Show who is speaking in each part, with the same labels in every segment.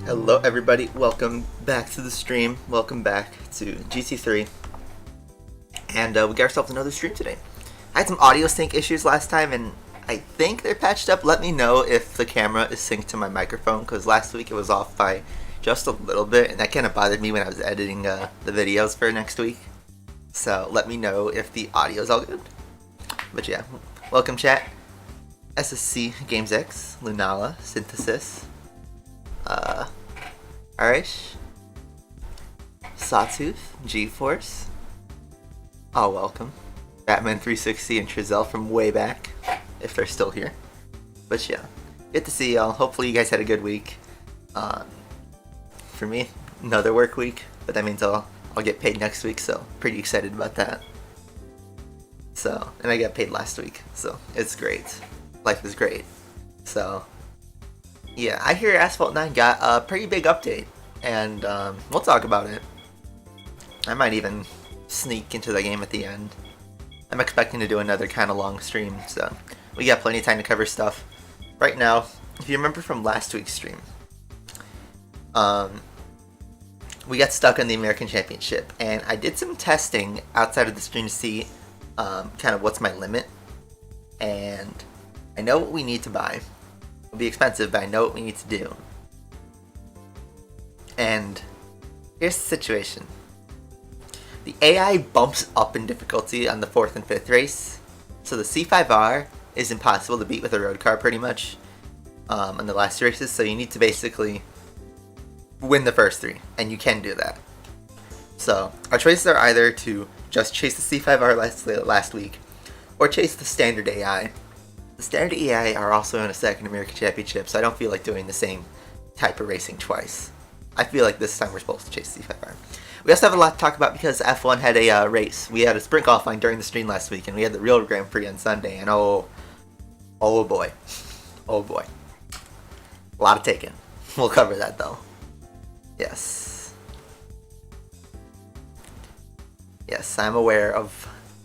Speaker 1: Hello everybody, welcome back to the stream, welcome back to GT3, and we got ourselves another stream today. I had some audio sync issues last time, and I think they're patched up. Let me know if the camera is synced to my microphone, because last week it was off by just a little bit, and that kind of bothered me when I was editing the videos for next week. So let me know if the audio is all good. But yeah, welcome chat, SSC Games X, Lunala, Synthesis, Arish, Sawtooth, G-Force, all welcome. Batman 360 and Trizell from way back, if they're still here. But yeah, good to see y'all. Hopefully you guys had a good week. For me, another work week, but that means I'll get paid next week, so pretty excited about that. So, and I got paid last week, so it's great. Life is great. So, yeah, I hear Asphalt 9 got a pretty big update, and we'll talk about it. I might even sneak into the game at the end. I'm expecting to do another kind of long stream, so we got plenty of time to cover stuff. Right now, if you remember from last week's stream, we got stuck on the American Championship, and I did some testing outside of the stream to see kind of what's my limit, and I know what we need to buy. It'll be expensive, but I know what we need to do. And here's the situation. The AI bumps up in difficulty on the 4th and 5th race, so the C5R is impossible to beat with a road car pretty much on the last races, so you need to basically win the first 3, and you can do that. So our choices are either to just chase the C5R last week, or chase the standard AI. The standard AI are also in a second American Championship, so I don't feel like doing the same type of racing twice. I feel like this time we're supposed to chase C5R. We also have a lot to talk about because F1 had a race. We had a sprint qualifying during the stream last week, and we had the real Grand Prix on Sunday, and oh boy. Oh boy. A lot of taken. We'll cover that though. Yes. Yes, I'm aware of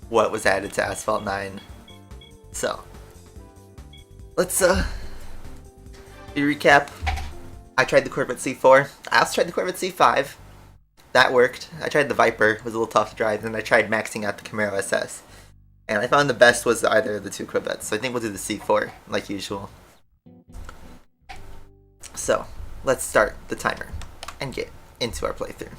Speaker 1: what was added to Asphalt 9. So, let's recap. I tried the Corvette C4. I also tried the Corvette C5. That worked. I tried the Viper. It was a little tough to drive. Then I tried maxing out the Camaro SS. And I found the best was either of the two Corvettes. So I think we'll do the C4, like usual. So, let's start the timer and get into our playthrough.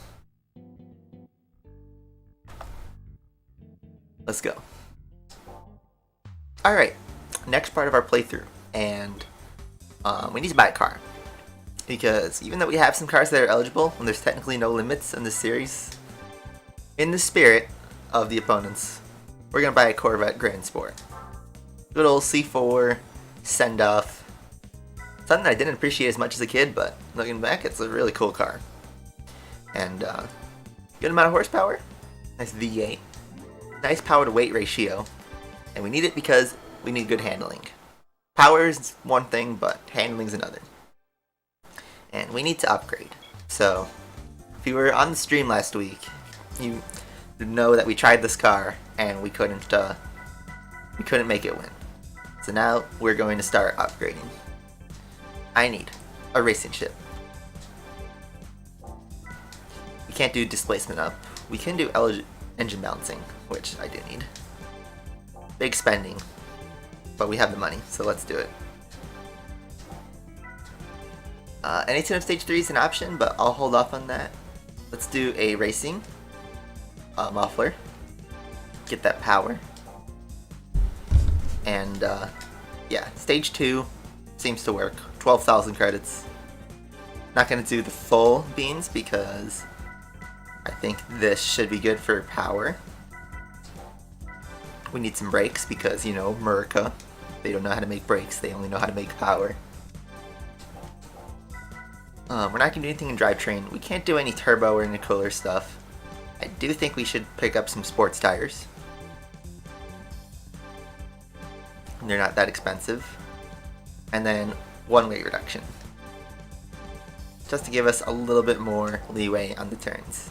Speaker 1: Let's go. Alright, next part of our playthrough. And we need to buy a car. Because even though we have some cars that are eligible, and there's technically no limits in this series, in the spirit of the opponents, we're going to buy a Corvette Grand Sport. Good old C4, send-off. Something I didn't appreciate as much as a kid, but looking back, it's a really cool car. And good amount of horsepower, nice V8, nice power to weight ratio, and we need it because we need good handling. Power is one thing, but handling is another. And we need to upgrade. So, if you were on the stream last week, you know that we tried this car and we couldn't make it win. So now we're going to start upgrading. I need a racing ship. We can't do displacement up. We can do engine balancing, which I do need. Big spending, but we have the money, so let's do it. Any tune of stage 3 is an option, but I'll hold off on that. Let's do a racing muffler. Get that power. And yeah, stage 2 seems to work. 12,000 credits. Not going to do the full beans because I think this should be good for power. We need some brakes because, you know, America, they don't know how to make brakes, they only know how to make power. We're not going to do anything in drivetrain. We can't do any turbo or intercooler stuff. I do think we should pick up some sports tires. They're not that expensive. And then one weight reduction. Just to give us a little bit more leeway on the turns.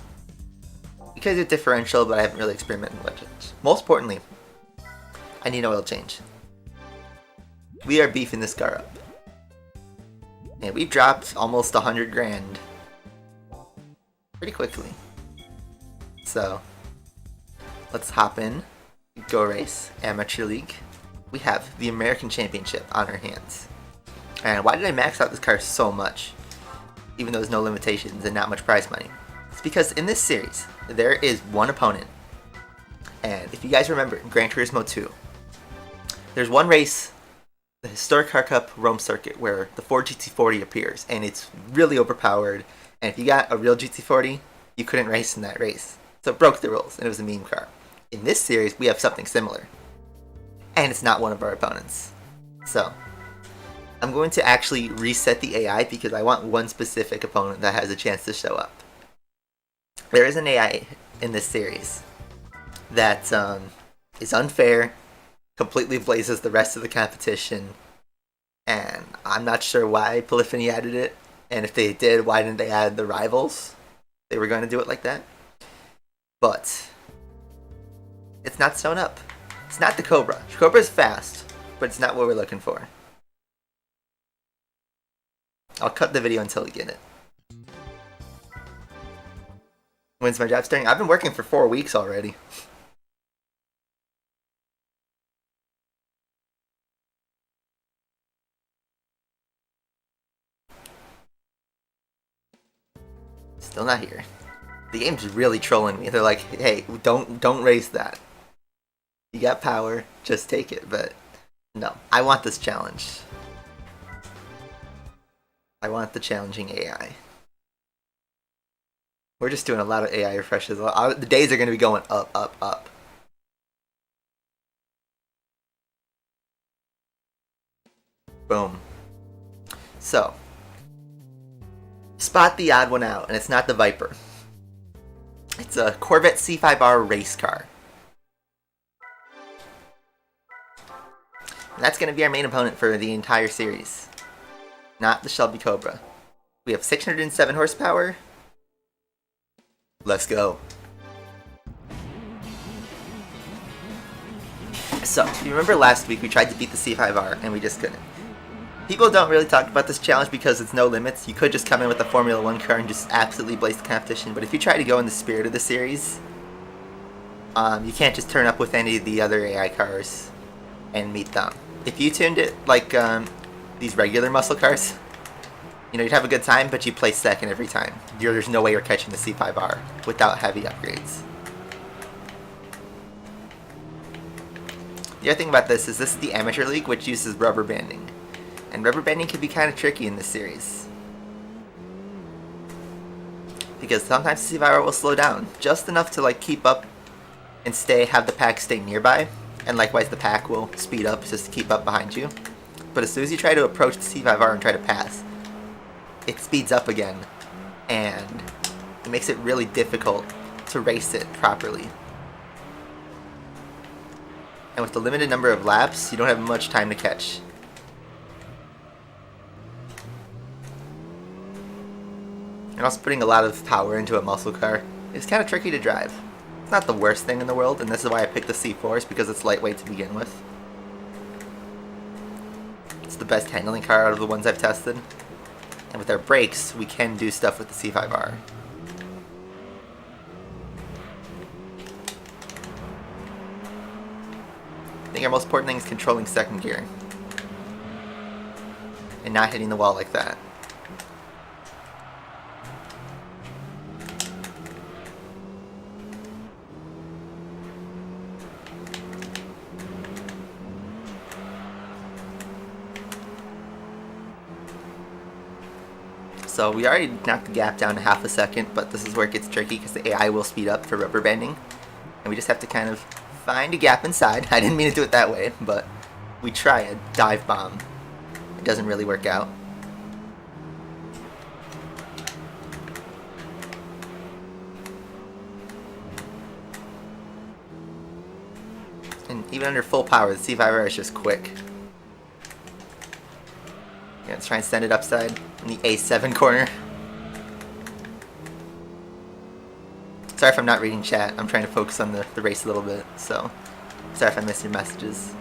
Speaker 1: Because it's differential, but I haven't really experimented with it. Most importantly, I need an oil change. We are beefing this car up. And we've dropped almost 100 grand pretty quickly. So let's hop in. Go Race Amateur League. We have the American Championship on our hands. And why did I max out this car so much, even though there's no limitations and not much prize money? It's because in this series, there is one opponent. And if you guys remember in Gran Turismo 2, there's one race, the Historic Car Cup Rome Circuit, where the Ford GT40 appears, and it's really overpowered. And if you got a real GT40, you couldn't race in that race. So it broke the rules, and it was a meme car. In this series, we have something similar. And it's not one of our opponents. So I'm going to actually reset the AI because I want one specific opponent that has a chance to show up. There is an AI in this series that is unfair, completely blazes the rest of the competition, and I'm not sure why Polyphony added it, and if they did, why didn't they add the rivals? They were going to do it like that. But it's not shown up. It's not the Cobra. Cobra's fast, but it's not what we're looking for. I'll cut the video until we get it. When's my job starting? I've been working for 4 weeks already. Still not here. The game's really trolling me. They're like, hey, don't race that. You got power, just take it. But no, I want this challenge. I want the challenging AI. We're just doing a lot of AI refreshes. The days are going to be going up, up, up. Boom. So, spot the odd one out, and it's not the Viper. It's a Corvette C5R race car. And that's going to be our main opponent for the entire series. Not the Shelby Cobra. We have 607 horsepower. Let's go. So, if you remember last week we tried to beat the C5R and we just couldn't. People don't really talk about this challenge because it's no limits. You could just come in with a Formula 1 car and just absolutely blaze the competition, but if you try to go in the spirit of the series, you can't just turn up with any of the other AI cars and meet them. If you tuned it like these regular muscle cars, you know, you'd have a good time, but you play second every time. There's no way you're catching the C5R without heavy upgrades. The other thing about this is the Amateur League, which uses rubber banding. And rubber banding can be kind of tricky in this series. Because sometimes the C5R will slow down, just enough to like keep up and have the pack stay nearby. And likewise the pack will speed up just to keep up behind you. But as soon as you try to approach the C5R and try to pass, it speeds up again, and it makes it really difficult to race it properly. And with the limited number of laps, you don't have much time to catch. And also putting a lot of power into a muscle car is kind of tricky to drive. It's not the worst thing in the world, and this is why I picked the C4s, because it's lightweight to begin with. It's the best handling car out of the ones I've tested. And with our brakes, we can do stuff with the C5R. I think our most important thing is controlling second gear. And not hitting the wall like that. So we already knocked the gap down to half a second, but this is where it gets tricky because the AI will speed up for rubber banding. And we just have to kind of find a gap inside. I didn't mean to do it that way, but we try a dive bomb. It doesn't really work out. And even under full power, the C5R is just quick. Yeah, let's try and send it upside in the A7 corner. Sorry if I'm not reading chat. I'm trying to focus on the race a little bit, so sorry if I missed your messages.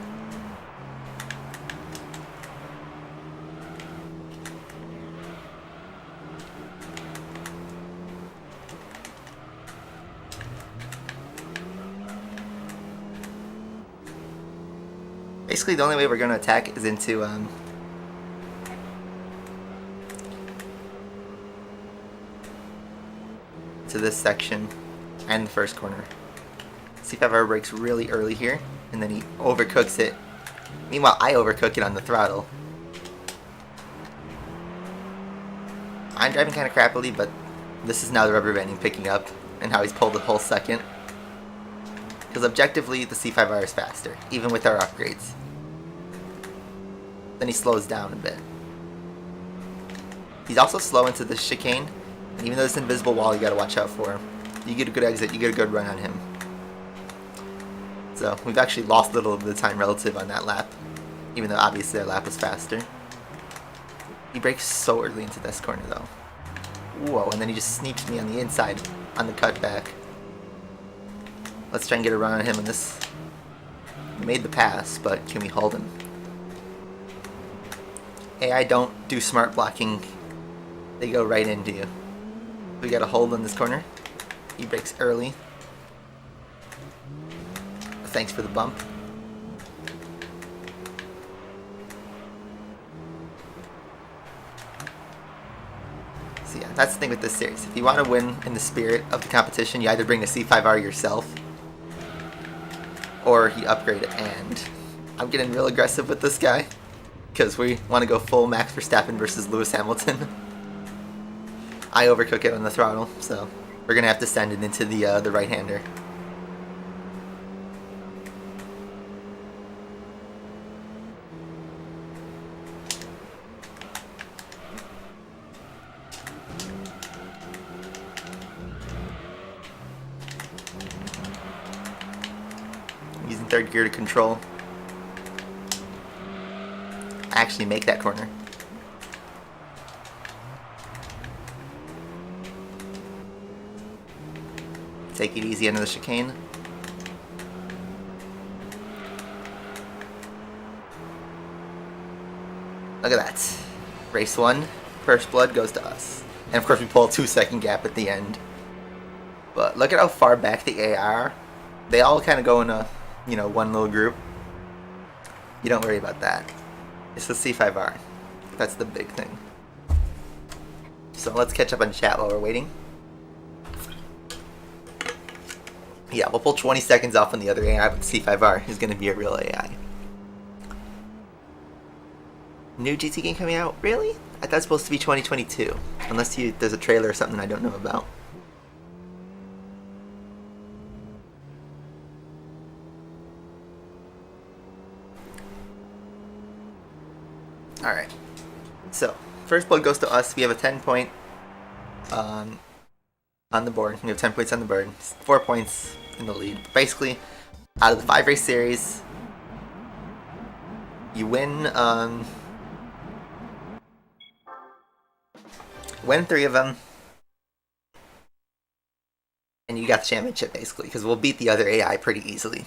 Speaker 1: Basically, the only way we're going to attack is into to this section and the first corner. C5R breaks really early here, and then he overcooks it. Meanwhile, I overcook it on the throttle. I'm driving kind of crappily, but this is now the rubber banding picking up, and how he's pulled the whole second. Because objectively, the C5R is faster, even with our upgrades. Then he slows down a bit. He's also slow into the chicane, and even though it's an invisible wall you gotta watch out for. You get a good exit, you get a good run on him. So we've actually lost a little of the time relative on that lap, even though obviously our lap was faster. He breaks so early into this corner though. Whoa, and then he just sneaks me on the inside on the cutback. Let's try and get a run on him on this. We made the pass, but can we hold him? AI don't do smart blocking. They go right into you. We got a hold in this corner. He breaks early. Thanks for the bump. So yeah, that's the thing with this series. If you want to win in the spirit of the competition, you either bring a C5R yourself, or you upgrade it. And I'm getting real aggressive with this guy, because we want to go full Max Verstappen versus Lewis Hamilton. I overcook it on the throttle, so we're going to have to send it into the right-hander. Using third gear to control. Actually make that corner. Take it easy under the chicane. Look at that. Race 1, first blood goes to us. And of course we pull a 2-second gap at the end. But look at how far back the AI are. They all kind of go in a, one little group. You don't worry about that. It's the C5R. That's the big thing. So let's catch up on chat while we're waiting. Yeah, we'll pull 20 seconds off on the other AI, but the C5R is going to be a real AI. New GT game coming out? Really? I thought it was supposed to be 2022. Unless there's a trailer or something I don't know about. Alright. So, first blood goes to us. We have a 10-point on the board. We have 10 points on the board. 4 points in the lead. Basically, out of the 5-race series, you win 3 of them, and you got the championship basically, because we'll beat the other AI pretty easily.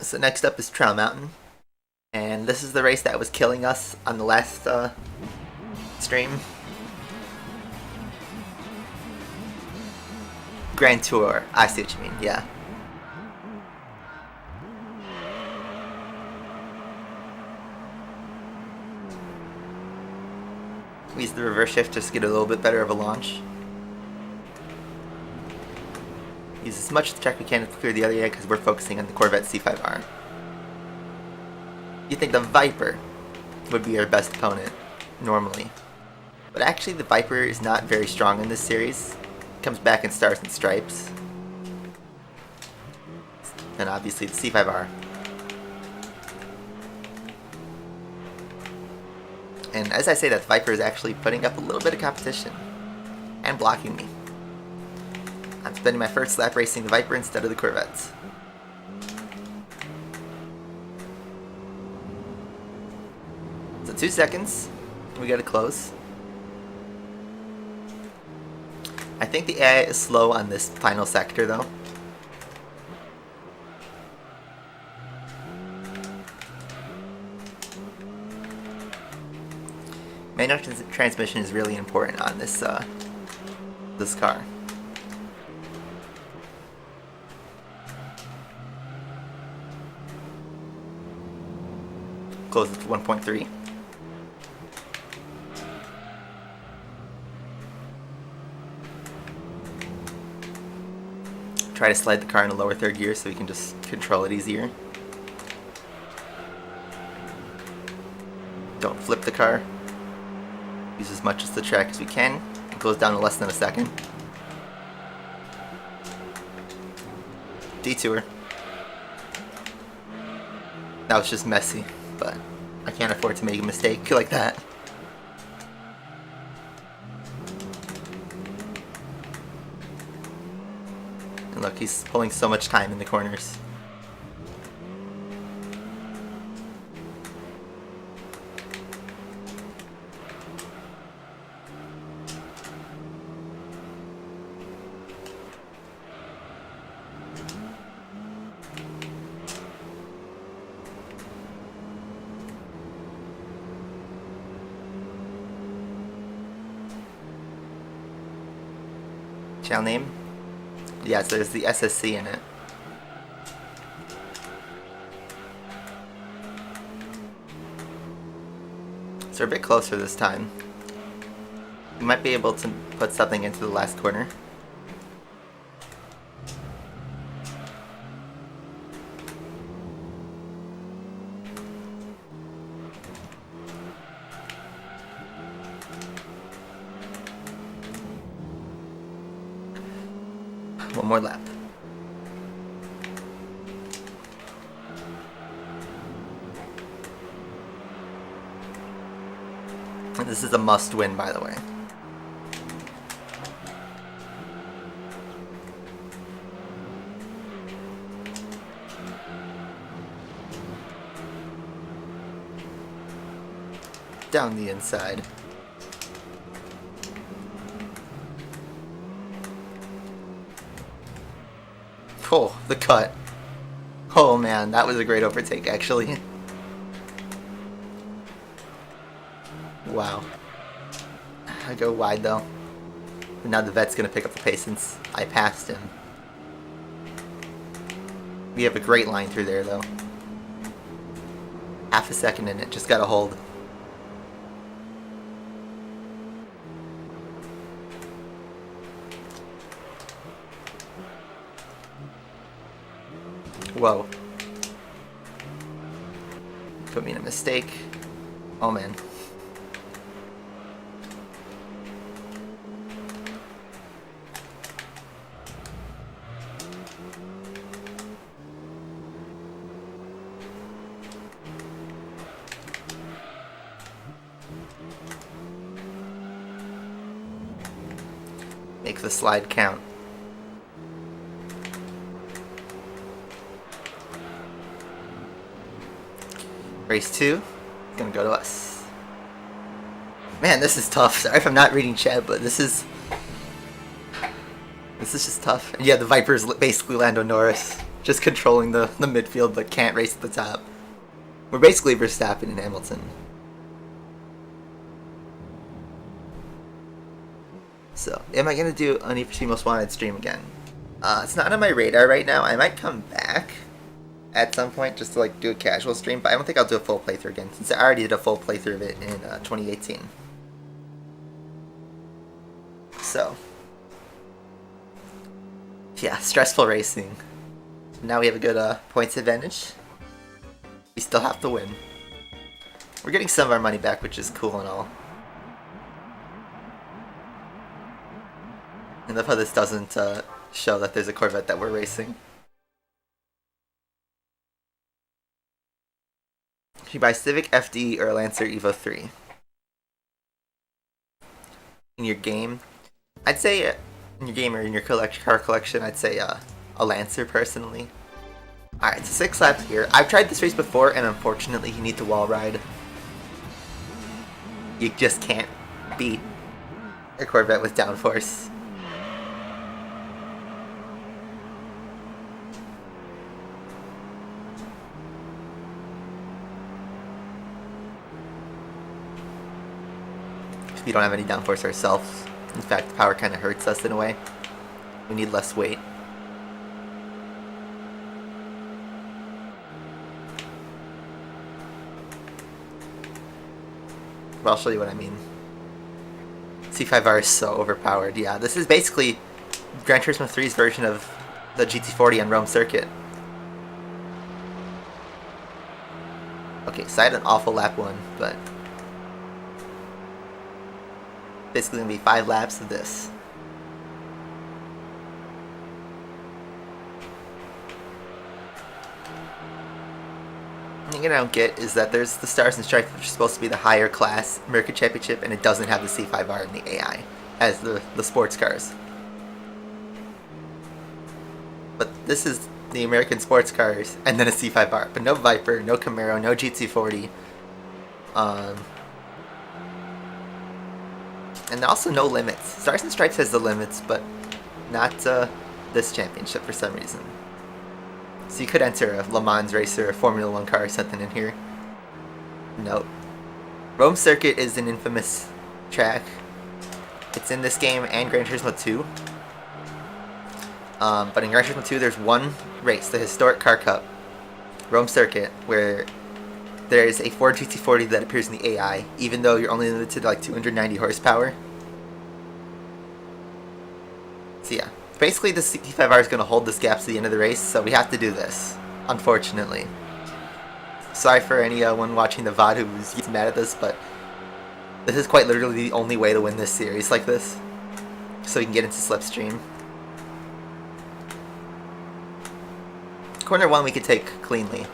Speaker 1: So next up is Trail Mountain, and this is the race that was killing us on the last stream. Grand Tour, I see what you mean, yeah. We use the reverse shift just to get a little bit better of a launch. Use as much of the track we can to clear the other area because we're focusing on the Corvette C5R. You think the Viper would be our best opponent, normally. But actually the Viper is not very strong in this series. It comes back in stars and stripes. And obviously the C5R. And as I say that, the Viper is actually putting up a little bit of competition. And blocking me. I'm spending my first lap racing the Viper instead of the Corvettes. So 2 seconds. We gotta close. I think the AI is slow on this final sector though. Manual transmission is really important on this this car. close it to 1.3. Try to slide the car in a lower third gear so we can just control it easier. Don't flip the car. Use as much of the track as we can. It goes down in less than a second. Detour. That was just messy, but I can't afford to make a mistake like that. And look, he's pulling so much time in the corners. Channel name? Yes, there's the SSC in it. So we're a bit closer this time. We might be able to put something into the last corner. One more lap. And this is a must win, by the way. Down the inside. Oh, the cut. Oh man, that was a great overtake actually. Wow. I go wide though. But now the vet's gonna pick up the pace since I passed him. We have a great line through there though. Half a second in it, just gotta hold. Whoa. Put me in a mistake. Oh man. Make the slide count. Race 2 is gonna go to us. Man, this is tough. Sorry if I'm not reading chat, but this is just tough. And yeah, the Vipers basically Lando Norris, just controlling the midfield, but can't race at the top. We're basically Verstappen and Hamilton. So, am I gonna do a Need for Speed Most Wanted stream again? It's not on my radar right now. I might come back at some point just to like do a casual stream, but I don't think I'll do a full playthrough again since I already did a full playthrough of it in 2018. So, yeah, stressful racing. Now we have a good points advantage. We still have to win. We're getting some of our money back, which is cool and all. I love how this doesn't show that there's a Corvette that we're racing. Should you buy Civic FD or a Lancer Evo 3? In your game? I'd say in your game or in your car collection, I'd say a Lancer personally. Alright, so 6 laps here. I've tried this race before and unfortunately you need to wall ride. You just can't beat a Corvette with downforce. We don't have any downforce ourselves. In fact, the power kind of hurts us in a way. We need less weight. but I'll show you what I mean. C5R is so overpowered. Yeah, this is basically Gran Turismo 3's version of the GT40 on Rome Circuit. Okay, so I had an awful lap 1, but basically gonna be 5 laps of this. The thing I don't get is that there's the Stars and Stripes, which are supposed to be the higher class American Championship, and it doesn't have the C5R in the AI as the sports cars. But this is the American sports cars, and then a C5R. But no Viper, no Camaro, no GT40. And also no limits. Stars and Stripes has the limits, but not this championship for some reason. So you could enter a Le Mans race or a Formula 1 car or something in here. Nope. Rome Circuit is an infamous track. It's in this game and Gran Turismo 2. But in Gran Turismo 2 there's one race, the Historic Car Cup, Rome Circuit, where there's a Ford GT40 that appears in the AI, even though you're only limited to like 290 horsepower. So yeah. Basically, the C5R is going to hold this gap to the end of the race, so we have to do this, unfortunately. Sorry for anyone watching the VOD who's mad at this, but this is quite literally the only way to win this series like this, so we can get into Slipstream. Corner 1 we could take cleanly.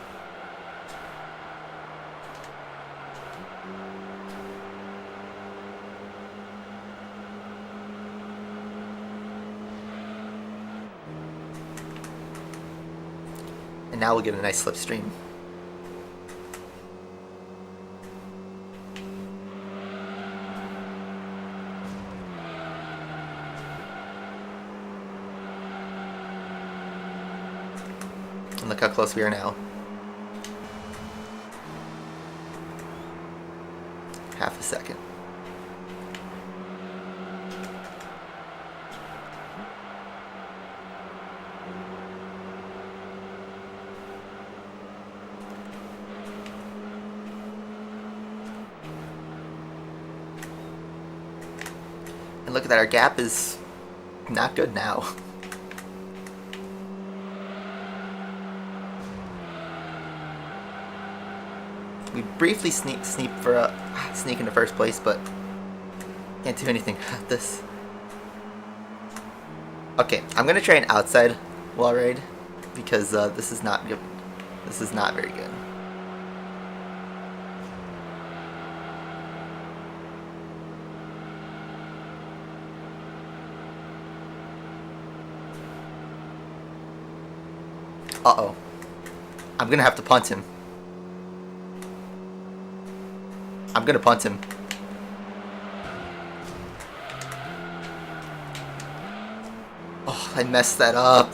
Speaker 1: And now we'll get a nice slipstream. And look how close we are now. Half a second. And look at that, our gap is not good now. We briefly sneak into first place, but can't do anything about this. Okay, I'm gonna try an outside wall ride because this is not good. This is not very good. Uh-oh. I'm gonna have to punt him. I'm gonna punt him. Oh, I messed that up.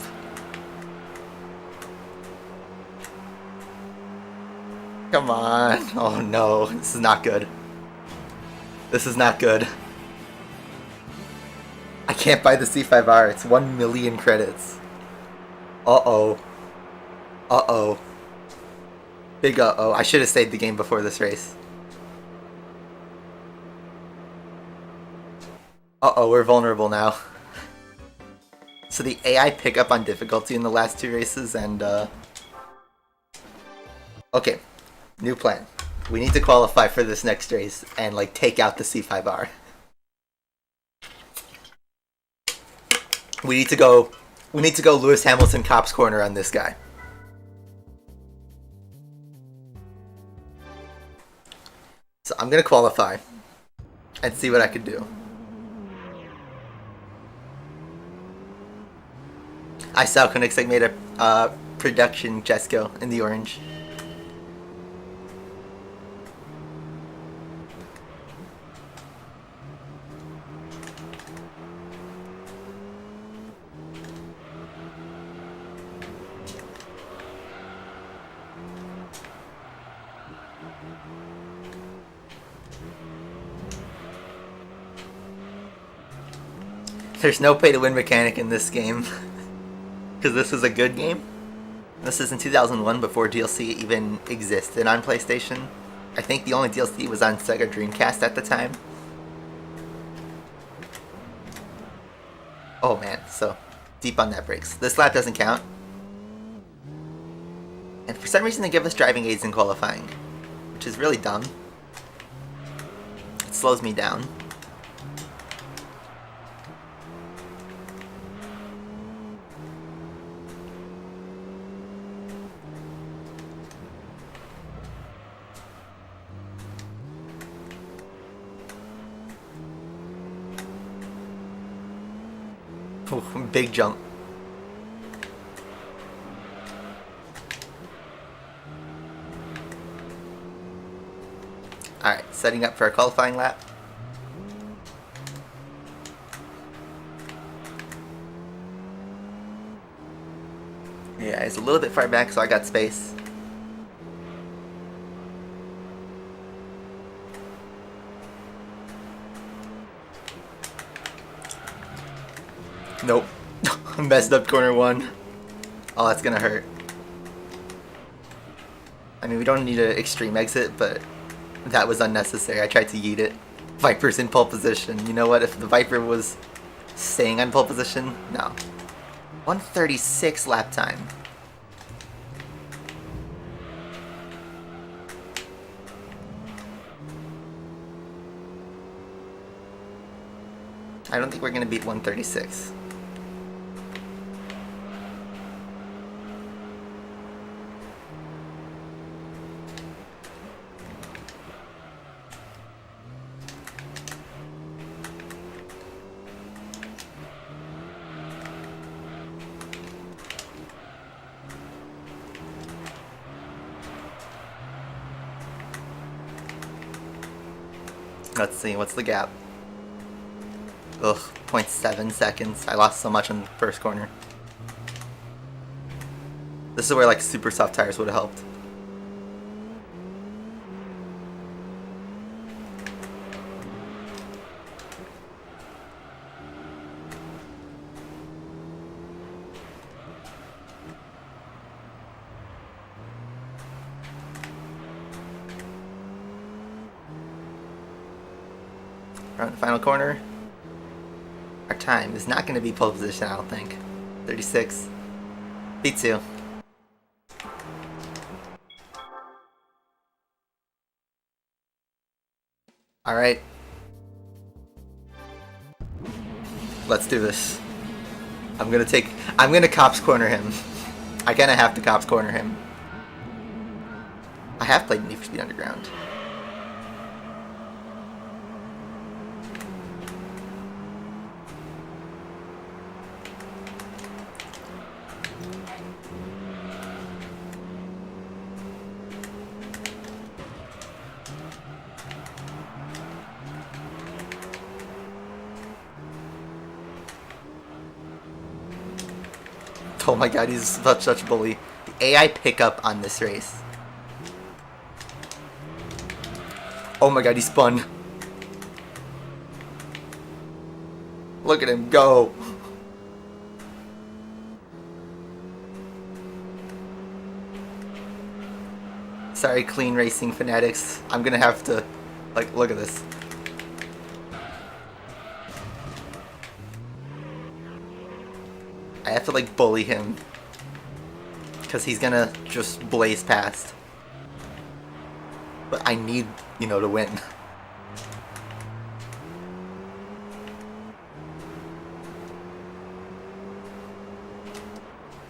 Speaker 1: Come on. Oh no, this is not good. This is not good. I can't buy the C5R. It's 1 million credits. Uh-oh. Uh-oh. Big uh-oh. I should have saved the game before this race. Uh-oh, we're vulnerable now. So the AI pick up on difficulty in the last 2 races, and okay, new plan. We need to qualify for this next race and like take out the C5R. We need to go Lewis Hamilton Cop's Corner on this guy. So I'm gonna qualify and see what I can do. I saw Koenigsegg made a production Jesco in the orange. There's no pay to win mechanic in this game. Because this is a good game. This is in 2001 before DLC even existed on PlayStation. I think the only DLC was on Sega Dreamcast at the time. Oh man, so deep on that brakes. This lap doesn't count. And for some reason they give us driving aids in qualifying, which is really dumb. It slows me down. Ooh, big jump. Alright, setting up for a qualifying lap. Yeah, it's a little bit far back, so I got space. Nope. Messed up corner one. Oh, that's gonna hurt. I mean, we don't need an extreme exit, but that was unnecessary. I tried to yeet it. Viper's in pole position. You know what? If the Viper was staying on pole position, no. 136 lap time. I don't think we're gonna beat 136. Let's see, what's the gap? Ugh, 0.7 seconds. I lost so much on the first corner. This is where like super soft tires would have helped. Around the final corner. Our time is not going to be pole position, I don't think. 36. P2. Alright. Let's do this. I'm gonna cops corner him. I kinda have to cops corner him. I have played Need for Speed Underground. Oh my god, he's such a bully. The AI pickup on this race. Oh my god, he spun. Look at him go. Sorry, clean racing fanatics. I'm gonna have to, like, look at this. I have to like bully him because he's gonna just blaze past. But I need, you know, to win.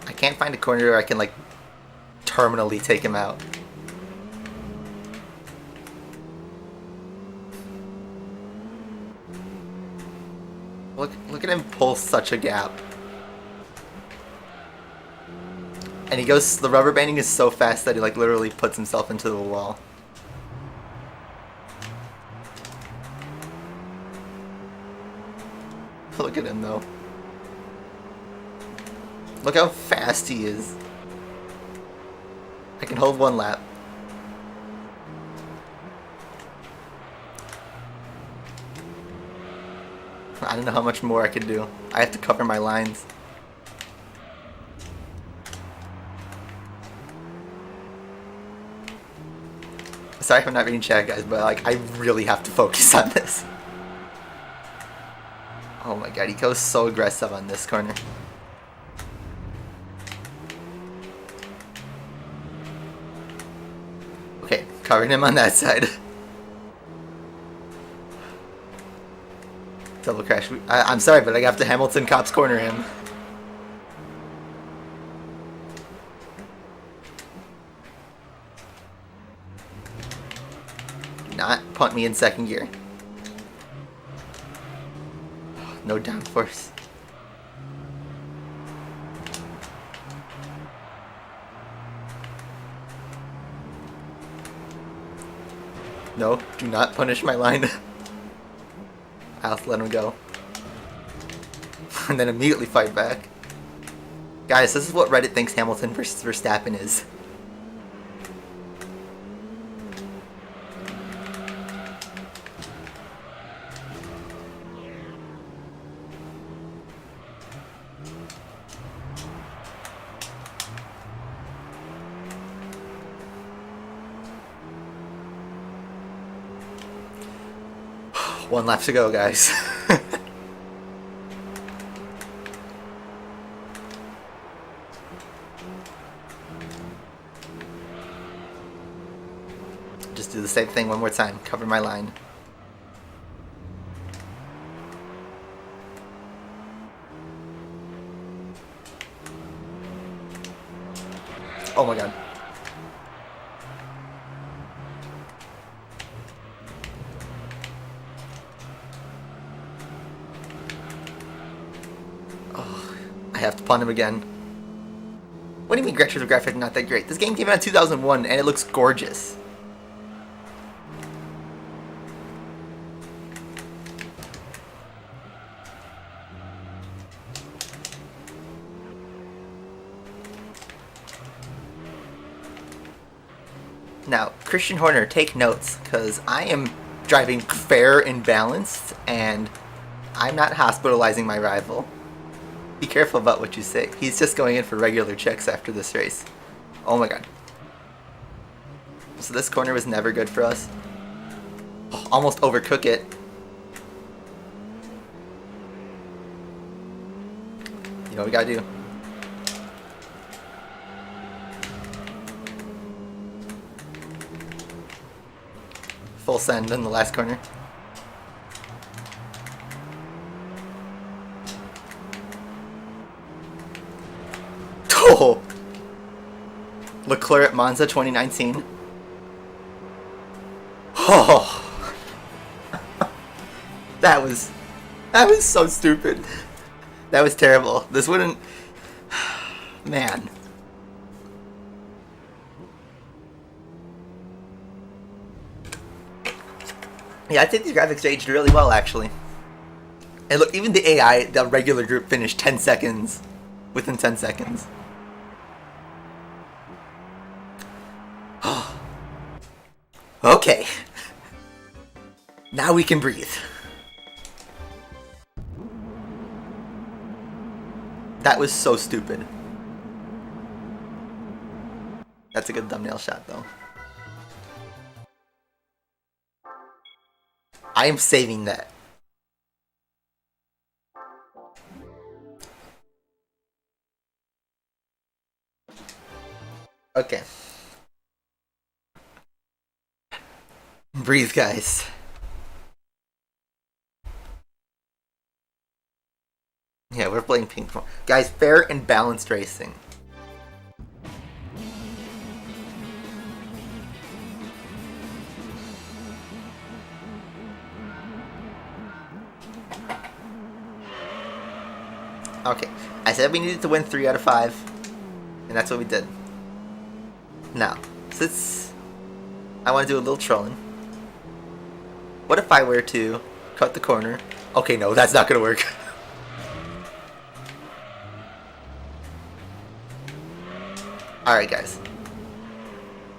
Speaker 1: I can't find a corner where I can like terminally take him out. Look at him pull such a gap. And he goes, the rubber banding is so fast that he like literally puts himself into the wall. Look at him though. Look how fast he is. I can hold one lap. I don't know how much more I can do. I have to cover my lines. Sorry if I'm not reading chat, guys, but like I really have to focus on this. Oh my god, he goes so aggressive on this corner. Okay, covering him on that side. Double crash. I'm sorry, but I have to Hamilton Cops corner him. Do not punt me in second gear. No downforce. No, do not punish my line. I'll have to let him go. And then immediately fight back. Guys, this is what Reddit thinks Hamilton versus Verstappen is. One lap to go, guys. Just do the same thing one more time. Cover my line. Oh my god. I have to punt him again. What do you mean graphics are not that great? This game came out in 2001 and it looks gorgeous. Now, Christian Horner, take notes, because I am driving fair and balanced, and I'm not hospitalizing my rival. Be careful about what you say. He's just going in for regular checks after this race. Oh my god. So this corner was never good for us. Oh, almost overcook it. You know what we gotta do. Full send in the last corner. Oh! Leclerc at Monza 2019. Oh! That was so stupid. That was terrible. This wouldn't... Man. Yeah, I think these graphics aged really well, actually. And look, even the AI, the regular group, finished 10 seconds. Within 10 seconds. Okay. Now we can breathe. That was so stupid. That's a good thumbnail shot, though. I am saving that. Okay. Breathe, guys. Yeah, we're playing ping pong. Guys, fair and balanced racing. Okay, I said we needed to win 3 out of 5, and that's what we did. Now, since I want to do a little trolling, what if I were to cut the corner? Okay, no, that's not going to work. Alright, guys.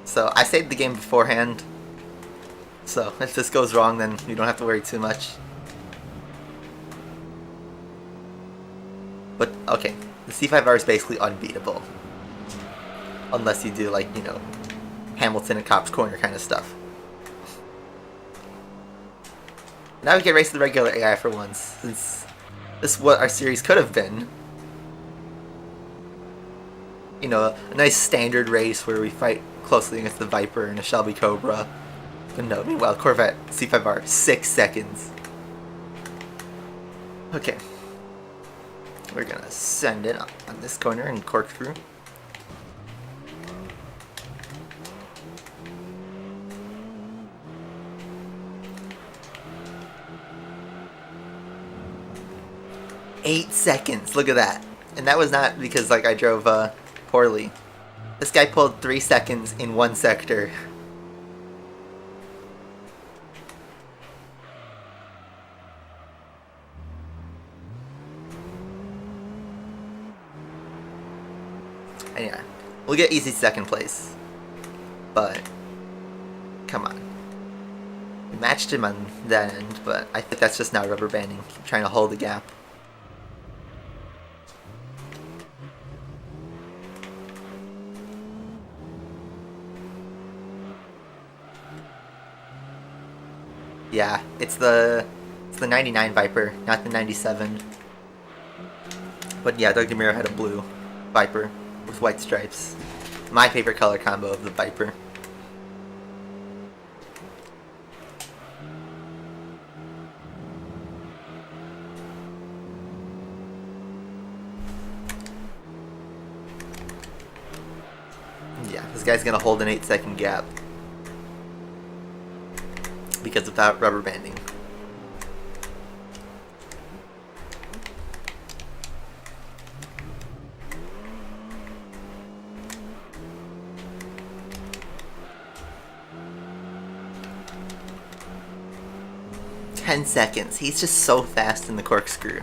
Speaker 1: So, I saved the game beforehand, so if this goes wrong, then you don't have to worry too much. But, okay, the C5R is basically unbeatable. Unless you do, like, you know, Hamilton and Cops Corner kind of stuff. Now we can race the regular AI for once, since this is what our series could have been. You know, a nice standard race where we fight closely against the Viper and a Shelby Cobra. But no, meanwhile, Corvette C5R, 6 seconds. Okay. We're gonna send it on this corner and corkscrew. Eight seconds, look at that. And that was not because like I drove poorly. This guy pulled 3 seconds in one sector. And yeah, we'll get easy second place. But, come on. We matched him on that end, but I think that's just now rubber banding, trying to hold the gap. Yeah, it's the 99 Viper, not the 97. But yeah, Doug DeMuro had a blue Viper with white stripes. My favorite color combo of the Viper. Yeah, this guy's gonna hold an 8-second gap. Because of that rubber banding. Ten seconds. He's just so fast in the corkscrew.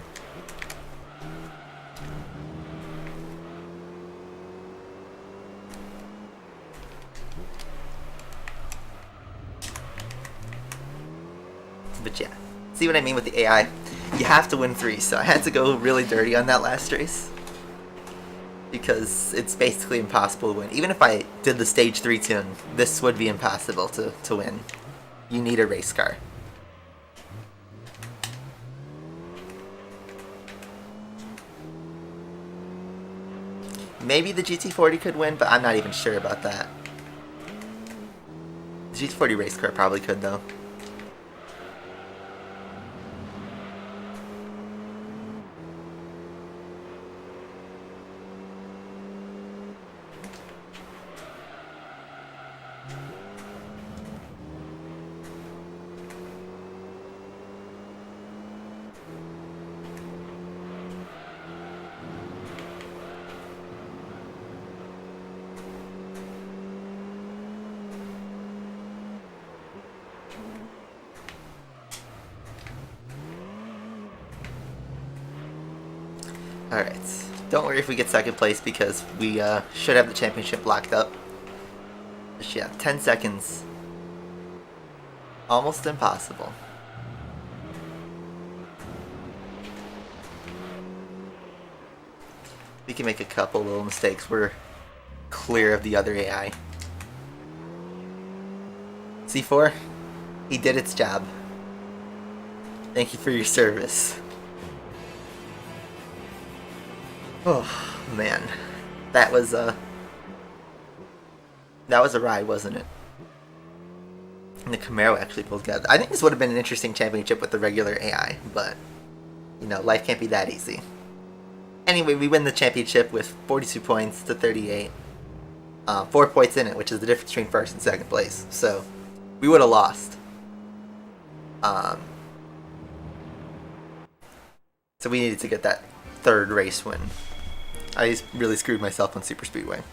Speaker 1: But yeah, see what I mean with the AI? You have to win 3, so I had to go really dirty on that last race. Because it's basically impossible to win. Even if I did the stage 3 tune, this would be impossible to win. You need a race car. Maybe the GT40 could win, but I'm not even sure about that. The GT40 race car probably could though. Alright, don't worry if we get second place because we should have the championship locked up. Just, yeah, 10 seconds. Almost impossible. We can make a couple little mistakes. We're clear of the other AI. C4, he did its job. Thank you for your service. Oh man, that was a ride, wasn't it? And the Camaro actually pulled together. I think this would have been an interesting championship with the regular AI, but you know, life can't be that easy. Anyway, we win the championship with 42 points to 38. 4 points in it, which is the difference between first and second place. So we would have lost. So we needed to get that third race win. I really screwed myself on Super Speedway.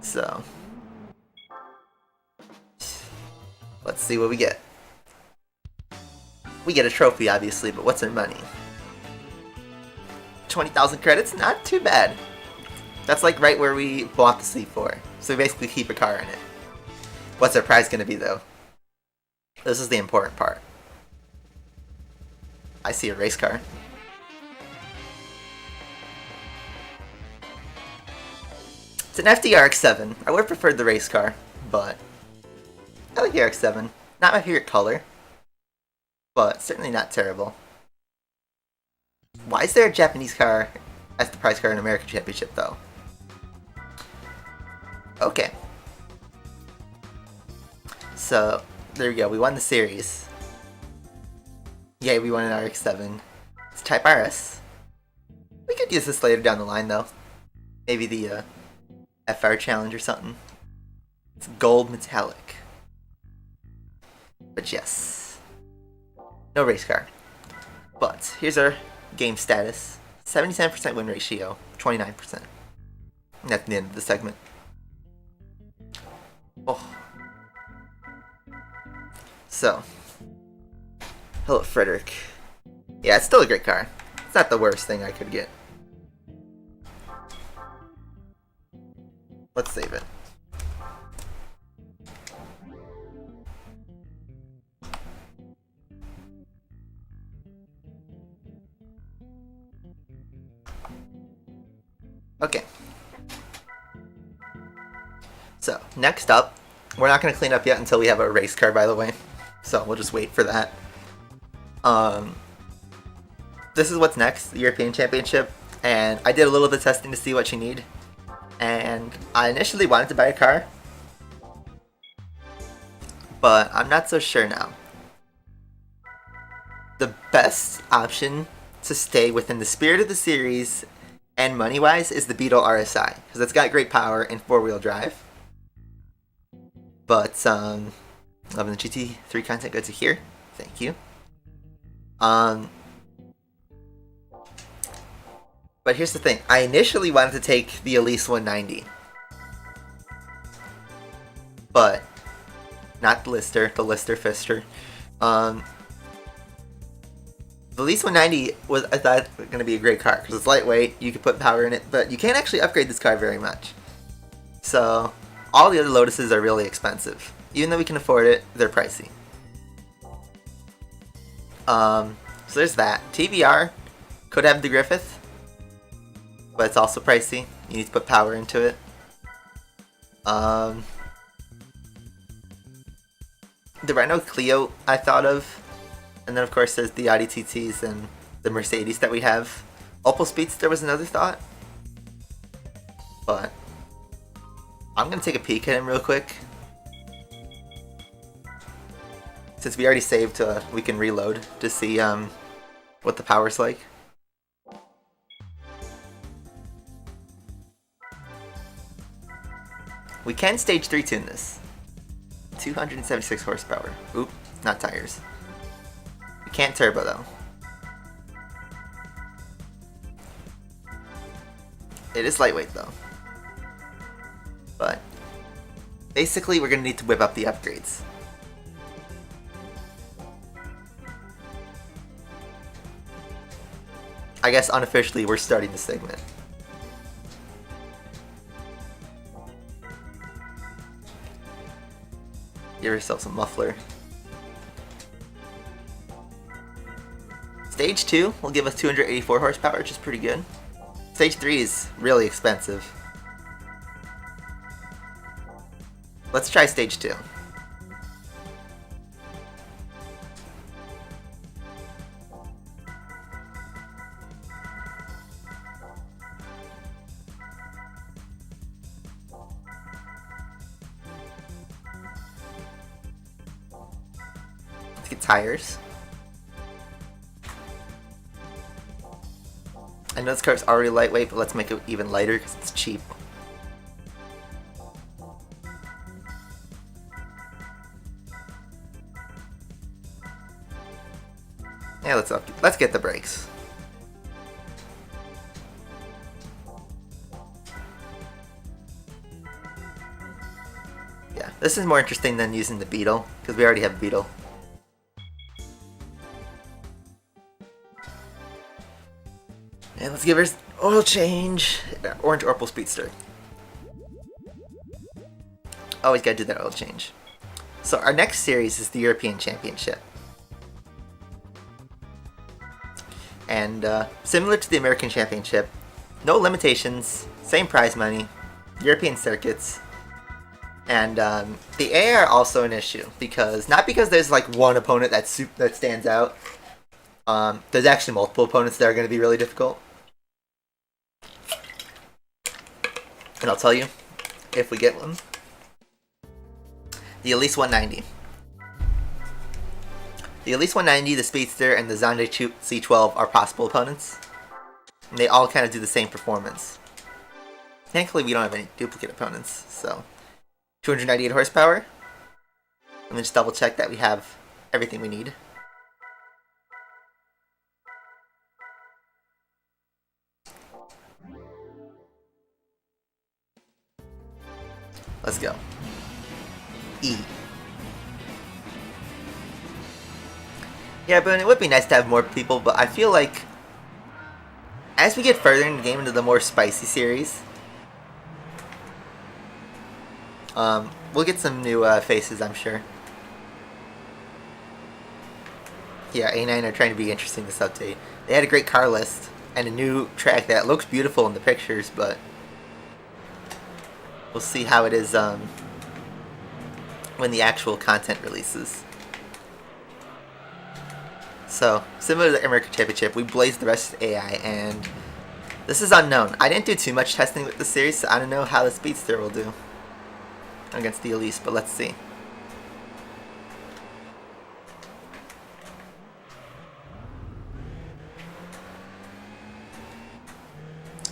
Speaker 1: So, let's see what we get. We get a trophy, obviously, but what's our money? 20,000 credits? Not too bad. That's like right where we bought the C4. So we basically keep a car in it. What's our prize going to be, though? This is the important part. I see a race car. It's an FDRX7. I would have preferred the race car, but I like the RX-7. Not my favorite color, but certainly not terrible. Why is there a Japanese car as the prize car in American Championship, though? Okay. So, there we go. We won the series. Yay, we won an RX-7. It's Type RS. We could use this later down the line, though. Maybe the FR challenge or something. It's gold metallic. But yes. No race car. But here's our game status. 77% win ratio, 29%. And that's the end of the segment. Oh. So. Hello, Frederick. Yeah, it's still a great car. It's not the worst thing I could get. Let's save it. Okay. So, next up, we're not going to clean up yet until we have a race car, by the way. So, we'll just wait for that. This is what's next, the European Championship. And I did a little bit of testing to see what you need. And I initially wanted to buy a car. But I'm not so sure now. The best option to stay within the spirit of the series and money-wise is the Beetle RSI, because it's got great power and four-wheel drive. But, loving the GT3 content, good to hear. Thank you. But here's the thing. I initially wanted to take the Elise 190. But, not the Lister, the Lister Fister. The Elise 190 was, I thought, going to be a great car, because it's lightweight, you can put power in it, but you can't actually upgrade this car very much. So, all the other Lotuses are really expensive. Even though we can afford it, they're pricey. So there's that. TBR could have the Griffith, but it's also pricey. You need to put power into it. The Renault Clio I thought of. And then of course there's the Audi TTs and the Mercedes that we have. Opel Speedster was another thought. But I'm going to take a peek at him real quick. Since we already saved, we can reload to see what the power's like. We can stage 3 tune this. 276 horsepower. Oop, not tires. We can't turbo though. It is lightweight though. But basically we're going to need to whip up the upgrades. I guess unofficially we're starting the segment. Give yourself some muffler. Stage 2 will give us 284 horsepower, which is pretty good. Stage 3 is really expensive. Let's try Stage 2. Let's get tires. I know this car's already lightweight, but let's make it even lighter because it's cheap. Yeah, let's get the brakes. Yeah, this is more interesting than using the Beetle because we already have a Beetle. And let's give her oil change. Orange Opel Speedster. Always gotta do that oil change. So our next series is the European Championship. And similar to the American Championship, no limitations, same prize money, European circuits. And the AI are also an issue because not because there's like one opponent that stands out. There's actually multiple opponents that are going to be really difficult. And I'll tell you, if we get one, the Elise 190. The Elise 190, the Speedster, and the Zonde C12 are possible opponents. And they all kind of do the same performance. Thankfully, we don't have any duplicate opponents, so 298 horsepower. Let me just double check that we have everything we need. Let's go. E. Yeah, but it would be nice to have more people, but I feel like as we get further in the game into the more spicy series, we'll get some new faces, I'm sure. Yeah, A9 are trying to be interesting this update. They had a great car list and a new track that looks beautiful in the pictures, but we'll see how it is when the actual content releases. So, similar to the American Championship, we blazed the rest of the AI, and this is unknown. I didn't do too much testing with the series, so I don't know how the Speedster will do against the Elise, but let's see.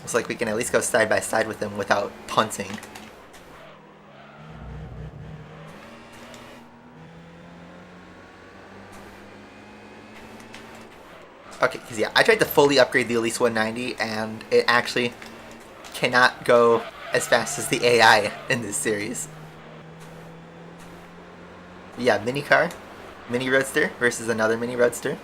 Speaker 1: Looks like we can at least go side by side with him without punting. Okay, because yeah, I tried to fully upgrade the Elise 190, and it actually cannot go as fast as the AI in this series. Yeah, mini car, mini roadster versus another mini roadster.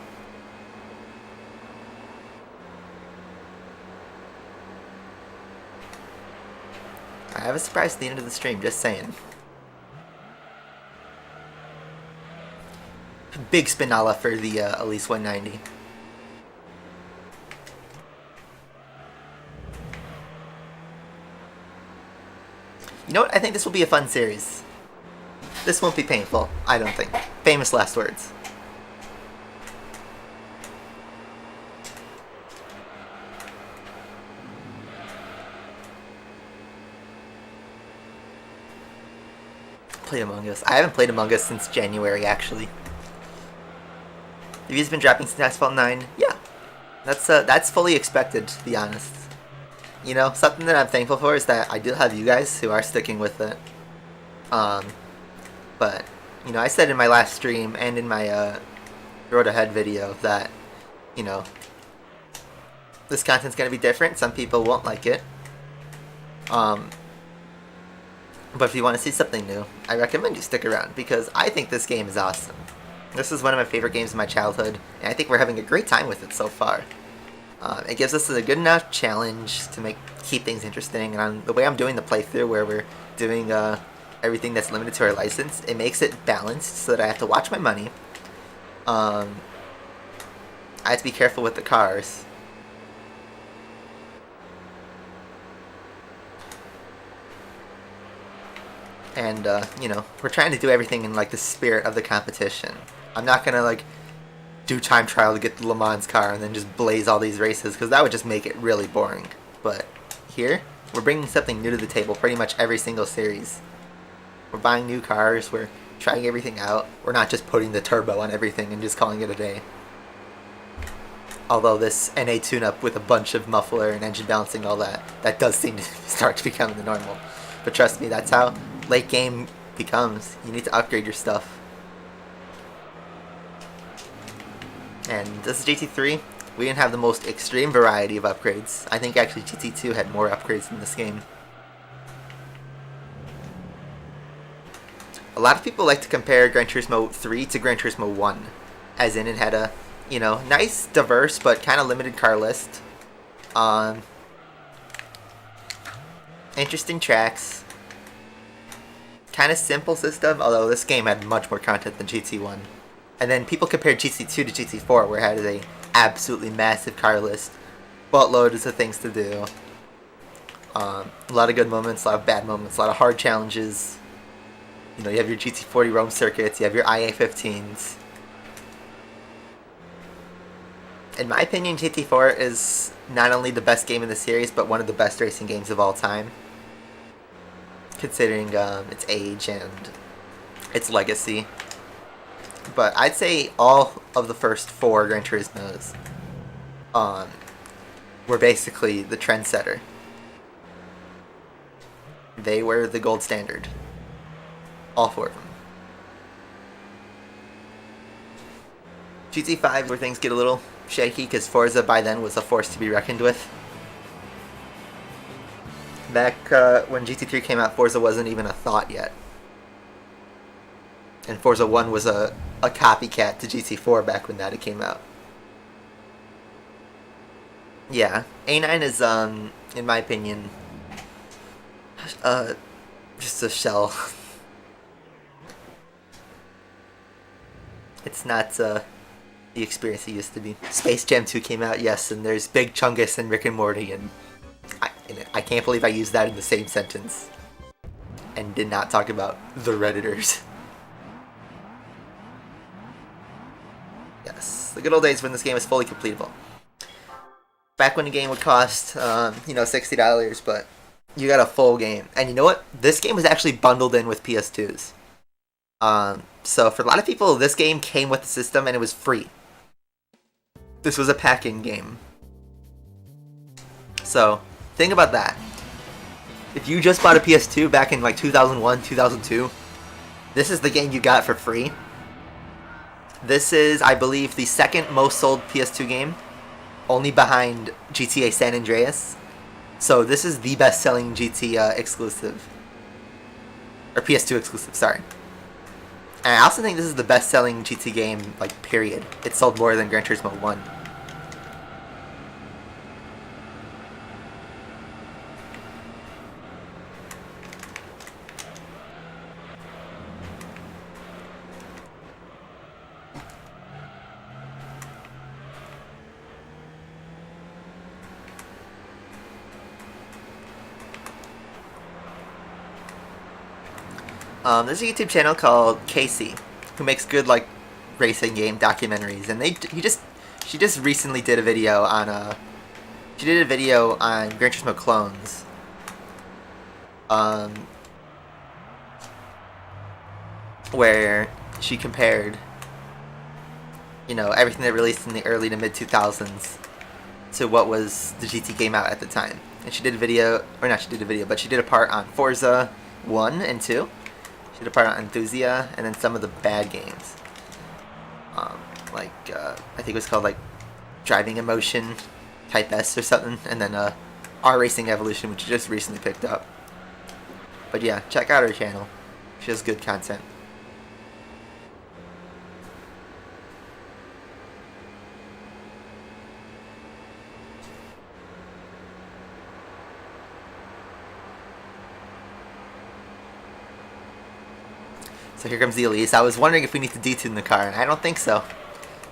Speaker 1: I have a surprise at the end of the stream, just saying. Big spinala for the Elise 190. You know what? I think this will be a fun series. This won't be painful, I don't think. Famous last words. Play Among Us. I haven't played Among Us since January, actually. The views been dropping since Asphalt 9. Yeah, that's fully expected, to be honest. You know, something that I'm thankful for is that I do have you guys who are sticking with it. But, you know, I said in my last stream and in my Road Ahead video that, you know, this content's going to be different. Some people won't like it. But if you want to see something new, I recommend you stick around because I think this game is awesome. This is one of my favorite games of my childhood, and I think we're having a great time with it so far. It gives us a good enough challenge to keep things interesting, and the way I'm doing the playthrough, where we're doing everything that's limited to our license, it makes it balanced so that I have to watch my money. I have to be careful with the cars. And, you know, we're trying to do everything in, like, the spirit of the competition. I'm not gonna, like, do time trial to get the Le Mans car and then just blaze all these races, because that would just make it really boring. But here, we're bringing something new to the table pretty much every single series. We're buying new cars, we're trying everything out. We're not just putting the turbo on everything and just calling it a day. Although this NA tune-up with a bunch of muffler and engine balancing and all that, that does seem to start to become the normal. But trust me, that's how late game becomes. You need to upgrade your stuff. And this is GT3. We didn't have the most extreme variety of upgrades. I think actually GT2 had more upgrades in this game. A lot of people like to compare Gran Turismo 3 to Gran Turismo 1. As in it had a, you know, nice, diverse, but kind of limited car list. Interesting tracks. Kind of simple system, although this game had much more content than GT1. And then people compared GT2 to GT4, where it had a absolutely massive car list, buttloads of things to do, a lot of good moments, a lot of bad moments, a lot of hard challenges. You know, you have your GT40 Rome circuits, you have your IA-15s. In my opinion, GT4 is not only the best game in the series, but one of the best racing games of all time, considering its age and its legacy. But I'd say all of the first 4 Gran Turismos were basically the trendsetter. They were the gold standard. All 4 of them. GT5 where things get a little shaky because Forza by then was a force to be reckoned with. Back when GT3 came out, Forza wasn't even a thought yet. And Forza 1 was a copycat to GT4 back when that came out. Yeah, A9 is, in my opinion, just a shell. It's not the experience it used to be. Space Jam 2 came out, yes, and there's Big Chungus and Rick and Morty, and I can't believe I used that in the same sentence and did not talk about the Redditors. Yes, the good old days when this game was fully completable. Back when the game would cost, $60, but you got a full game. And you know what? This game was actually bundled in with PS2s. So for a lot of people, this game came with the system and it was free. This was a pack-in game. So, think about that. If you just bought a PS2 back in like 2001, 2002, this is the game you got for free. This is, I believe, the second most sold PS2 game, only behind GTA San Andreas. So this is the best-selling GT exclusive. Or PS2 exclusive, sorry. And I also think this is the best-selling GT game, like, period. It sold more than Gran Turismo 1. There's a YouTube channel called Casey, who makes good like racing game documentaries, and she just recently did a video on Gran Turismo clones. Where she compared, everything that released in the early to mid 2000s to what was the GT game out at the time. And she did a part on Forza 1 and 2. She did a part on Enthusia, and then some of the bad games. I think it was called like Driving Emotion Type S or something, and then R Racing Evolution, which she just recently picked up. But yeah, check out her channel. She has good content. So here comes the Elise. I was wondering if we need to detune the car, and I don't think so.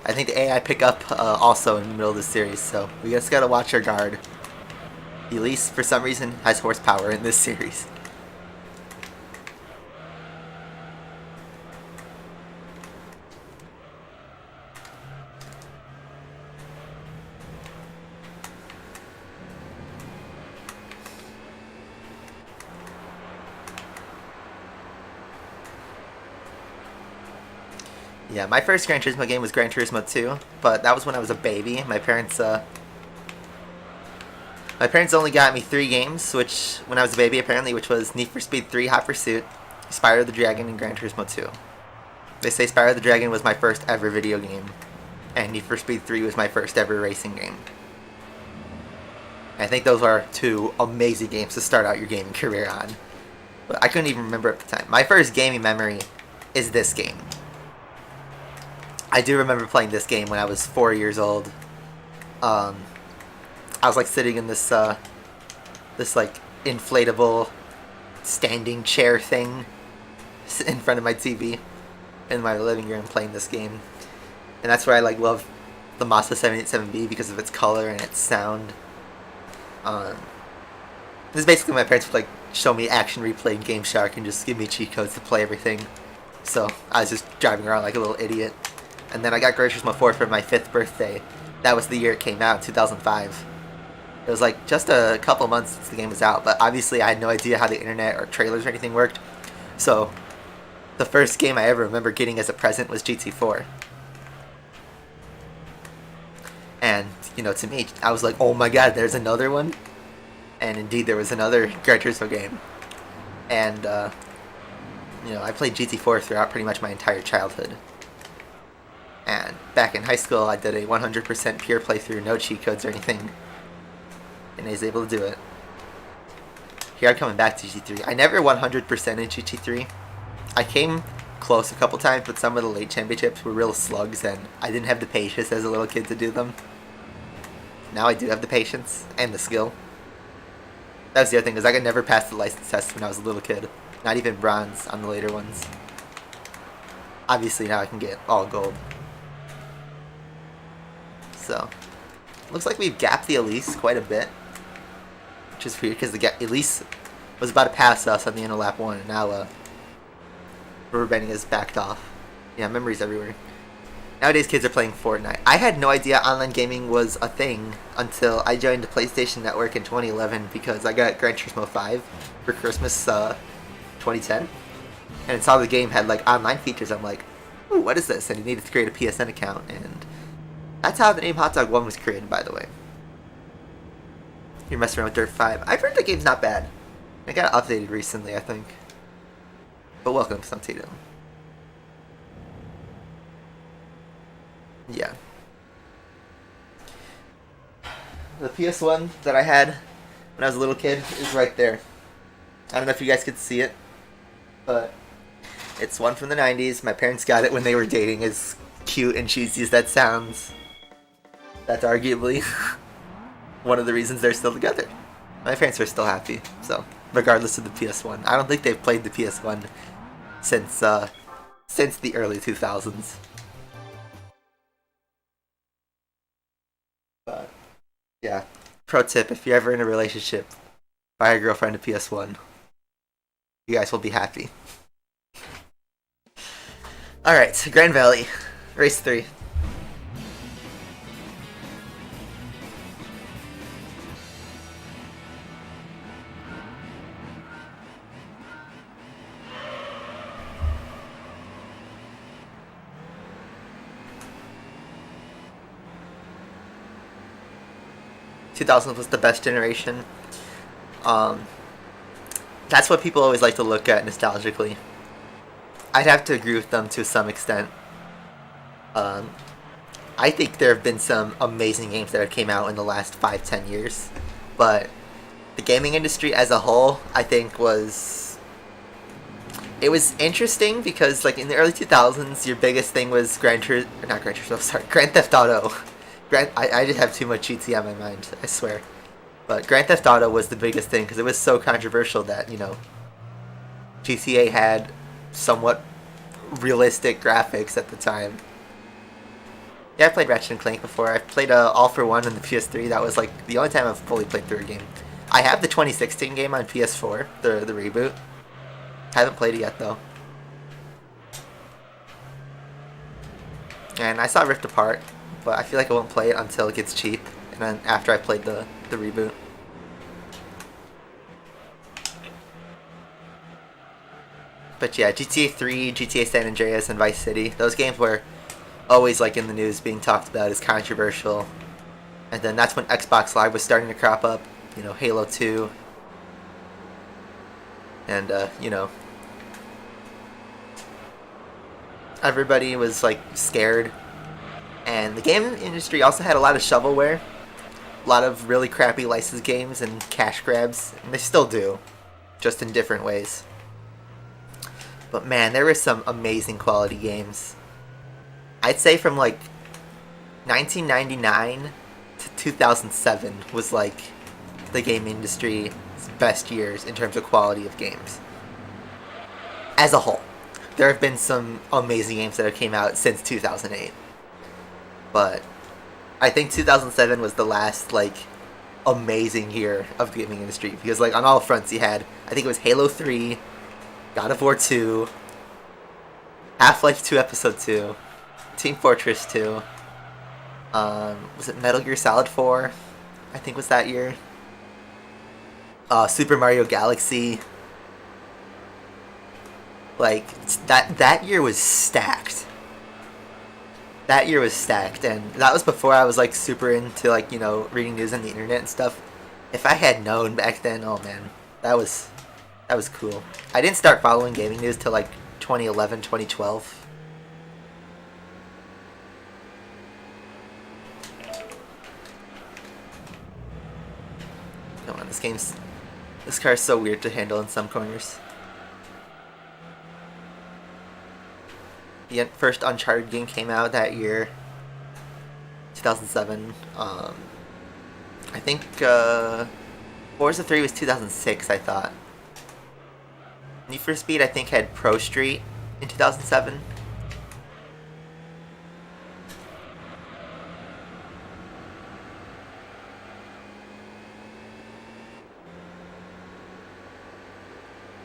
Speaker 1: I think the AI pick up also in the middle of the series, so we just gotta watch our guard. The Elise, for some reason, has horsepower in this series. Yeah, my first Gran Turismo game was Gran Turismo 2, but that was when I was a baby. My parents only got me 3 games, which when I was a baby apparently, which was Need for Speed 3 Hot Pursuit, Spyro the Dragon, and Gran Turismo 2. They say Spyro the Dragon was my first ever video game, and Need for Speed 3 was my first ever racing game. And I think those are 2 amazing games to start out your gaming career on. But I couldn't even remember at the time. My first gaming memory is this game. I do remember playing this game when I was 4 years old. I was like sitting in this like inflatable standing chair thing in front of my TV in my living room playing this game, and that's where I like love the Mazda 787B because of its color and its sound. This is basically my parents would like show me action replay in Game Shark and just give me cheat codes to play everything. So I was just driving around like a little idiot. And then I got Gran Turismo 4 for my 5th birthday. That was the year it came out, 2005. It was like just a couple months since the game was out, but obviously I had no idea how the internet or trailers or anything worked. So the first game I ever remember getting as a present was GT4. And, you know, to me, I was like, oh my god, there's another one? And indeed, there was another Gran Turismo game. And, you know, I played GT4 throughout pretty much my entire childhood. And back in high school, I did a 100% pure playthrough, no cheat codes or anything. And I was able to do it. Here I'm coming back to GT3. I never 100% in GT3. I came close a couple times, but some of the late championships were real slugs, and I didn't have the patience as a little kid to do them. Now I do have the patience and the skill. That was the other thing, is I could never pass the license test when I was a little kid. Not even bronze on the later ones. Obviously now I can get all gold. So, looks like we've gapped the Elise quite a bit. Which is weird, because the Elise was about to pass us on the end of lap 1, and now rubber banding has backed off. Yeah, memories everywhere. Nowadays kids are playing Fortnite. I had no idea online gaming was a thing until I joined the PlayStation Network in 2011 because I got Gran Turismo 5 for Christmas 2010. And I saw the game had like online features. I'm like, ooh, what is this? And you needed to create a PSN account, and that's how the name Hot Dog 1 was created, by the way. You're messing around with Dirt 5. I've heard the game's not bad. It got updated recently, I think. But welcome, Santito. Yeah. The PS1 that I had when I was a little kid is right there. I don't know if you guys could see it, but it's one from the 90s. My parents got it when they were dating. As cute and cheesy as that sounds, that's arguably one of the reasons they're still together. My parents are still happy, so regardless of the PS1. I don't think they've played the PS1 since the early 2000s. But yeah, pro tip: if you're ever in a relationship, buy your girlfriend a PS1. You guys will be happy. All right, Grand Valley, race 3. '2000s was the best generation. That's what people always like to look at nostalgically. I'd have to agree with them to some extent. I think there have been some amazing games that have came out in the last 5-10 years, but the gaming industry as a whole, I think, it was interesting because, like, in the early 2000s, your biggest thing was Grand Theft Auto. I just have too much GTA on my mind, I swear. But Grand Theft Auto was the biggest thing because it was so controversial that, you know, GTA had somewhat realistic graphics at the time. Yeah, I played Ratchet and Clank before. I played All for One on the PS3. That was like the only time I've fully played through a game. I have the 2016 game on PS4, the reboot. Haven't played it yet though. And I saw Rift Apart, but I feel like I won't play it until it gets cheap, and then after I played the reboot. But yeah, GTA 3, GTA San Andreas, and Vice City, those games were always like in the news, being talked about as controversial. And then that's when Xbox Live was starting to crop up, you know, Halo 2. And, you know, everybody was like scared. And the game industry also had a lot of shovelware, a lot of really crappy licensed games and cash grabs, and they still do, just in different ways. But man, there were some amazing quality games. I'd say from like 1999 to 2007 was like the game industry's best years in terms of quality of games. As a whole, there have been some amazing games that have came out since 2008. But I think 2007 was the last like amazing year of the gaming industry because like on all fronts you had, I think it was Halo 3, God of War 2, Half-Life 2 Episode 2, Team Fortress 2, was it Metal Gear Solid 4? I think was that year. Super Mario Galaxy. Like that year was stacked. That year was stacked, and that was before I was like super into like reading news on the internet and stuff. If I had known back then, oh man, that was cool. I didn't start following gaming news till like 2011, 2012. Come on, this car is so weird to handle in some corners. The first Uncharted game came out that year, 2007. I think Forza 3 was 2006, I thought. Need for Speed, I think, had Pro Street in 2007.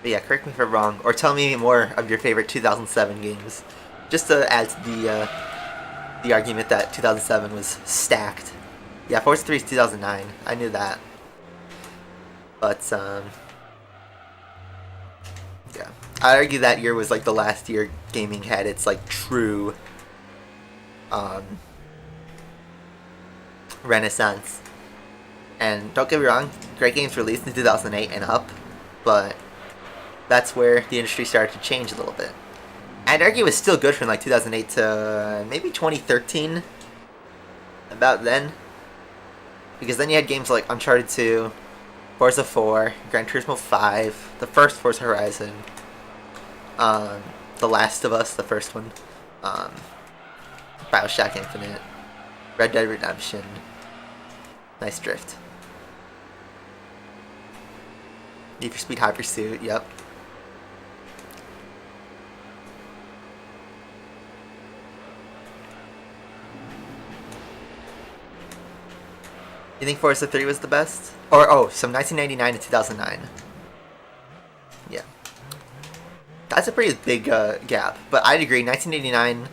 Speaker 1: But yeah, correct me if I'm wrong, or tell me more of your favorite 2007 games. Just to add to the argument that 2007 was stacked. Yeah, Forza 3 is 2009. I knew that. But yeah, I argue that year was like the last year gaming had its like true renaissance. And don't get me wrong, great games released in 2008 and up, but that's where the industry started to change a little bit. I'd argue it was still good from like 2008 to maybe 2013, about then. Because then you had games like Uncharted 2, Forza 4, Gran Turismo 5, the first Forza Horizon, The Last of Us, the first one, Bioshock Infinite, Red Dead Redemption, nice drift. Need for Speed High Pursuit, yep. You think Forza 3 was the best? Or, oh, so 1999 to 2009. Yeah. That's a pretty big gap. But I'd agree, 1989,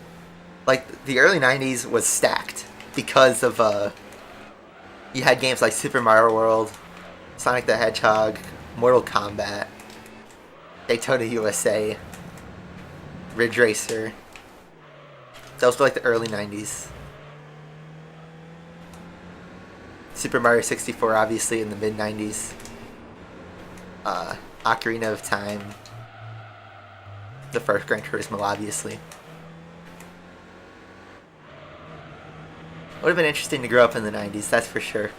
Speaker 1: like, the early 90s was stacked. Because of, you had games like Super Mario World, Sonic the Hedgehog, Mortal Kombat, Daytona USA, Ridge Racer. Those were like the early 90s. Super Mario 64, obviously, in the mid-90s. Ocarina of Time. The first Gran Turismo, obviously. Would have been interesting to grow up in the 90s, that's for sure.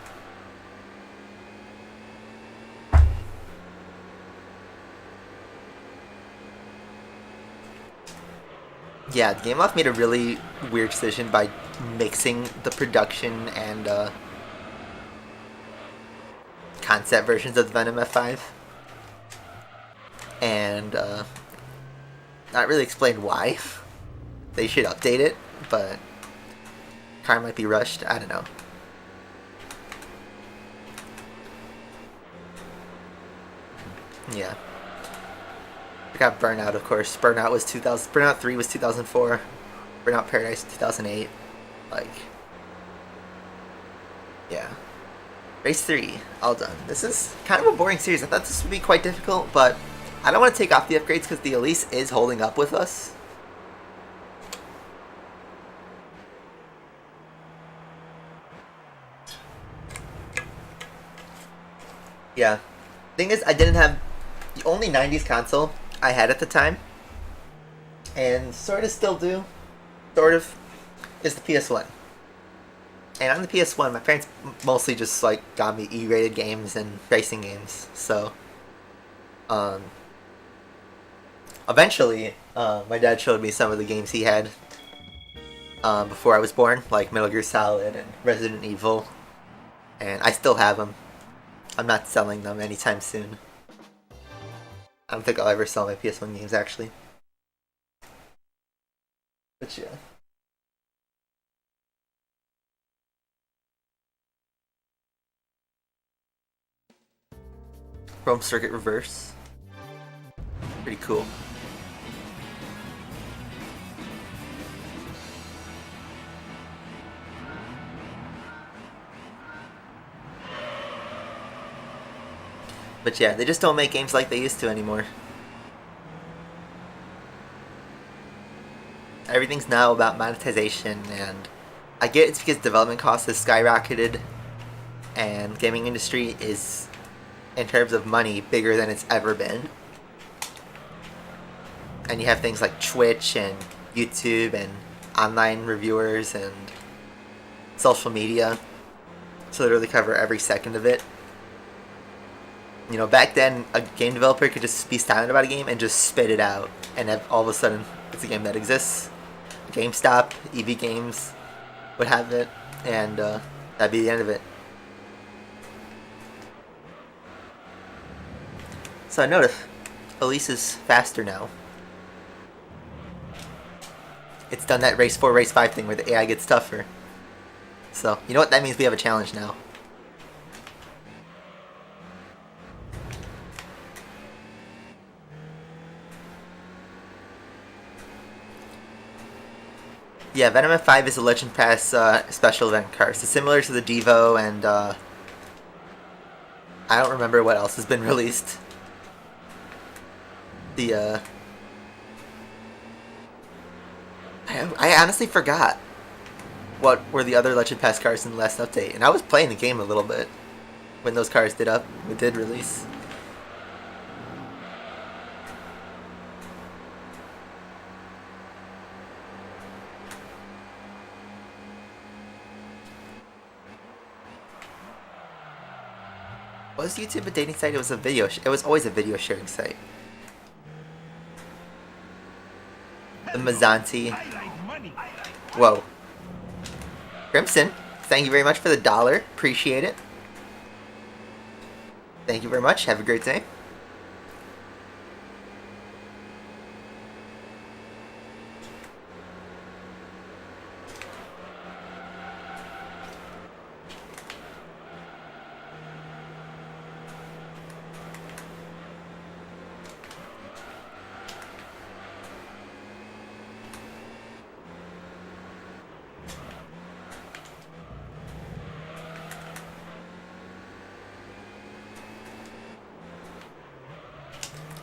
Speaker 1: Yeah, Game Loft made a really weird decision by mixing the production and concept versions of the Venom F5, and not really explained why. They should update it, but car might be rushed. I don't know. Yeah. I got Burnout, of course. Burnout was 2000. Burnout 3 was 2004. Burnout Paradise 2008. Like, yeah. Race 3, all done. This is kind of a boring series. I thought this would be quite difficult, but I don't want to take off the upgrades because the Elise is holding up with us. Yeah. Thing is, I didn't have the only 90s console I had at the time, and sort of still do, sort of, is the PS1. And on the PS1, my parents mostly just like got me E-rated games and racing games. So, eventually, my dad showed me some of the games he had before I was born, like Metal Gear Solid and Resident Evil, and I still have them. I'm not selling them anytime soon. I don't think I'll ever sell my PS1 games, actually. But yeah. Chrome circuit reverse. Pretty cool. But yeah, they just don't make games like they used to anymore. Everything's now about monetization, and I get it's because development costs have skyrocketed, and gaming industry is, in terms of money, bigger than it's ever been. And you have things like Twitch and YouTube and online reviewers and social media to literally cover every second of it. You know, back then, a game developer could just be silent about a game and just spit it out, and all of a sudden, it's a game that exists. GameStop, EV Games would have it, and that'd be the end of it. So I noticed Elise is faster now. It's done that race 4, race 5 thing where the AI gets tougher. So, you know what? That means we have a challenge now. Yeah, Venom F5 is a Legend Pass special event card. So similar to the Devo and I don't remember what else has been released. The I honestly forgot what were the other Legend Pass cards in the last update, and I was playing the game a little bit when those cards did release. Was YouTube a dating site? It was a video. It was always a video sharing site. The Mazzanti. Whoa. Crimson, thank you very much for the $1. Appreciate it. Thank you very much. Have a great day.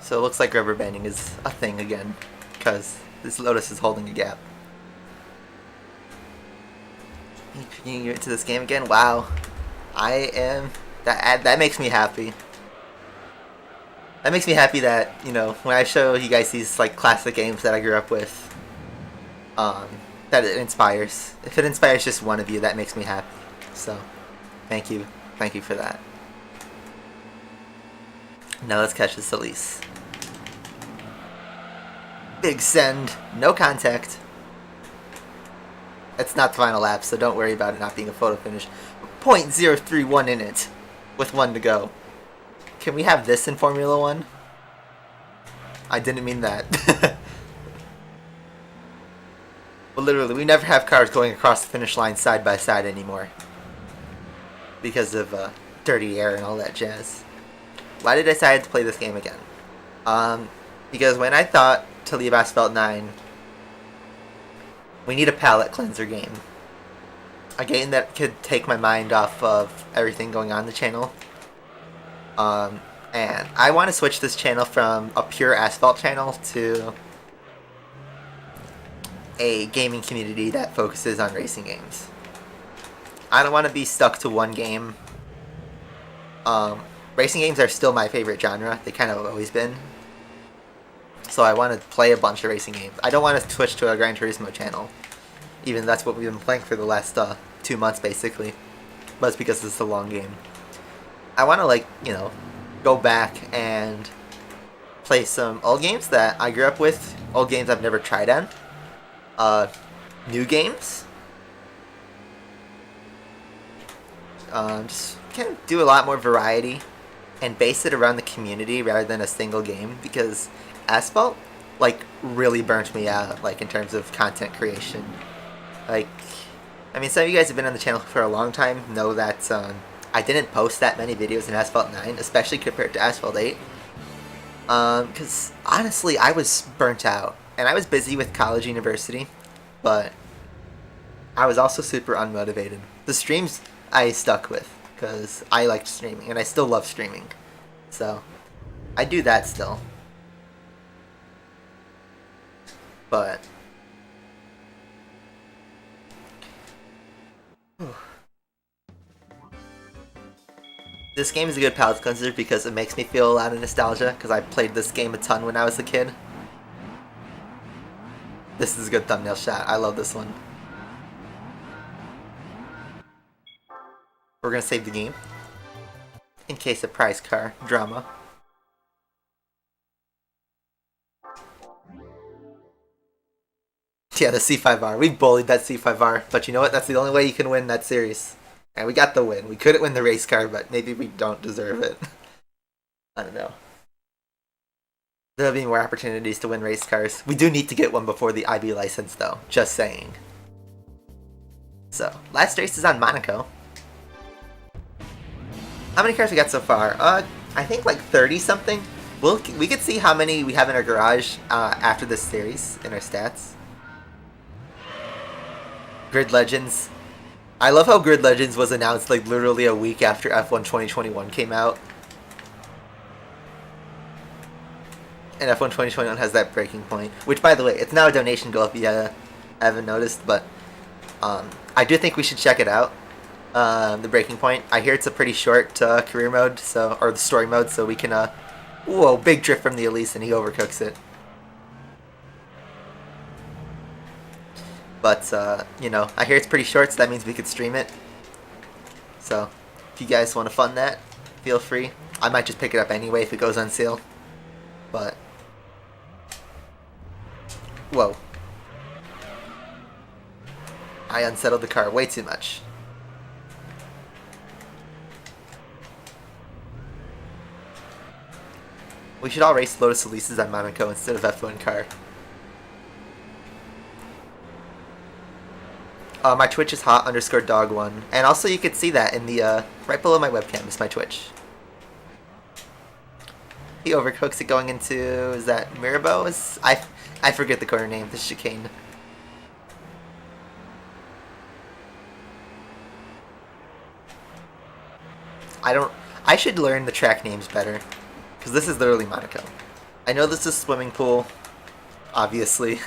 Speaker 1: So it looks like rubber banding is a thing again, because this Lotus is holding a gap. You get into this game again? Wow. I am... That makes me happy. That makes me happy that, you know, when I show you guys these, like, classic games that I grew up with, that it inspires. If it inspires just one of you, that makes me happy. So, thank you. Thank you for that. Now let's catch this Elise. Big send, no contact. It's not the final lap, so don't worry about it not being a photo finish. 0.031 in it, with 1 to go. Can we have this in Formula 1? I didn't mean that. But literally, we never have cars going across the finish line side by side anymore. Because of dirty air and all that jazz. Why did I decide to play this game again? Because when I thought to leave Asphalt 9, we need a palate cleanser game. A game that could take my mind off of everything going on in the channel. And I want to switch this channel from a pure Asphalt channel to a gaming community that focuses on racing games. I don't want to be stuck to one game. Racing games are still my favorite genre. They kind of have always been. So I want to play a bunch of racing games. I don't want to switch to a Gran Turismo channel. Even that's what we've been playing for the last 2 months, basically. But it's because it's a long game. I want to, like, you know, go back and play some old games that I grew up with. Old games I've never tried on. New games. Just kind of do a lot more variety. And base it around the community rather than a single game. Because Asphalt, like, really burnt me out, like, in terms of content creation. Like, I mean, some of you guys have been on the channel for a long time, know that I didn't post that many videos in Asphalt 9, especially compared to Asphalt 8. Because honestly, I was burnt out. And I was busy with college university, but I was also super unmotivated. The streams I stuck with, because I liked streaming, and I still love streaming. So, I do that still. But... this game is a good palate cleanser because it makes me feel a lot of nostalgia, because I played this game a ton when I was a kid. This is a good thumbnail shot. I love this one. We're gonna save the game in case of prize car drama. Yeah, the C5R. We bullied that C5R, but you know what? That's the only way you can win that series. And we got the win. We couldn't win the race car, but maybe we don't deserve it. I don't know. There'll be more opportunities to win race cars. We do need to get one before the IB license, though. Just saying. So, last race is on Monaco. How many cars we got so far? I think like 30-something. We could see how many we have in our garage after this series, in our stats. Grid Legends. I love how Grid Legends was announced like literally a week after F1 2021 came out. And F1 2021 has that breaking point. Which, by the way, it's now a donation goal if you haven't noticed. But I do think we should check it out. The breaking point. I hear it's a pretty short career mode, or the story mode, so we can... whoa, big drift from the Elise and he overcooks it. But, you know, I hear it's pretty short, so that means we could stream it. So, if you guys want to fund that, feel free. I might just pick it up anyway if it goes on sale. But... whoa. I unsettled the car way too much. We should all race Lotus Elises on Monaco instead of F1 car. My Twitch is hot_dog1. And also you could see that in the, right below my webcam is my Twitch. He overcooks it going into, is that Mirabeau? I forget the corner name, the chicane. I should learn the track names better. Because this is literally Monaco. I know this is swimming pool, obviously.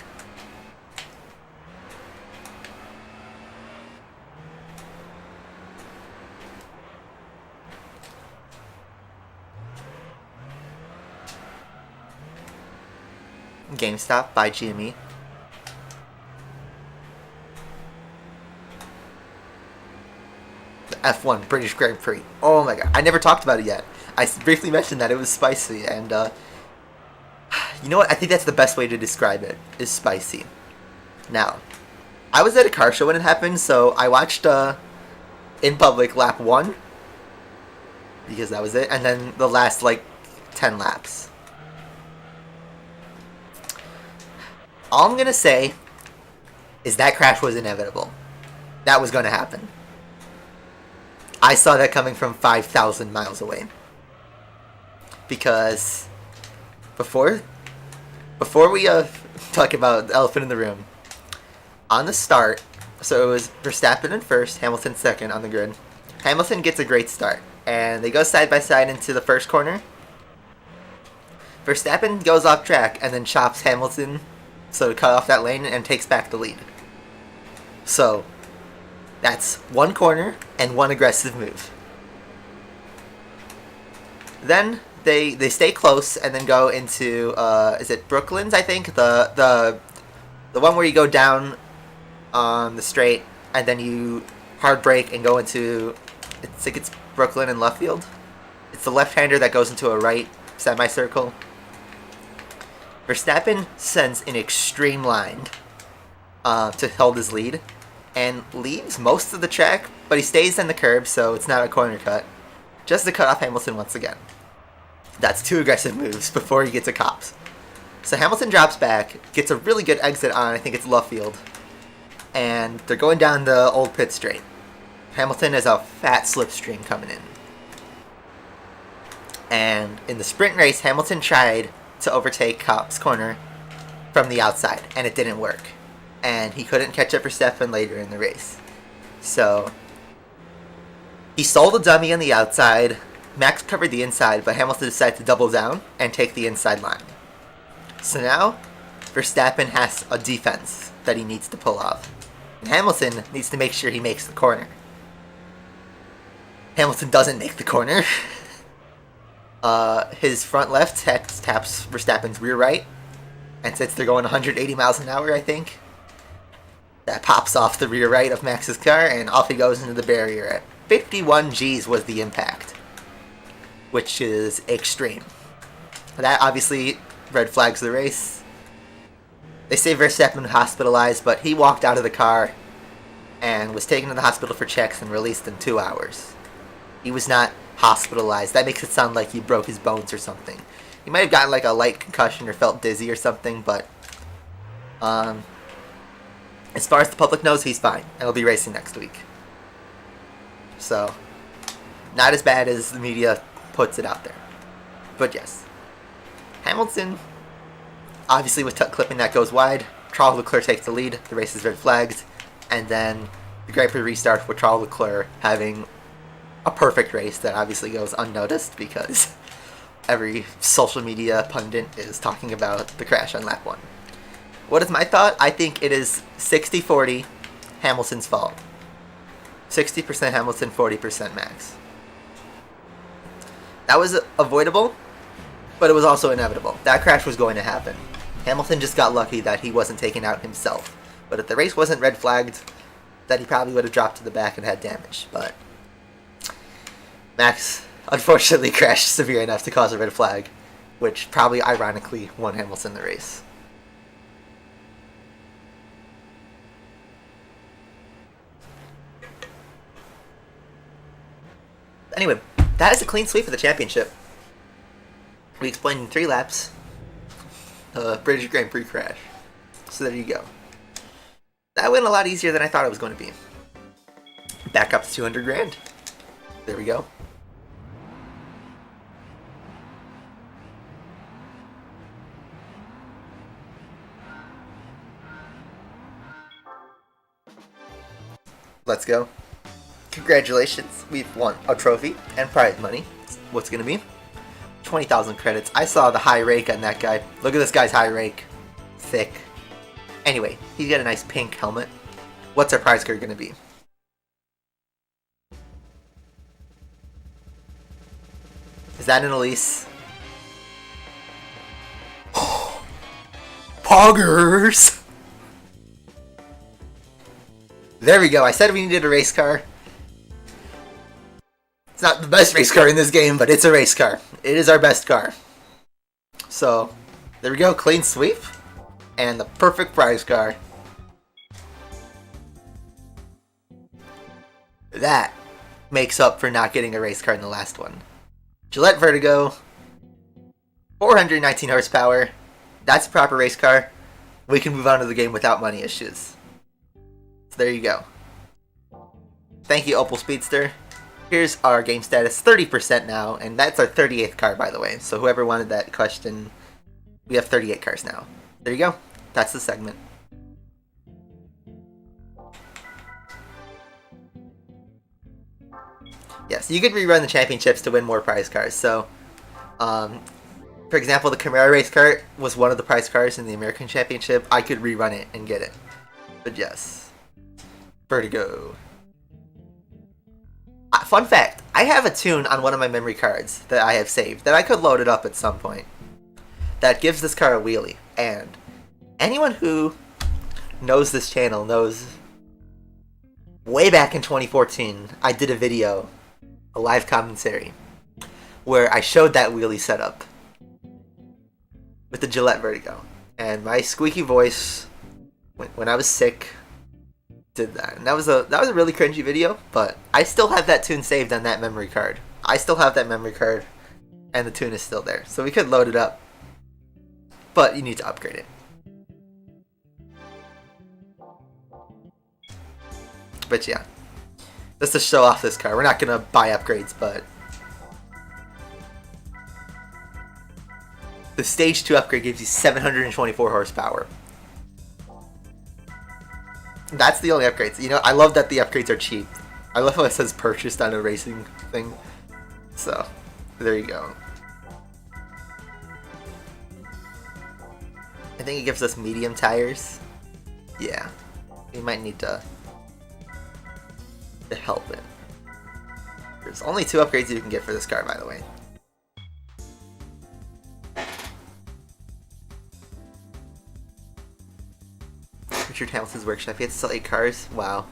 Speaker 1: GameStop by GME. The F1 British Grand Prix. Oh my god, I never talked about it yet. I briefly mentioned that it was spicy, and you know what? I think that's the best way to describe it, is spicy. Now, I was at a car show when it happened, so I watched in public lap 1, because that was it, and then the last like 10 laps. All I'm gonna say is that crash was inevitable. That was gonna happen. I saw that coming from 5,000 miles away. Because before we talk about the elephant in the room, on the start, so it was Verstappen in first, Hamilton second on the grid. Hamilton gets a great start, and they go side by side into the first corner. Verstappen goes off track and then chops Hamilton, so to cut off that lane, and takes back the lead. So that's one corner and one aggressive move. Then they stay close and then go into is it Brooklands, I think, the one where you go down on the straight and then you hard brake and go into, I think it's Brooklyn and Luffield. It's the left-hander that goes into a right semicircle. Verstappen sends an extreme line to hold his lead and leaves most of the track, but he stays in the curb, so it's not a corner cut, just to cut off Hamilton once again. That's two aggressive moves before he gets a cops. So Hamilton drops back, gets a really good exit on, I think it's Luffield, and they're going down the old pit straight. Hamilton has a fat slipstream coming in. And in the sprint race, Hamilton tried to overtake Cobb's corner from the outside, and it didn't work. And he couldn't catch up Verstappen later in the race. So he stole the dummy on the outside. Max covered the inside, but Hamilton decided to double down and take the inside line. So now Verstappen has a defense that he needs to pull off. And Hamilton needs to make sure he makes the corner. Hamilton doesn't make the corner. His front left taps Verstappen's rear right. And since they're going 180 miles an hour, I think, that pops off the rear right of Max's car, and off he goes into the barrier. At 51 Gs was the impact, which is extreme. That obviously red flags the race. They say Verstappen hospitalized, but he walked out of the car and was taken to the hospital for checks and released in 2 hours. He was not hospitalized. That makes it sound like he broke his bones or something. He might have gotten like a light concussion or felt dizzy or something, but as far as the public knows, he's fine and he'll be racing next week. So, not as bad as the media puts it out there. But yes, Hamilton, obviously with clipping that goes wide, Charles Leclerc takes the lead, the race is red flagged, and then the Grand Prix restarts with Charles Leclerc having a perfect race that obviously goes unnoticed because every social media pundit is talking about the crash on lap 1. What is my thought? I think it is 60-40 Hamilton's fault. 60% Hamilton, 40% Max. That was avoidable, but it was also inevitable. That crash was going to happen. Hamilton just got lucky that he wasn't taken out himself. But if the race wasn't red flagged, then he probably would have dropped to the back and had damage. But Max unfortunately crashed severe enough to cause a red flag, which probably ironically won Hamilton the race. Anyway, that is a clean sweep of the championship. We explained in 3 laps British Grand Prix crash. So there you go. That went a lot easier than I thought it was going to be. Back up to 200 grand. There we go. Let's go. Congratulations, we've won a trophy and prize money. What's gonna be? 20,000 credits. I saw the high rake on that guy. Look at this guy's high rake. Thick. Anyway, he's got a nice pink helmet. What's our prize card gonna be? Is that an Elise? Poggers! There we go. I said we needed a race car. It's not the best race car in this game, but it's a race car. It is our best car. So, there we go. Clean sweep. And the perfect prize car. That makes up for not getting a race car in the last one. Gillette Vertigo. 419 horsepower. That's a proper race car. We can move on to the game without money issues. So there you go. Thank you, Opel Speedster. Here's our game status, 30% now, and that's our 38th car, by the way. So whoever wanted that question, we have 38 cars now. There you go. That's the segment. Yes, you could rerun the championships to win more prize cars. So, for example, the Camaro race car was one of the prize cars in the American Championship. I could rerun it and get it. But yes. Vertigo. Fun fact, I have a tune on one of my memory cards that I have saved that I could load it up at some point that gives this car a wheelie. And anyone who knows this channel knows way back in 2014, I did a video, a live commentary, where I showed that wheelie setup with the Gillette Vertigo. And my squeaky voice, when I was sick, did that. And that was a really cringy video, but I still have that tune saved on that memory card. I still have that memory card, and the tune is still there. So we could load it up, but you need to upgrade it. But yeah. Just to show off this car. We're not gonna buy upgrades, but the stage 2 upgrade gives you 724 horsepower. That's the only upgrades. You know, I love that the upgrades are cheap. I love how it says purchased on a racing thing. So, there you go. I think it gives us medium tires. Yeah. We might need to help it. There's only 2 upgrades you can get for this car, by the way. Richard Hamilton's workshop. He had to sell 8 cars. Wow.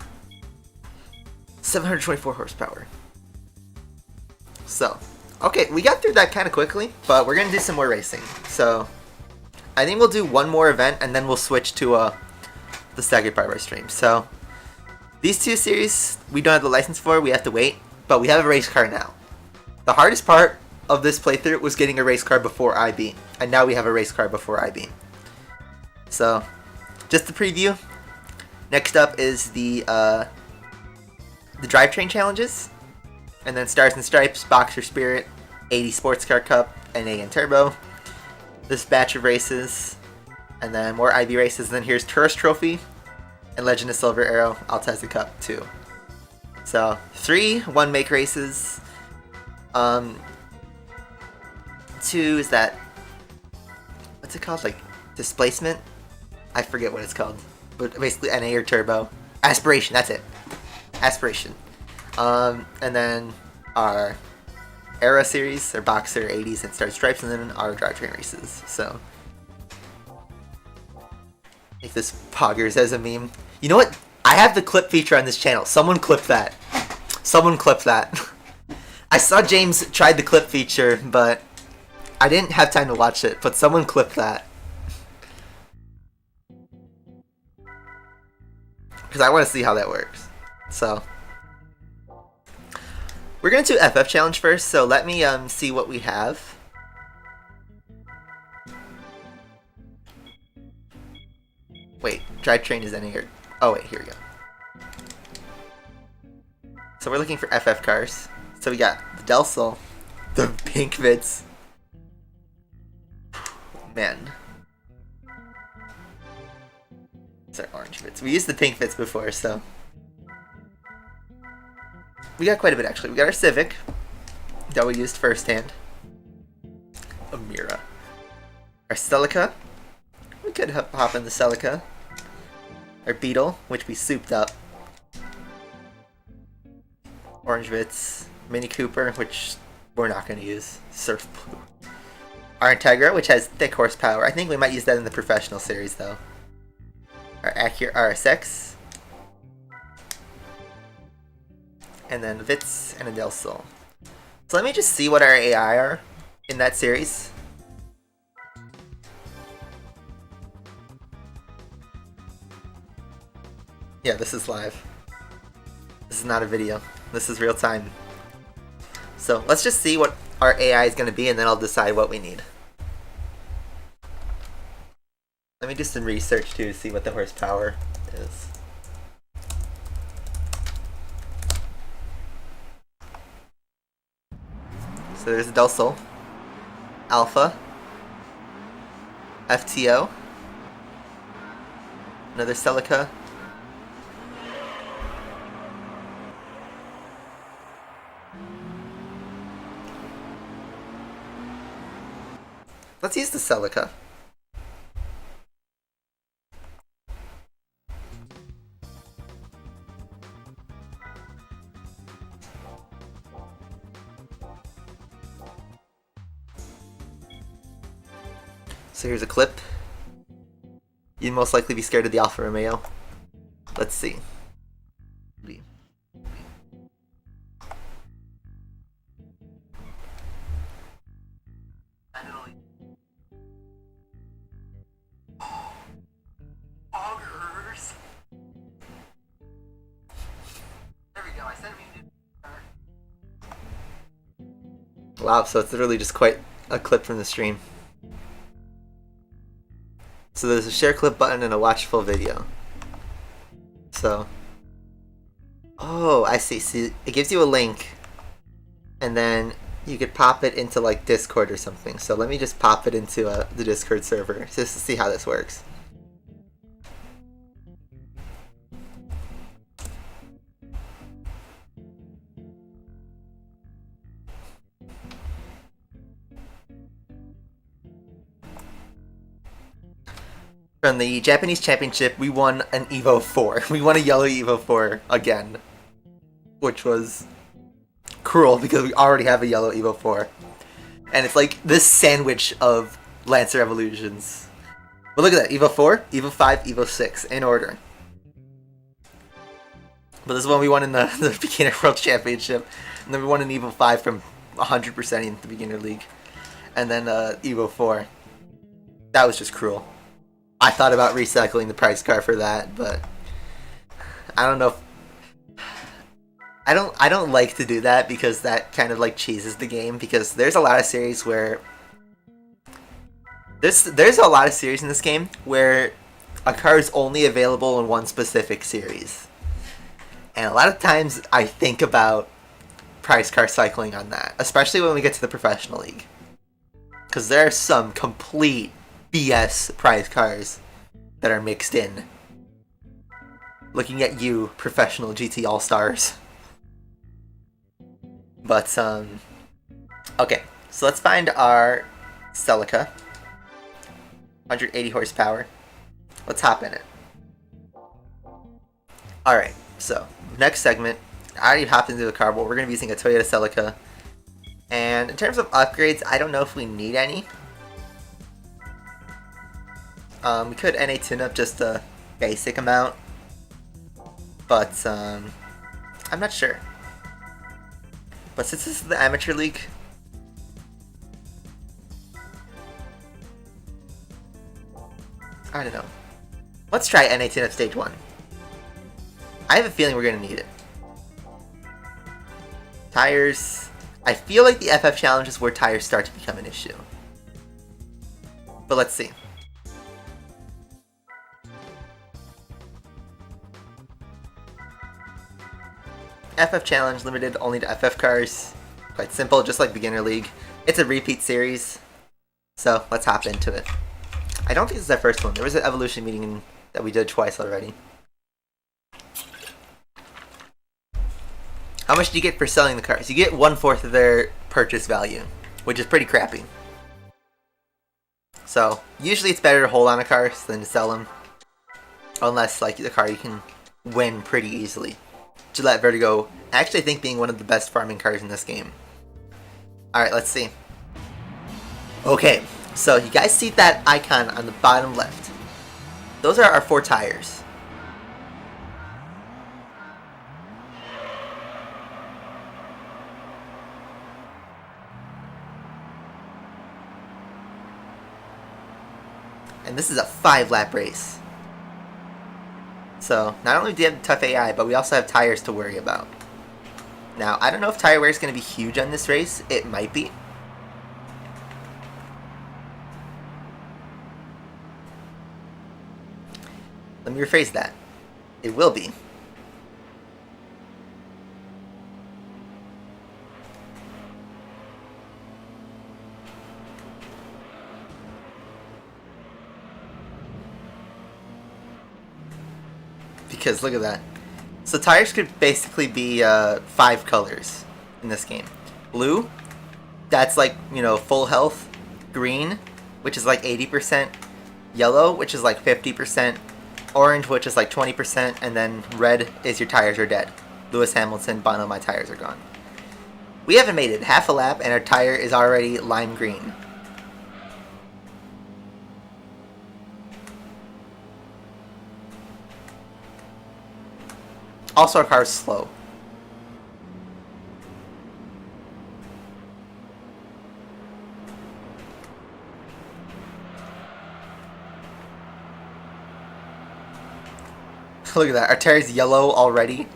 Speaker 1: 724 horsepower. So, okay, we got through that kind of quickly, but we're gonna do some more racing. So, I think we'll do one more event, and then we'll switch to the second part of our stream. So, these 2 series we don't have the license for. We have to wait, but we have a race car now. The hardest part of this playthrough was getting a race car before IB, and now we have a race car before IB. So, just to preview, next up is the drivetrain challenges, and then Stars and Stripes, Boxer Spirit, 80 Sports Car Cup, NA and Turbo, this batch of races, and then more IB races, and then here's Tourist Trophy, and Legend of Silver Arrow, Altezza Cup 2. So, 3 one-make races, 2 is that, what's it called, like, displacement? I forget what it's called, but basically NA or Turbo. Aspiration, that's it. Aspiration. And then our Era series, our Boxer, 80s, and Star Stripes, and then our drivetrain races. So, if this poggers as a meme. You know what? I have the clip feature on this channel. Someone clip that. Someone clip that. I saw James tried the clip feature, but I didn't have time to watch it, but someone clip that. Because I want to see how that works. So, we're going to do FF challenge first, so let me see what we have. Wait, drivetrain is NA or... Oh wait, here we go. So we're looking for FF cars. So we got the Del Sol, the pink Vitz. Man. Sorry, orange Vitz. We used the pink Vitz before, so... We got quite a bit, actually. We got our Civic that we used firsthand. A Mira. Our Celica. We could hop in the Celica. Our Beetle, which we souped up. Orange Vitz. Mini Cooper, which we're not going to use. Surf Blue. Our Integra, which has thick horsepower. I think we might use that in the professional series, though. Our Acura RSX. And then Vitz and a Del Sol. So let me just see what our AI are in that series. Yeah, this is live. This is not a video. This is real time. So let's just see what our AI is going to be, and then I'll decide what we need. Let me do some research too to see what the horsepower is. So there's a Del Sol, Alpha, FTO, another Celica, let's use the Celica. So here's a clip. You'd most likely be scared of the Alfa Romeo. Let's see. Wow, so it's literally just quite a clip from the stream. So there's a share clip button and a watch full video. So, Oh, I see. See, it gives you a link, and then you could pop it into like Discord or something. So let me just pop it into the Discord server just to see how this works. From the Japanese Championship, we won an Evo 4. We won a yellow Evo 4 again, which was cruel because we already have a yellow Evo 4. And it's like this sandwich of Lancer evolutions. But look at that, Evo 4, Evo 5, Evo 6, in order. But this is one we won in the Beginner World Championship. And then we won an Evo 5 from 100% in the Beginner League. And then Evo 4. That was just cruel. I thought about recycling the prize car for that, but I don't know if... I don't like to do that because that kind of like cheeses the game, because there's a lot of series where there's a lot of series in this game where a car is only available in one specific series. And a lot of times I think about prize car cycling on that, especially when we get to the professional league. Because there are some complete BS prize cars that are mixed in. Looking at you, professional GT All-Stars. But, okay, so let's find our Celica. 180 horsepower. Let's hop in it. Alright, so, next segment. I already hopped into the car, but we're going to be using a Toyota Celica. And in terms of upgrades, I don't know if we need any. We could NA tune up just a basic amount, but I'm not sure. But since this is the Amateur League, I don't know. Let's try NA tune up Stage 1. I have a feeling we're going to need it. Tires. I feel like the FF challenge is where tires start to become an issue. But let's see. FF Challenge limited only to FF cars. Quite simple, just like Beginner League. It's a repeat series, so let's hop into it. I don't think this is our first one. There was an evolution meeting that we did twice already. How much do you get for selling the cars? You get 1/4 of their purchase value, which is pretty crappy. So usually it's better to hold on a car than to sell them, unless like the car you can win pretty easily. Gillette Vertigo, I actually think being one of the best farming cars in this game. Alright, let's see. Okay, so you guys see that icon on the bottom left. Those are our 4 tires. And this is a 5-lap race. So, not only do you have tough AI, but we also have tires to worry about. Now, I don't know if tire wear is going to be huge on this race. It might be. Let me rephrase that. It will be. Because look at that. So tires could basically be 5 colors in this game. Blue, that's like, you know, full health. Green, which is like 80%. Yellow, which is like 50%. Orange, which is like 20%. And then red is your tires are dead. Lewis Hamilton, Bono, my tires are gone. We haven't made it half a lap and our tire is already lime green. Also, our car is slow. Look at that. Our tire is yellow already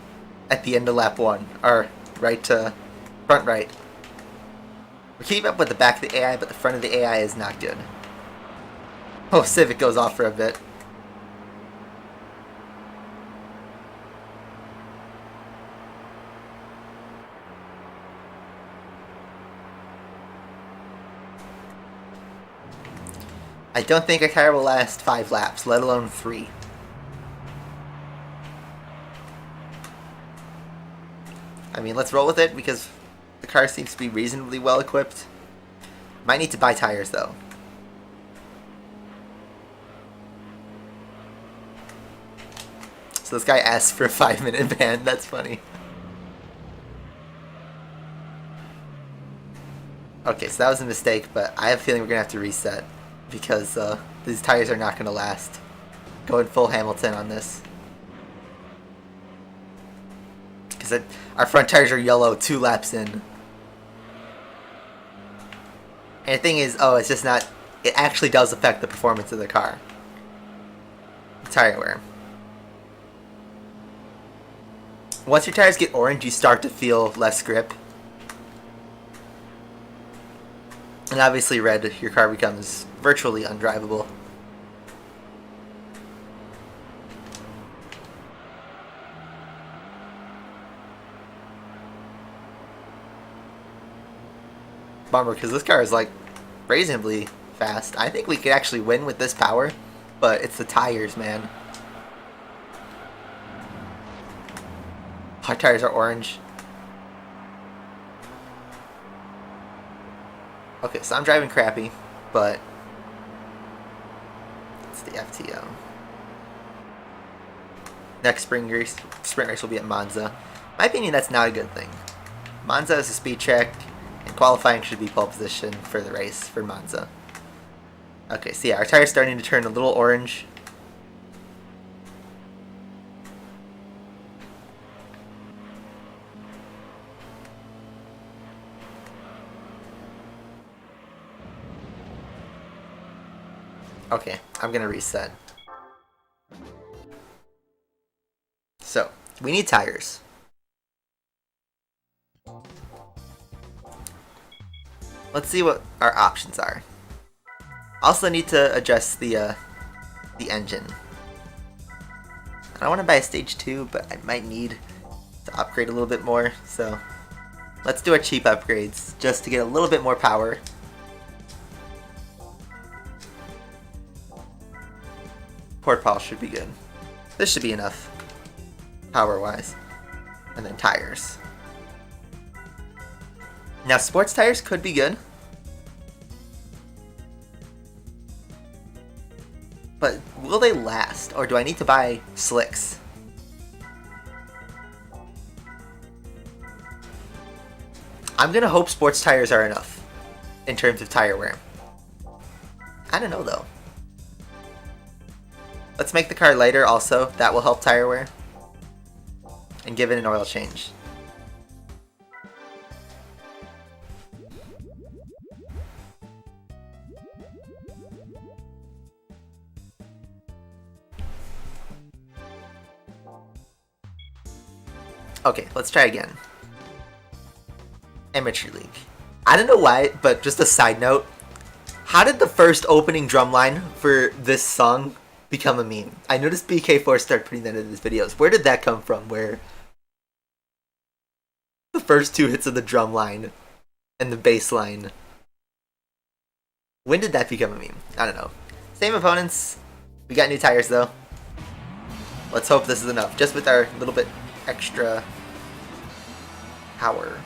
Speaker 1: at the end of lap 1. Or right to front right. We're keeping up with the back of the AI, but the front of the AI is not good. Oh, Civic goes off for a bit. I don't think a tire will last 5 laps, let alone 3. I mean, let's roll with it because the car seems to be reasonably well equipped. Might need to buy tires though. So this guy asked for a 5-minute ban, that's funny. Okay, so that was a mistake, but I have a feeling we're going to have to reset because these tires are not going to last. Going full Hamilton on this. Because our front tires are yellow 2 laps in. And the thing is, it's just not... It actually does affect the performance of the car. Tire wear. Once your tires get orange, you start to feel less grip. And obviously red, your car becomes virtually undrivable. Bummer, because this car is like reasonably fast. I think we could actually win with this power, but it's the tires, man. Our tires are orange. Okay, so I'm driving crappy, but it's the FTO. Next sprint race will be at Monza. In my opinion, that's not a good thing. Monza is a speed track, and qualifying should be pole position for the race for Monza. Okay, so yeah, our tire's starting to turn a little orange. Okay, I'm gonna reset. So, we need tires. Let's see what our options are. Also need to adjust the engine. I don't want to buy a stage 2, but I might need to upgrade a little bit more, so let's do our cheap upgrades just to get a little bit more power. Port pal should be good. This should be enough, power-wise. And then tires. Now, sports tires could be good. But will they last? Or do I need to buy slicks? I'm gonna hope sports tires are enough in terms of tire wear. I don't know though. Let's make the car lighter also. That will help tire wear. And give it an oil change. Okay, let's try again. Amateur League. I don't know why, but just a side note. How did the first opening drum line for this song become a meme? I noticed BK4 started putting that in his videos. Where did that come from? Where the first 2 hits of the drum line and the bass line. When did that become a meme? I don't know. Same opponents. We got new tires though. Let's hope this is enough. Just with our little bit extra power.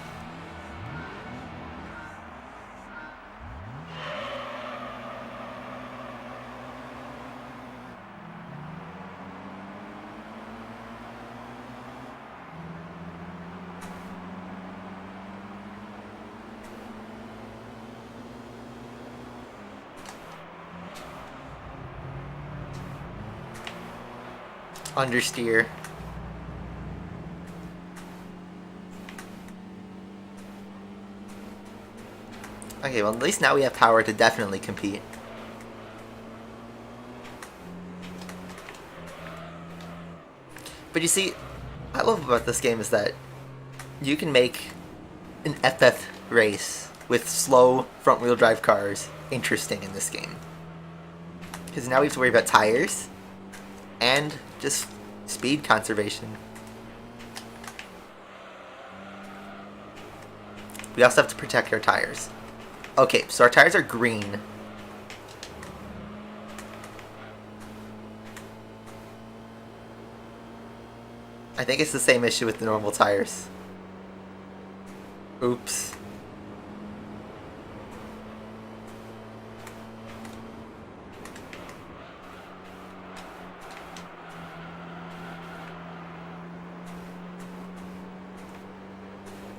Speaker 1: Understeer. Okay, well at least now we have power to definitely compete. But you see, what I love about this game is that you can make an FF race with slow front-wheel drive cars interesting in this game. Because now we have to worry about tires and just speed conservation. We also have to protect our tires. Okay, so our tires are green. I think it's the same issue with the normal tires. Oops.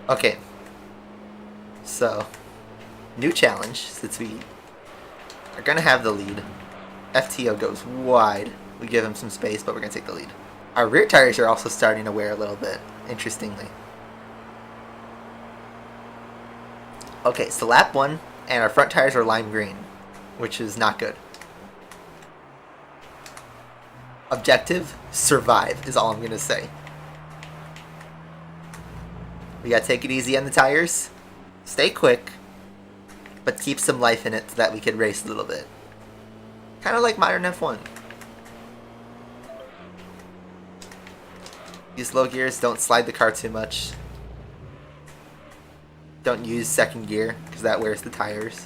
Speaker 1: Okay. So, new challenge, since we are going to have the lead. FTO goes wide. We give him some space, but we're going to take the lead. Our rear tires are also starting to wear a little bit, interestingly. Okay, so lap 1, and our front tires are lime green, which is not good. Objective, survive, is all I'm going to say. We got to take it easy on the tires, stay quick, but keep some life in it so that we can race a little bit. Kind of like modern F1. Use low gears, don't slide the car too much. Don't use second gear, because that wears the tires.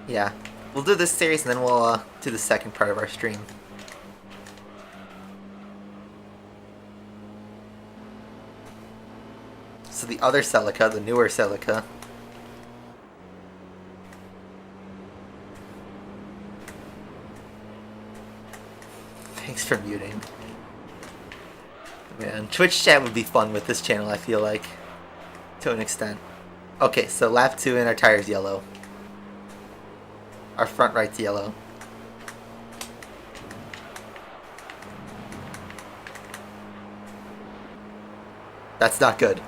Speaker 1: Yeah, we'll do this series and then we'll do the second part of our stream. So the other Celica, the newer Celica, thanks for muting. Man, Twitch chat would be fun with this channel, I feel like, to an extent. Okay, so lap 2 and our tire's yellow. Our front right's yellow. That's not good.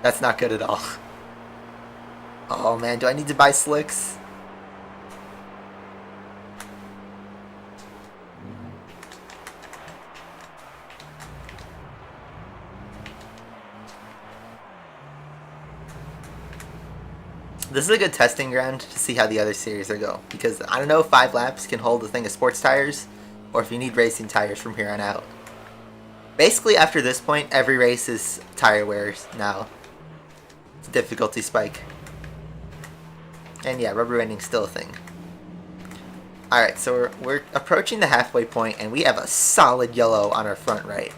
Speaker 1: That's not good at all. Oh man, do I need to buy slicks? This is a good testing ground to see how the other series are go, because I don't know if 5 laps can hold a thing of sports tires, or if you need racing tires from here on out. Basically, after this point, every race is tire wears now. It's a difficulty spike. And yeah, rubber banding's still a thing. Alright, so we're approaching the halfway point, and we have a solid yellow on our front right.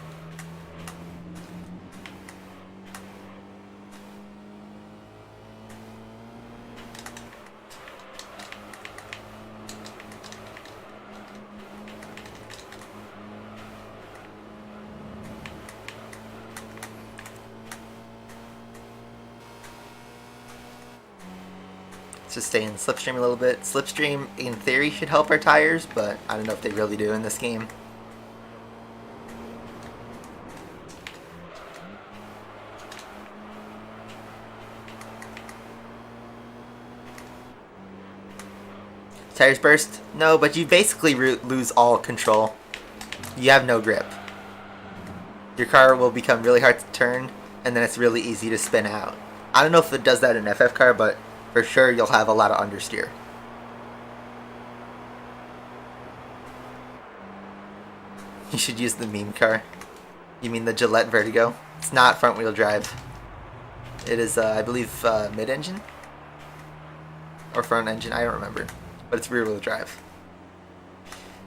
Speaker 1: Just stay in slipstream a little bit. Slipstream, in theory, should help our tires, but I don't know if they really do in this game. Tires burst? No, but you basically lose all control. You have no grip. Your car will become really hard to turn, and then it's really easy to spin out. I don't know if it does that in FF car, but for sure you'll have a lot of understeer. You should use the meme car. You mean the Gillette Vertigo? It's not front wheel drive. It is, I believe, mid-engine? Or front engine, I don't remember. But it's rear wheel drive.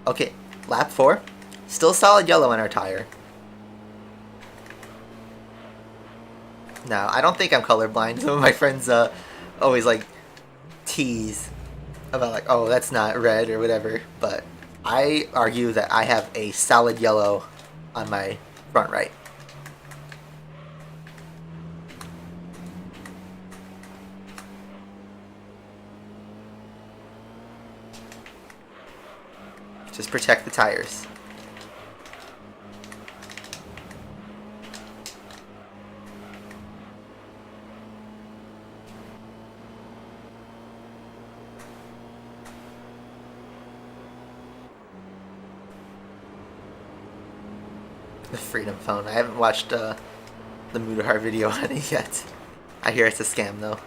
Speaker 1: Okay, lap 4. Still solid yellow on our tire. Now, I don't think I'm colorblind. Some of my friends always like tease about like, oh, that's not red or whatever, but I argue that I have a solid yellow on my front right. Just protect the tires. The Freedom Phone. I haven't watched the Mudahar video on it yet. I hear it's a scam though.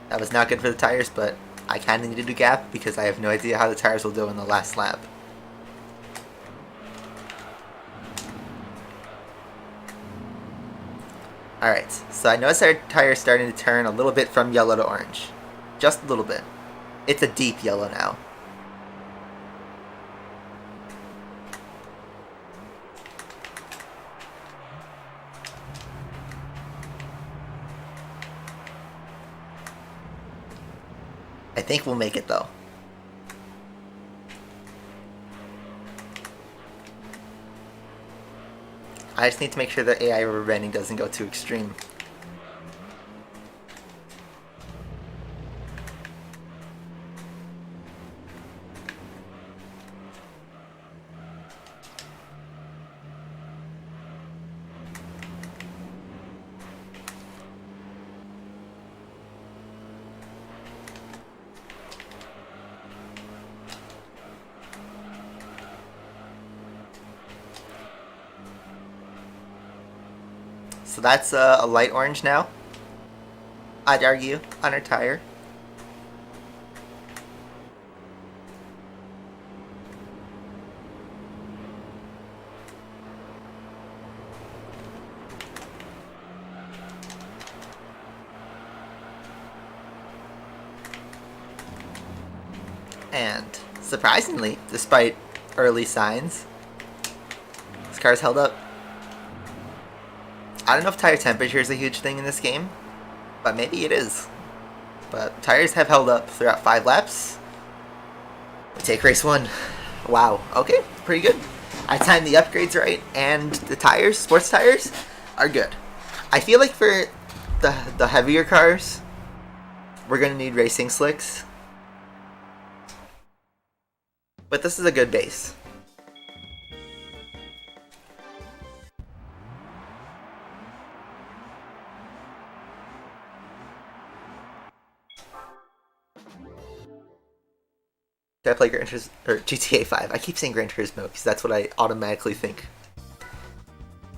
Speaker 1: That was not good for the tires, but I kind of needed a gap because I have no idea how the tires will do in the last lap. Alright, so I noticed our tire is starting to turn a little bit from yellow to orange. Just a little bit. It's a deep yellow now. I think we'll make it though. I just need to make sure the AI rubber banding doesn't go too extreme. So that's a light orange now, I'd argue, on our tire. And surprisingly, despite early signs, this car's held up. I don't know if tire temperature is a huge thing in this game, but maybe it is. But tires have held up throughout 5 laps. We take race 1. Wow, okay, pretty good. I timed the upgrades right, and the tires, sports tires, are good. I feel like for the heavier cars, we're going to need racing slicks. But this is a good base. Did I play Gran Turismo, or GTA 5? I keep saying Gran Turismo because that's what I automatically think.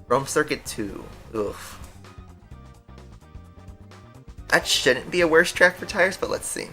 Speaker 1: Rome Circuit 2. Oof. That shouldn't be a worse track for tires, but let's see.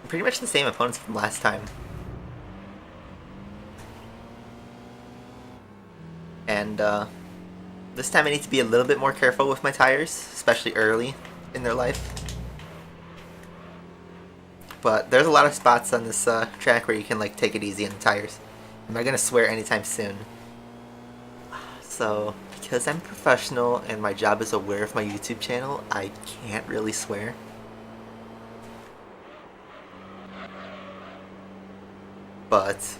Speaker 1: Pretty much the same opponents from last time. And this time I need to be a little bit more careful with my tires, especially early in their life. But there's a lot of spots on this track where you can like take it easy on the tires. I'm not gonna swear anytime soon. So, because I'm professional and my job is aware of my YouTube channel, I can't really swear. But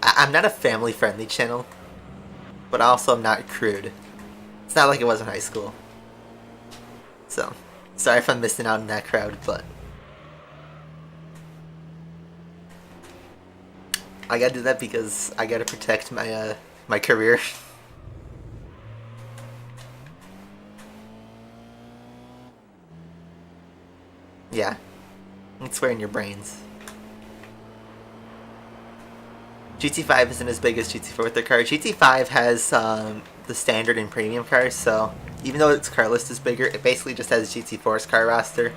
Speaker 1: I'm not a family-friendly channel, but also I'm not crude. It's not like it was in high school. So, sorry if I'm missing out on that crowd, but I gotta do that because I gotta protect my my career. Yeah, it's wearing your brains. GT5 isn't as big as GT4 with their car. GT5 has the standard and premium cars, so even though its car list is bigger, it basically just has GT4's car roster.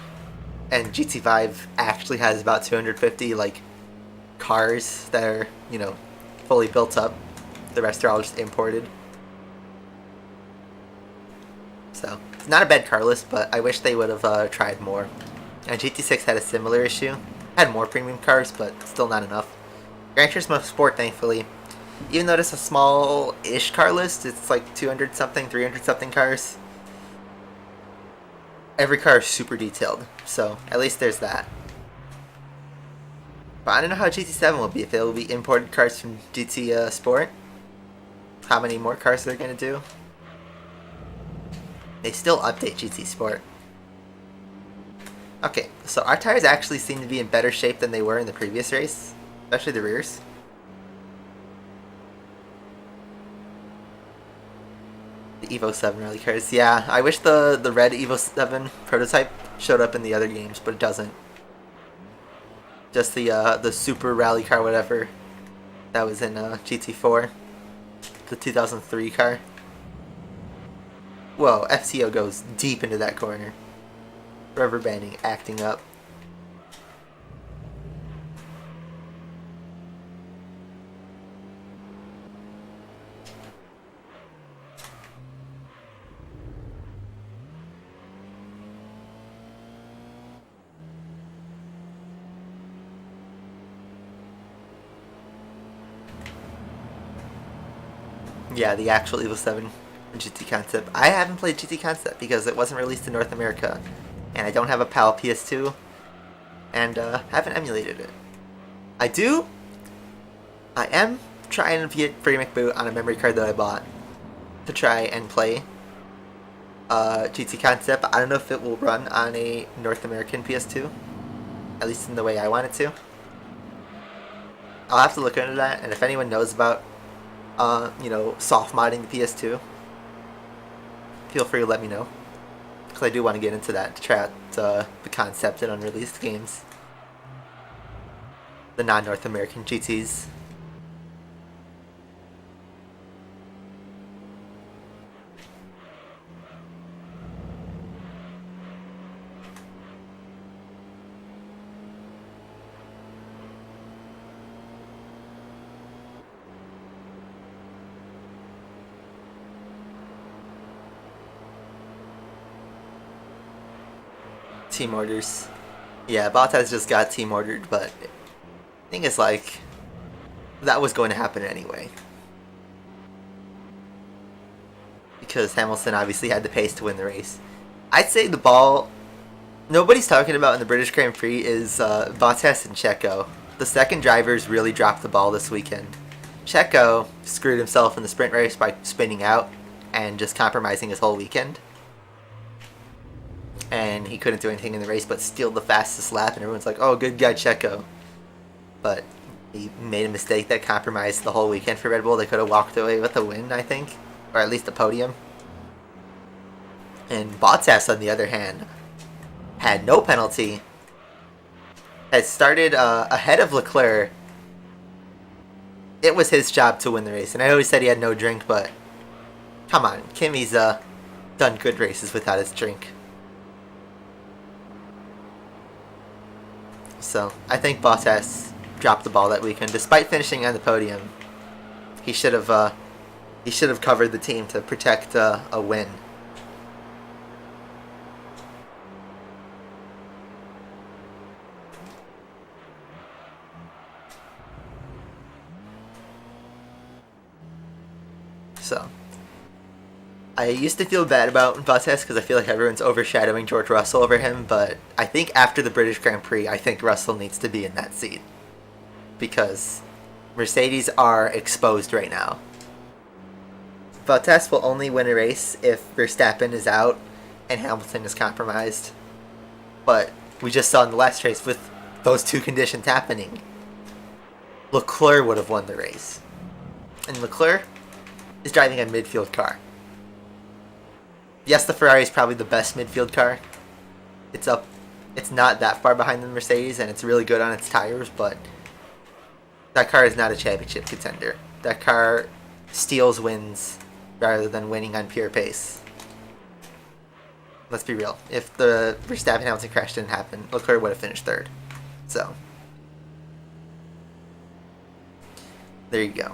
Speaker 1: And GT5 actually has about 250 like cars that are, you know, fully built up. The rest are all just imported. So, it's not a bad car list, but I wish they would have tried more. And GT6 had a similar issue. Had more premium cars, but still not enough. Gran Turismo Sport, thankfully, even though it's a small-ish car list, it's like 200-something, 300-something cars. Every car is super detailed, so at least there's that. But I don't know how GT7 will be, if it will be imported cars from GT Sport. How many more cars they're going to do. They still update GT Sport. Okay, so our tires actually seem to be in better shape than they were in the previous race, especially the rears. The Evo 7 rally cars. Yeah, I wish the red Evo 7 prototype showed up in the other games, but it doesn't. Just the super rally car, whatever, that was in GT4, the 2003 car. Whoa, FCO goes deep into that corner. Rubber banding acting up. Yeah, the actual Evo 7 GT Concept. I haven't played GT Concept because it wasn't released in North America, and I don't have a PAL PS2, and haven't emulated it. I am trying to get Free McBoot on a memory card that I bought to try and play GT Concept. I don't know if it will run on a North American PS2, at least in the way I want it to. I'll have to look into that, and if anyone knows about soft modding the PS2, feel free to let me know, because I do want to get into that to try out the concept in unreleased games, the non-North American GTs. Team orders. Yeah, Bottas just got team ordered, but the thing is, like, that was going to happen anyway. Because Hamilton obviously had the pace to win the race. I'd say the ball nobody's talking about in the British Grand Prix is Bottas and Checo. The second drivers really dropped the ball this weekend. Checo screwed himself in the sprint race by spinning out and just compromising his whole weekend. And he couldn't do anything in the race but steal the fastest lap, and everyone's like, oh, good guy Checo. But he made a mistake that compromised the whole weekend for Red Bull. They could have walked away with a win, I think, or at least a podium. And Bottas, on the other hand, had no penalty, had started ahead of Leclerc. It was his job to win the race, and I always said he had no drink, but come on, Kimi's done good races without his drink. So I think Bottas dropped the ball that weekend, despite finishing on the podium. He should have covered the team to protect a win. So I used to feel bad about Bottas because I feel like everyone's overshadowing George Russell over him, but I think after the British Grand Prix, I think Russell needs to be in that seat. Because Mercedes are exposed right now. Bottas will only win a race if Verstappen is out and Hamilton is compromised. But we just saw in the last race, with those two conditions happening, Leclerc would have won the race. And Leclerc is driving a midfield car. Yes, the Ferrari is probably the best midfield car. It's not that far behind the Mercedes, and it's really good on its tires, but that car is not a championship contender. That car steals wins rather than winning on pure pace. Let's be real. If the Verstappen-Hamilton crash didn't happen, Leclerc would have finished third. So, there you go.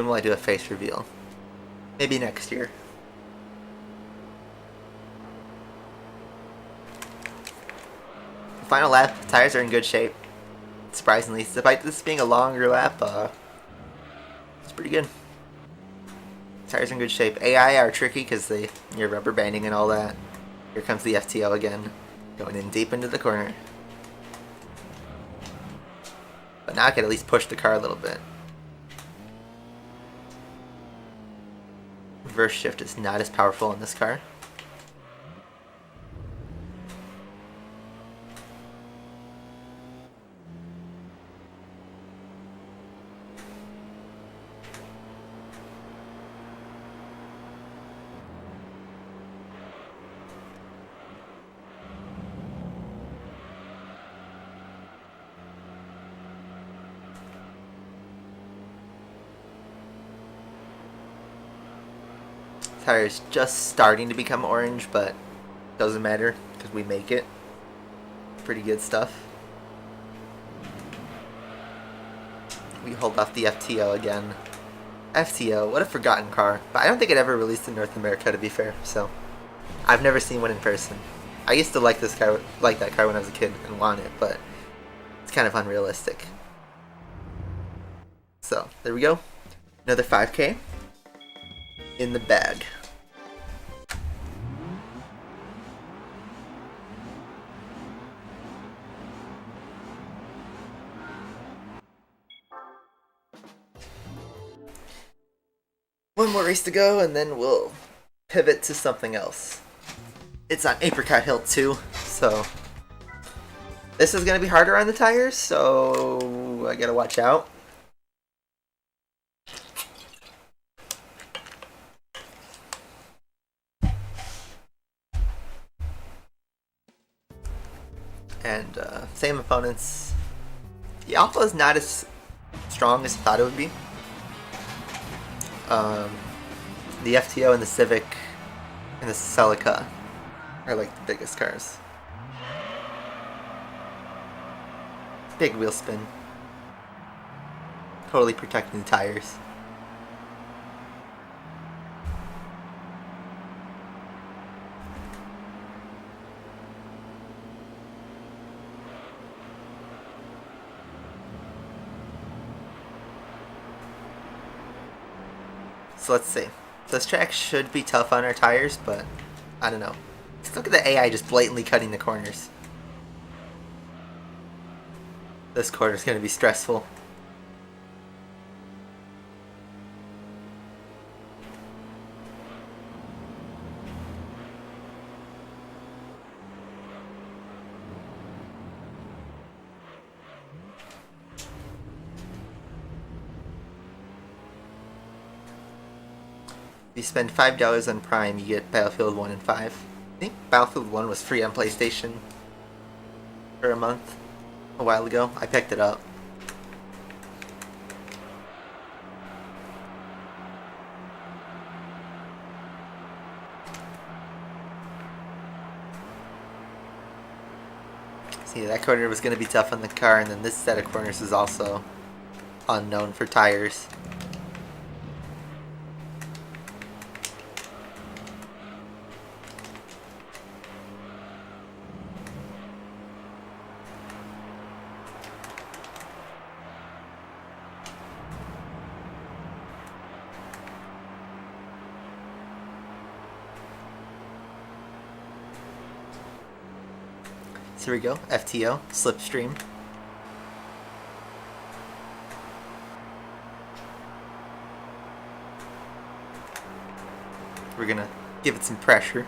Speaker 1: When will I do a face reveal? Maybe next year. Final lap, tires are in good shape. Surprisingly, despite this being a longer lap, it's pretty good. Tires are in good shape. AI are tricky because you're rubber banding and all that. Here comes the FTO again, going in deep into the corner. But now I can at least push the car a little bit. Reverse shift is not as powerful in this car. Tire's just starting to become orange, but doesn't matter because we make it. Pretty good stuff. We hold off the FTO again. FTO, what a forgotten car. But I don't think it ever released in North America, to be fair. So I've never seen one in person. I used to like that car when I was a kid and want it, but it's kind of unrealistic. So there we go. Another 5K in the bag. One more race to go and then we'll pivot to something else. It's on Apricot Hill 2, so this is going to be harder on the tires, so I gotta watch out. And same opponents. The Alpha is not as strong as I thought it would be. The FTO and the Civic and the Celica are like the biggest cars. Big wheel spin. Totally protecting the tires. So let's see. This track should be tough on our tires, but I don't know. Let's look at the AI just blatantly cutting the corners. This corner is going to be stressful. If you spend $5 on Prime, you get Battlefield 1 and 5. I think Battlefield 1 was free on PlayStation for a month a while ago. I picked it up. See, that corner was going to be tough on the car, and then this set of corners is also unknown for tires. So here we go, FTO, Slipstream. We're gonna give it some pressure.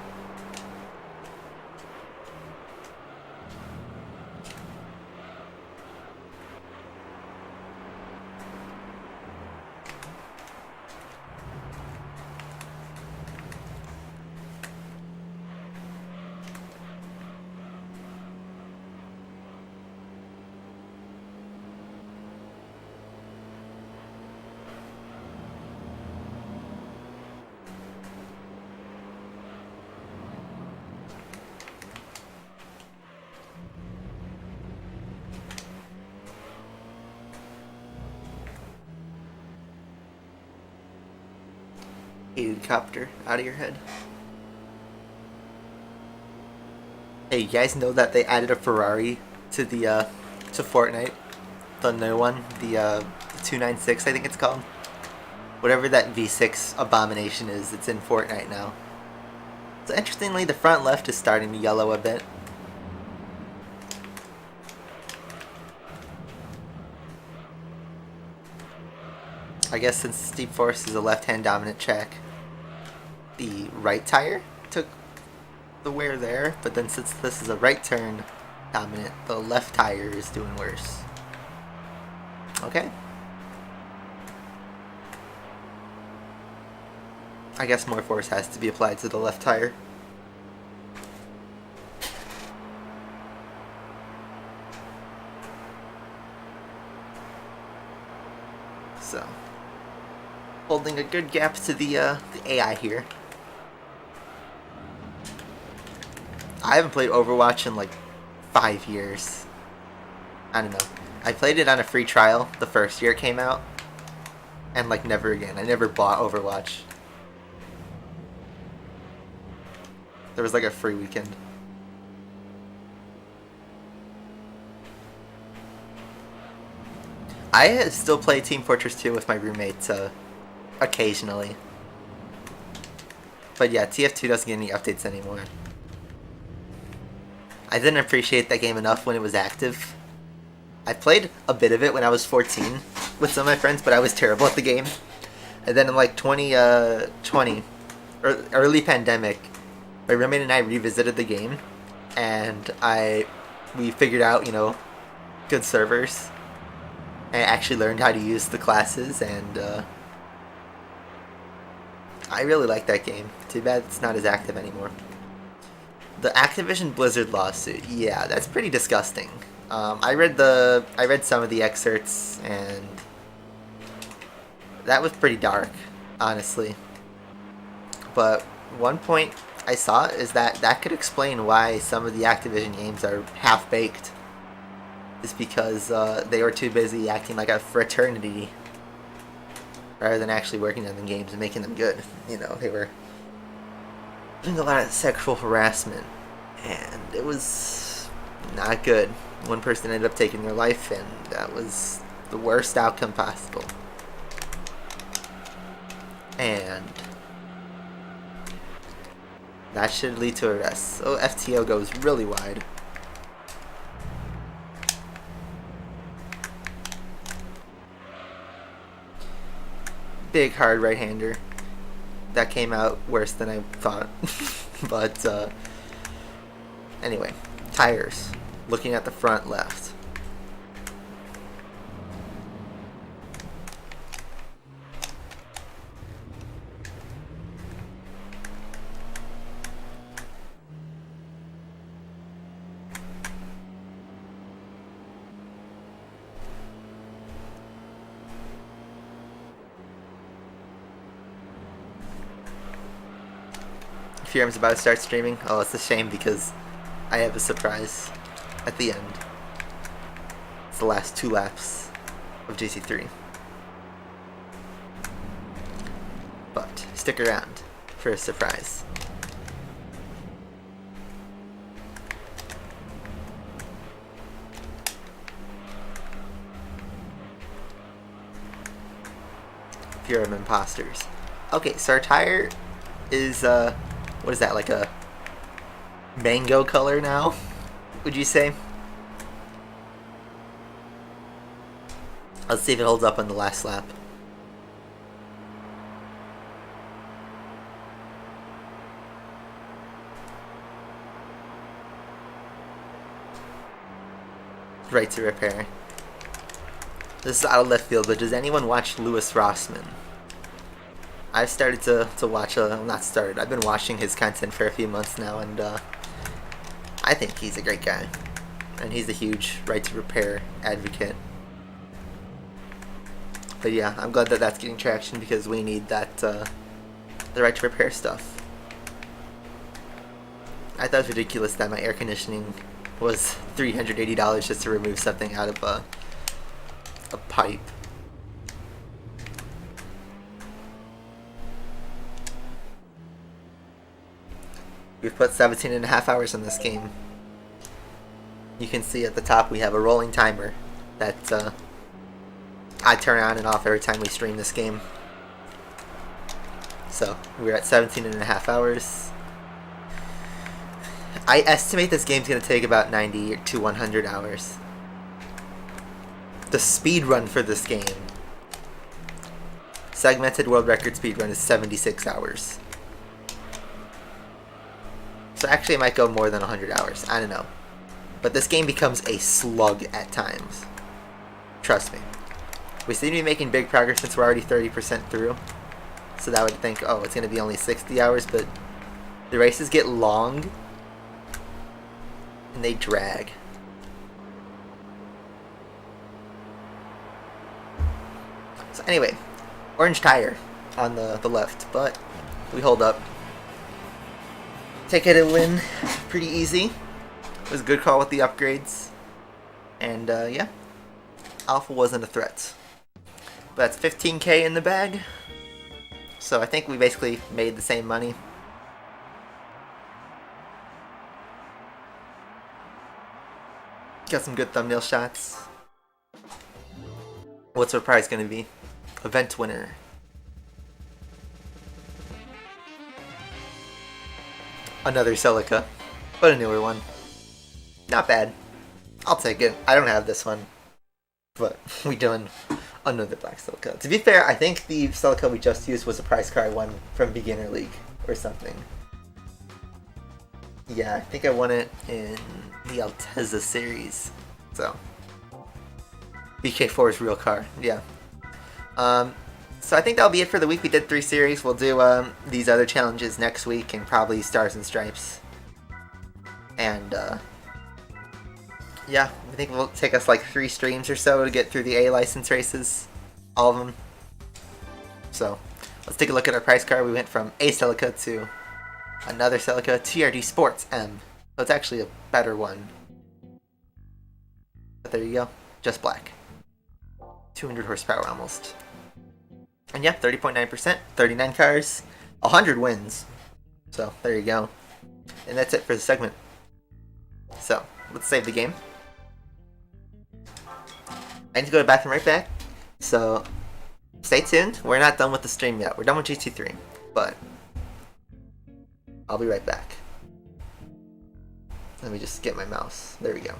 Speaker 1: helicopter out of your head. Hey, you guys know that they added a Ferrari to the to Fortnite, the new one, the 296, I think it's called. Whatever that V6 abomination is, it's in Fortnite now. So interestingly, the front left is starting to yellow a bit. I guess since Steep Forest is a left-hand dominant track, the right tire took the wear there, but then since this is a right turn dominant, the left tire is doing worse. Okay. I guess more force has to be applied to the left tire. So, holding a good gap to the AI here. I haven't played Overwatch in like 5 years. I don't know. I played it on a free trial the first year it came out, and like never again. I never bought Overwatch. There was like a free weekend. I still play Team Fortress 2 with my roommates occasionally. But yeah, TF2 doesn't get any updates anymore. I didn't appreciate that game enough when it was active. I played a bit of it when I was 14 with some of my friends, but I was terrible at the game. And then in like 2020, or early pandemic, my roommate and I revisited the game, and we figured out, you know, good servers. I actually learned how to use the classes, and I really like that game. Too bad it's not as active anymore. The Activision Blizzard lawsuit, yeah, that's pretty disgusting. I read some of the excerpts, and that was pretty dark, honestly. But one point I saw is that could explain why some of the Activision games are half-baked. Is because they were too busy acting like a fraternity rather than actually working on the games and making them good. You know, they were doing a lot of sexual harassment, and it was not good. One person ended up taking their life, and that was the worst outcome possible. And that should lead to arrests. So FTO goes really wide. Big hard right-hander. That came out worse than I thought. But anyway, tires. Looking at the front left. Fearham's about to start streaming. Oh, it's a shame because I have a surprise at the end. It's the last 2 laps of GC3. But stick around for a surprise. Fearham imposters. Okay, so our tire is what is that, like a mango color now, would you say? Let's see if it holds up on the last lap. Right to repair. This is out of left field, but does anyone watch Louis Rossman? I've started to watch, not started, I've been watching his content for a few months now, and I think he's a great guy. And he's a huge right to repair advocate. But yeah, I'm glad that that's getting traction because we need that, the right to repair stuff. I thought it was ridiculous that my air conditioning was $380 just to remove something out of a pipe. We've put 17.5 hours in this game. You can see at the top we have a rolling timer that I turn on and off every time we stream this game. So we're at 17.5 hours. I estimate this game's going to take about 90 to 100 hours. The speed run for this game, segmented world record speed run, is 76 hours. So actually it might go more than 100 hours. I don't know. But this game becomes a slug at times. Trust me. We seem to be making big progress since we're already 30% through. So that would think, oh, it's going to be only 60 hours, but the races get long and they drag. So anyway, orange tire on the left, but we hold up. Take it a win, pretty easy. It was a good call with the upgrades. And yeah, Alpha wasn't a threat. But that's 15k in the bag. So I think we basically made the same money. Got some good thumbnail shots. What's our prize going to be? Event winner. Another Celica, but a newer one. Not bad. I'll take it. I don't have this one, but we doing another black Celica. To be fair, I think the Celica we just used was a prize car I won from Beginner League or something. Yeah, I think I won it in the Altezza series. So BK4's real car. Yeah. So I think that'll be it for the week. We did 3 series. We'll do these other challenges next week and probably Stars and Stripes. And yeah, I think it'll take us like 3 streams or so to get through the A license races. All of them. So let's take a look at our prize card. We went from a Celica to another Celica, TRD Sports M. So it's actually a better one. But there you go. Just black. 200 horsepower almost. And yeah, 30.9%, 39 cars, 100 wins. So there you go. And that's it for the segment. So let's save the game. I need to go to the bathroom right back. So stay tuned. We're not done with the stream yet. We're done with GT3. But I'll be right back. Let me just get my mouse. There we go.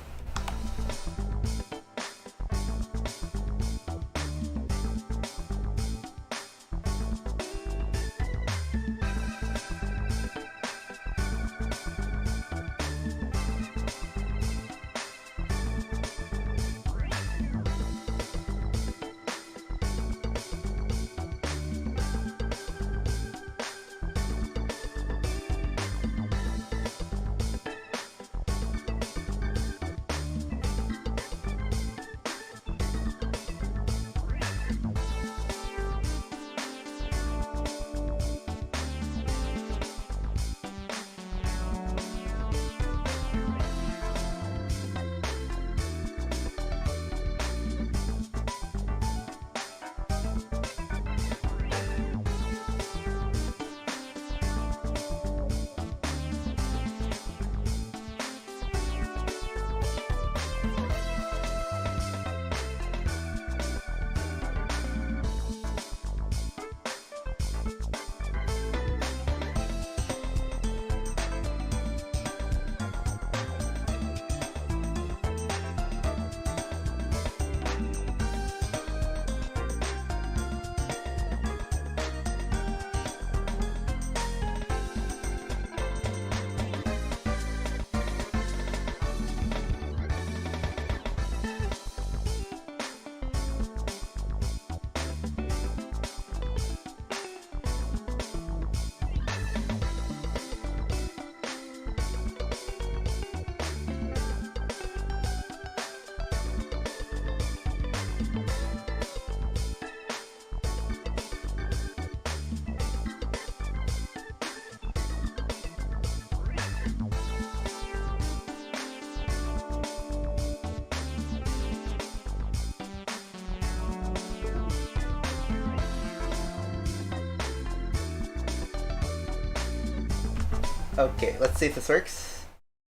Speaker 1: Okay, let's see if this works.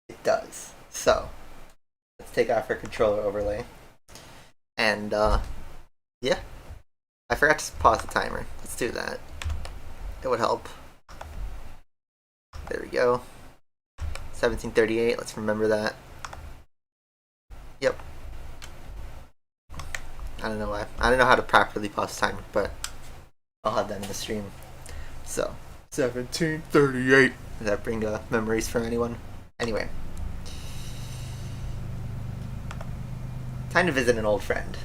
Speaker 1: It does. So, let's take off our controller overlay. And, yeah. I forgot to pause the timer. Let's do that. It would help. There we go. 1738, let's remember that. Yep. I don't know why. I don't know how to properly pause the timer, but I'll have that in the stream. So, 1738. Does that bring memories for anyone? Anyway. Time to visit an old friend.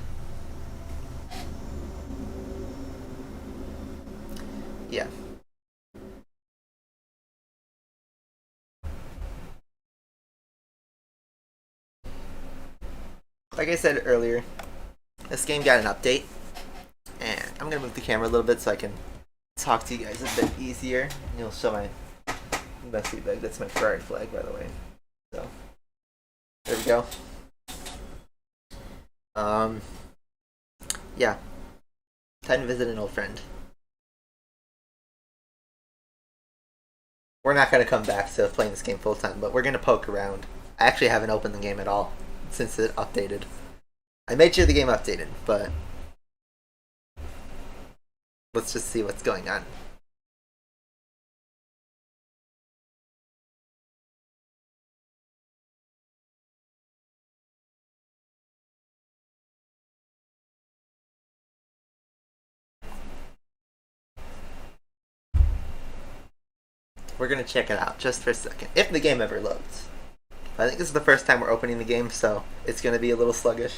Speaker 1: Yeah. Like I said earlier, this game got an update, and I'm gonna move the camera a little bit so I can talk to you guys a bit easier. And you'll show my messy bag. That's my Ferrari flag, by the way. So there we go. Yeah. Time to visit an old friend. We're not gonna come back to playing this game full time, but we're gonna poke around. I actually haven't opened the game at all since it updated. I made sure the game updated, but let's just see what's going on. We're gonna check it out just for a second, if the game ever loads. I think this is the first time we're opening the game, so it's gonna be a little sluggish.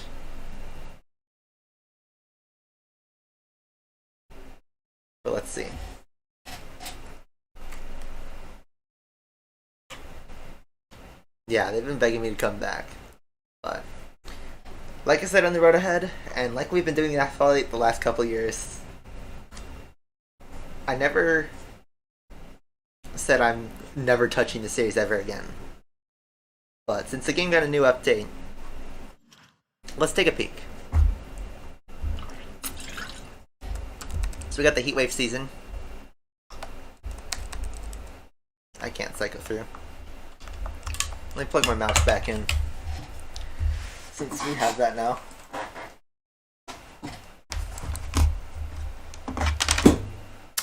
Speaker 1: But let's see. Yeah, they've been begging me to come back. But like I said on the road ahead, and like we've been doing in Athlete the last couple years, I never said I'm never touching the series ever again. But since the game got a new update, let's take a peek. So we got the Heatwave season. I can't cycle through. Let me plug my mouse back in, since we have that now.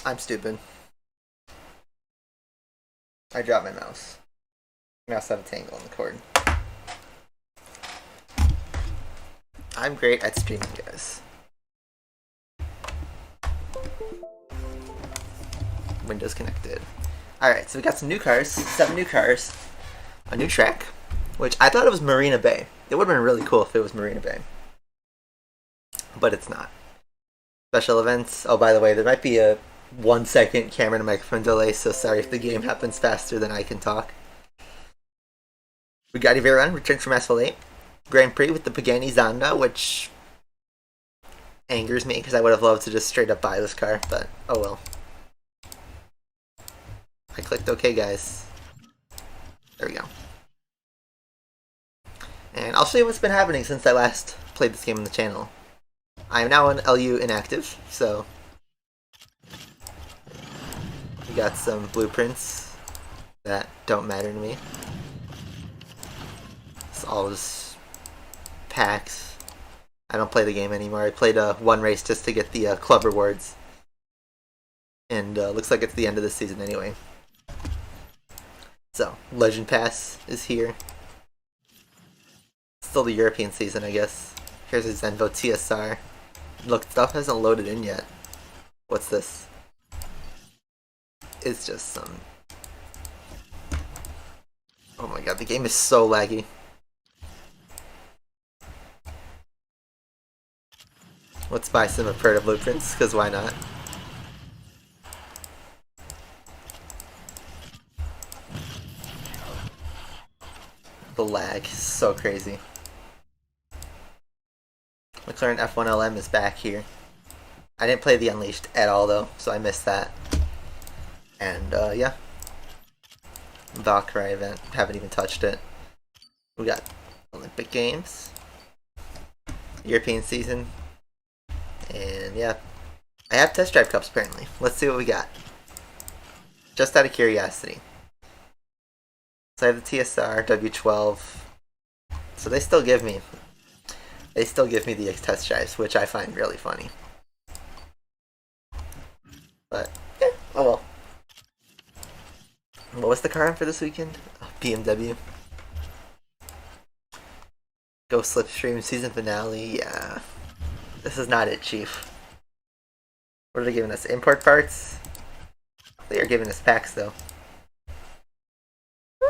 Speaker 1: I'm stupid. I dropped my mouse. Mouse had a tangle on the cord. I'm great at streaming, guys. Windows connected. Alright, so we got some new cars, 7 new cars, a new track, which I thought it was Marina Bay. It would have been really cool if it was Marina Bay. But it's not. Special events. Oh, by the way, there might be a 1-second camera and microphone delay, so sorry if the game happens faster than I can talk. We got Iveron, returned from Asphalt 8. Grand Prix with the Pagani Zonda, which angers me because I would have loved to just straight up buy this car, but oh well. I clicked OK, guys. There we go. And I'll show you what's been happening since I last played this game on the channel. I am now on LU inactive, so we got some blueprints that don't matter to me. It's all just packs. I don't play the game anymore. I played one race just to get the club rewards. And looks like it's the end of the season anyway. So, Legend Pass is here. Still the European season, I guess. Here's a Zenvo TSR. Look, stuff hasn't loaded in yet. What's this? It's just some... Oh my god, the game is so laggy. Let's buy some Aperta blueprints, because why not? The lag is so crazy. McLaren F1LM is back here. I didn't play the Unleashed at all though, so I missed that. And yeah. Valkyrie event, haven't even touched it. We got Olympic Games, European season, and yeah. I have test drive cups apparently. Let's see what we got. Just out of curiosity. So I have the TSR, W12. So they still give me the test drives, which I find really funny. But yeah, oh well. What was the car for this weekend? Oh, BMW. Go Slipstream season finale. Yeah, this is not it, Chief. What are they giving us? Import parts? They are giving us packs though.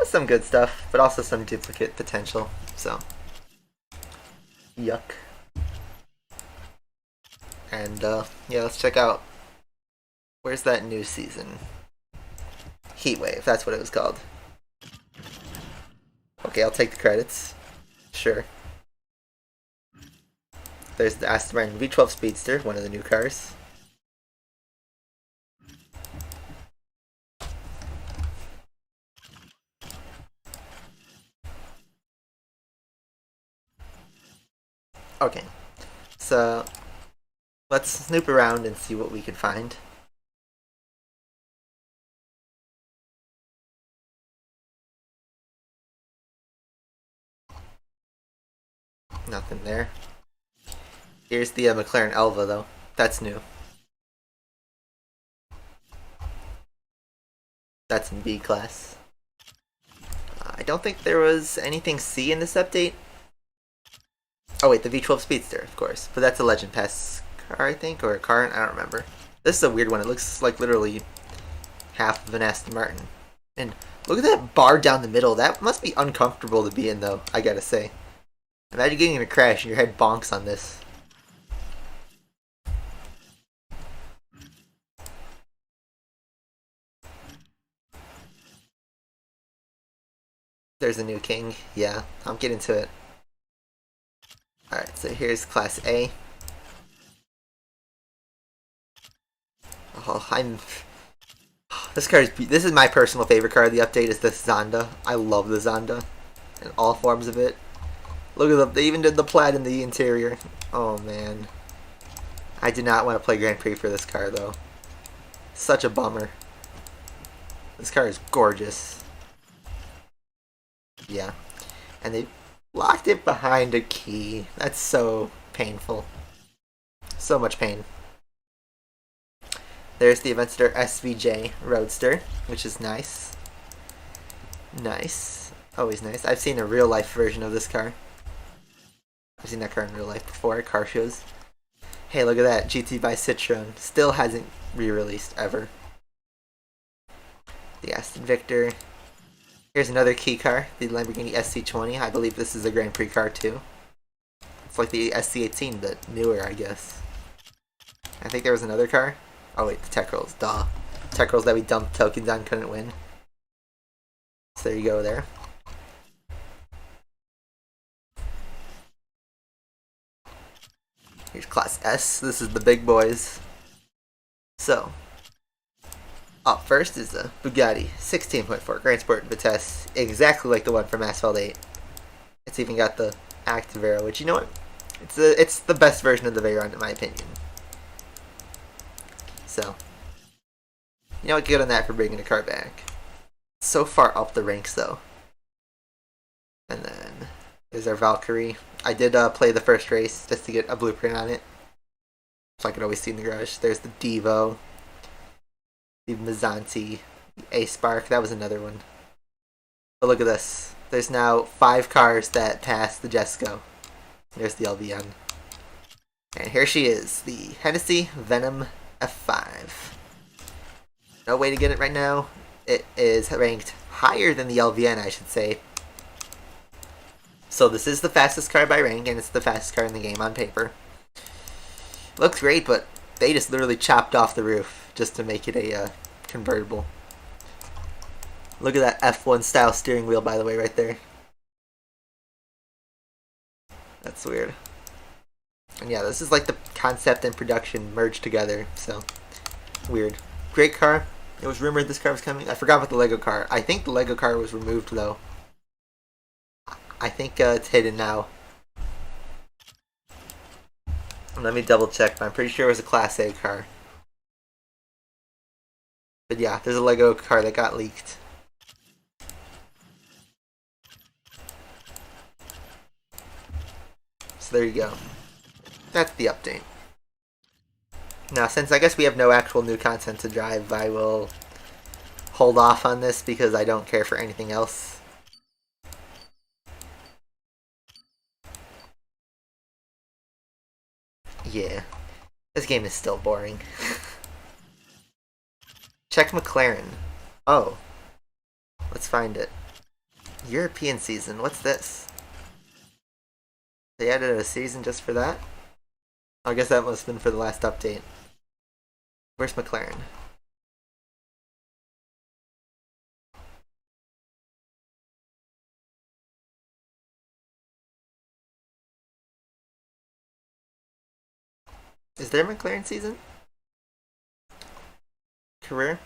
Speaker 1: Some good stuff, but also some duplicate potential. So, yuck. And yeah, let's check out. Where's that new season? Heatwave, that's what it was called. Okay, I'll take the credits. Sure. There's the Aston Martin V12 Speedster, one of the new cars. Okay, so let's snoop around and see what we can find. Nothing there. Here's the McLaren Elva though. That's new. That's in B class. I don't think there was anything C in this update. Oh wait, the V12 Speedster, of course. But that's a Legend Pass car, I think, or a car, I don't remember. This is a weird one. It looks like literally half of an Aston Martin. And look at that bar down the middle. That must be uncomfortable to be in, though, I gotta say. Imagine getting in a crash and your head bonks on this. There's a new king. Yeah, I'm getting to it. Alright, so here's Class A. Oh, this is my personal favorite car of the update, is the Zonda. I love the Zonda. In all forms of it. Look at them, they even did the plaid in the interior. Oh man. I did not want to play Grand Prix for this car though. Such a bummer. This car is gorgeous. Yeah. And they locked it behind a key. That's so painful. So much pain. There's the Aventador SVJ Roadster, which is nice. Nice. Always nice. I've seen a real life version of this car. I've seen that car in real life before at car shows. Hey, look at that. GT by Citroen. Still hasn't re-released ever. The Aston Victor. Here's another key car, the Lamborghini SC20. I believe this is a Grand Prix car too. It's like the SC18, but newer, I guess. I think there was another car. Oh wait, the Tech Rolls. Duh. Tech Rolls that we dumped tokens on couldn't win. So there you go there. Here's Class S. This is the big boys. So, up first is the Bugatti 16.4 Grand Sport Vitesse, exactly like the one from Asphalt 8. It's even got the Active Veyron, which, you know what? It's the best version of the Veyron in my opinion. So, you know what? Good on that for bringing the car back. So far up the ranks though. And then there's our Valkyrie. I did play the first race just to get a blueprint on it, so I could always see in the garage. There's the Devo, the Mazzanti, the A-Spark. That was another one. But look at this. There's now 5 cars that pass the Jesco. There's the LVN. And here she is, the Hennessy Venom F5. No way to get it right now. It is ranked higher than the LVN, I should say. So this is the fastest car by rank, and it's the fastest car in the game on paper. Looks great, but they just literally chopped off the roof just to make it a convertible. Look at that F1 style steering wheel, by the way, right there. That's weird. And yeah, this is like the concept and production merged together, so weird. Great car. It was rumored this car was coming. I forgot about the Lego car. I think the Lego car was removed, though. I think it's hidden now. Let me double check, but I'm pretty sure it was a Class A car. But yeah, there's a Lego car that got leaked. So there you go. That's the update. Now, since I guess we have no actual new content to drive, I will hold off on this because I don't care for anything else. Yeah. This game is still boring. Check McLaren. Oh. Let's find it. European season. What's this? They added a season just for that? I guess that must have been for the last update. Where's McLaren? Is there a McLaren season? Career?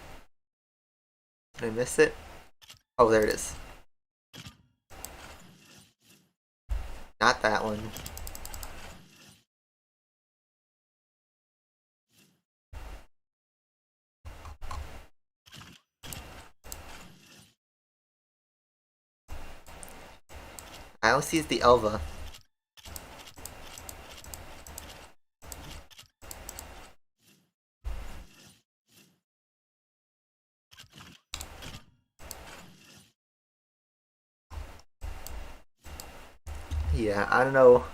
Speaker 1: Did I miss it? Oh, there it is. Not that one. I only see the Elva. Yeah, I don't know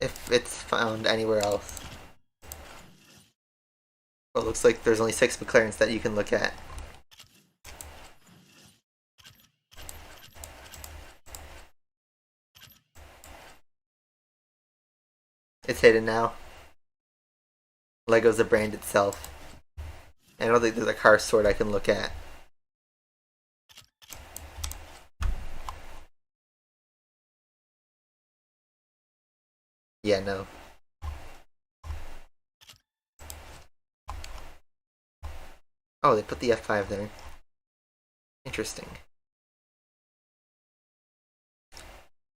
Speaker 1: if it's found anywhere else. Well, it looks like there's only 6 McLarens that you can look at. It's hidden now. Lego's the brand itself. I don't think there's a car sort I can look at. Yeah, no. Oh, they put the F5 there. Interesting.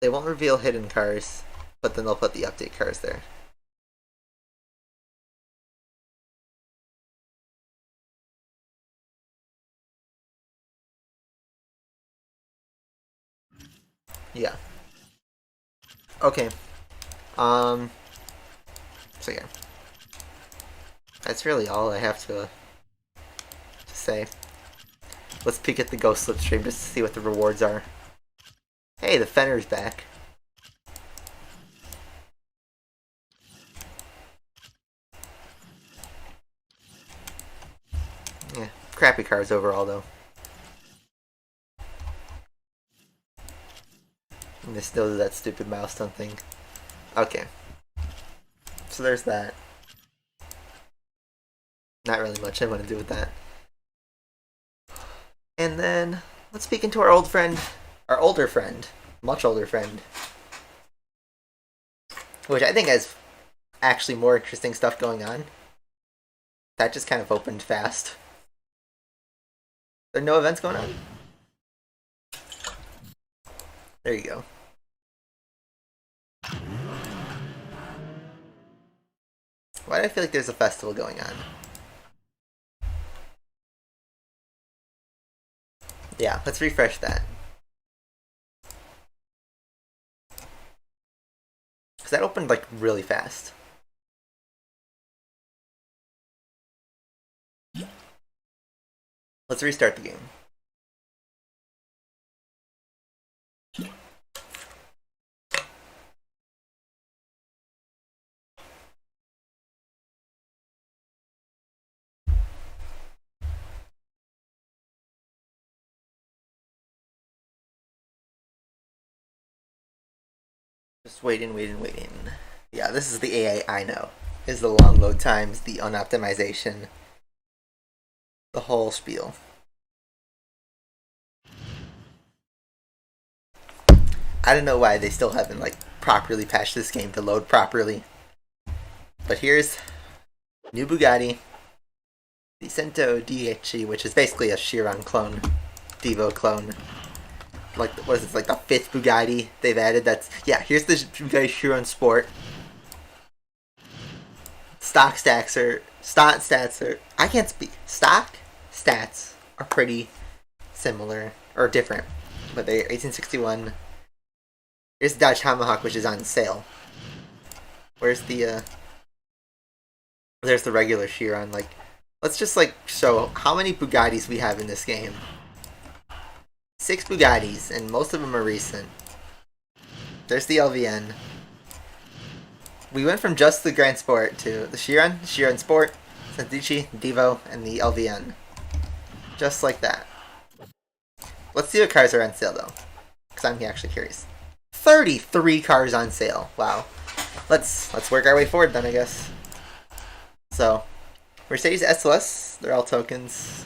Speaker 1: They won't reveal hidden cars, but then they'll put the update cars there. Yeah. Okay. So yeah. That's really all I have to say. Let's peek at the Ghost Slipstream just to see what the rewards are. Hey, the Fenner's back. Yeah, crappy cars overall though. And they still do that stupid milestone thing. Okay. So there's that. Not really much I want to do with that. And then, let's speak into our old friend, our older friend, much older friend, which I think has actually more interesting stuff going on. That just kind of opened fast. There are no events going on? There you go. Why do I feel like there's a festival going on? Yeah, let's refresh that. Because that opened like really fast. Let's restart the game. Just waiting. Yeah, this is the AI I know. Is the long load times, the unoptimization, the whole spiel. I don't know why they still haven't like properly patched this game to load properly. But here's new Bugatti, the Cento DHE, which is basically a Chiron clone, Devo clone. Like, what is it, like the 5th Bugatti they've added? That's, yeah, here's the Bugatti Chiron Sport. Stock stats are, I can't speak. Stock stats are pretty similar, or different, but they're 1861. Here's the Dodge Tomahawk, which is on sale. Where's the there's the regular Chiron. Like, let's just like show how many Bugattis we have in this game. 6 Bugattis, and most of them are recent. There's the LVN. We went from just the Grand Sport to the Chiron Sport, Sandici, Devo, and the LVN. Just like that. Let's see what cars are on sale though, because I'm actually curious. 33 cars on sale. Wow. Let's work our way forward then, I guess. So, Mercedes SLS, they're all tokens.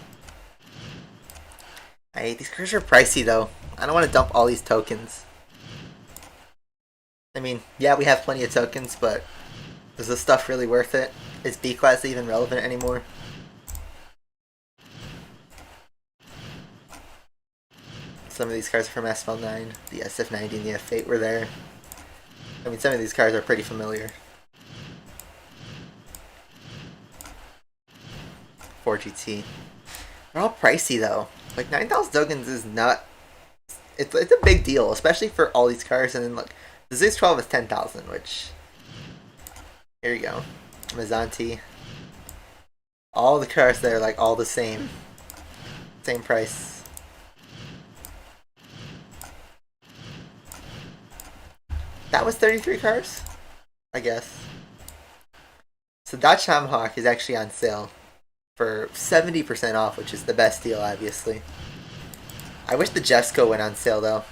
Speaker 1: These cars are pricey though. I don't want to dump all these tokens. I mean, yeah, we have plenty of tokens, but is this stuff really worth it? Is B-Class even relevant anymore? Some of these cars are from SFL9. The SF90 and the F8 were there. I mean, some of these cars are pretty familiar. 4GT. They're all pricey though. Like 9,000 tokens is not. It's a big deal, especially for all these cars. And then look, the ZX12 is 10,000, which. Here you go. Mazzanti. All the cars there, like all the same. Same price. That was 33 cars? I guess. So Dodge Tomahawk is actually on sale for 70% off, which is the best deal, obviously. I wish the Jesco went on sale, though.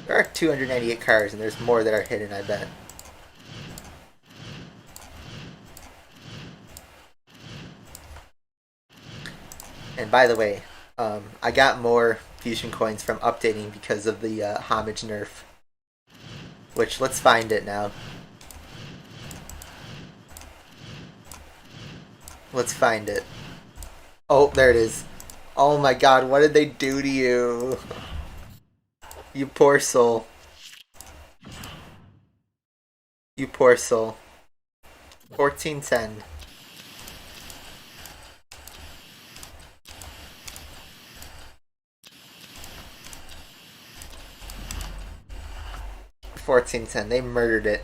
Speaker 1: There are 298 cars, and there's more that are hidden, I bet. And by the way, I got more fusion coins from updating because of the homage nerf. Which, let's find it now. Let's find it. Oh, there it is. Oh my god, what did they do to you? You poor soul. You poor soul. 1410. They murdered it.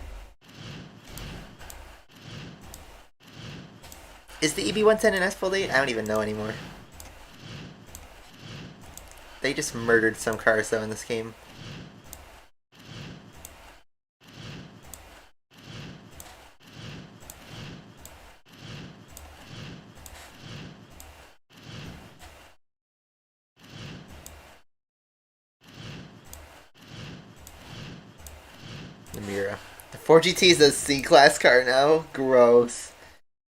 Speaker 1: Is the EB110 an S-Fold 8? I don't even know anymore. They just murdered some cars though in this game. The Mira. The 4GT is a C-Class car now? Gross.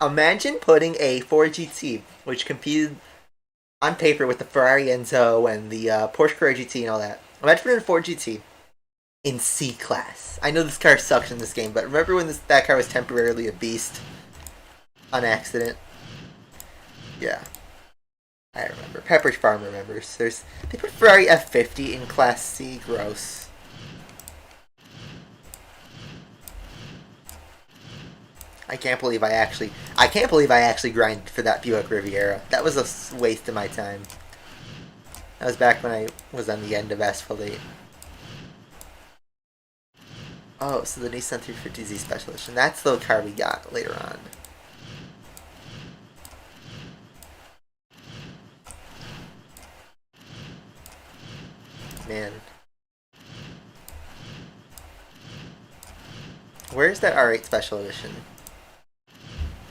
Speaker 1: Imagine putting a 4GT, which competed on paper with the Ferrari Enzo and the Porsche Carrera GT and all that. Imagine putting a 4GT in C-Class. I know this car sucks in this game, but remember when that car was temporarily a beast? On accident. Yeah. I remember. Pepperidge Farm remembers. They put Ferrari F50 in Class C. Gross. I can't believe I actually grinded for that Buick Riviera. That was a waste of my time. That was back when I was on the end of Asphalt 8. Oh, so the Nissan 350Z Special Edition. That's the car we got later on. Man. Where's that R8 Special Edition?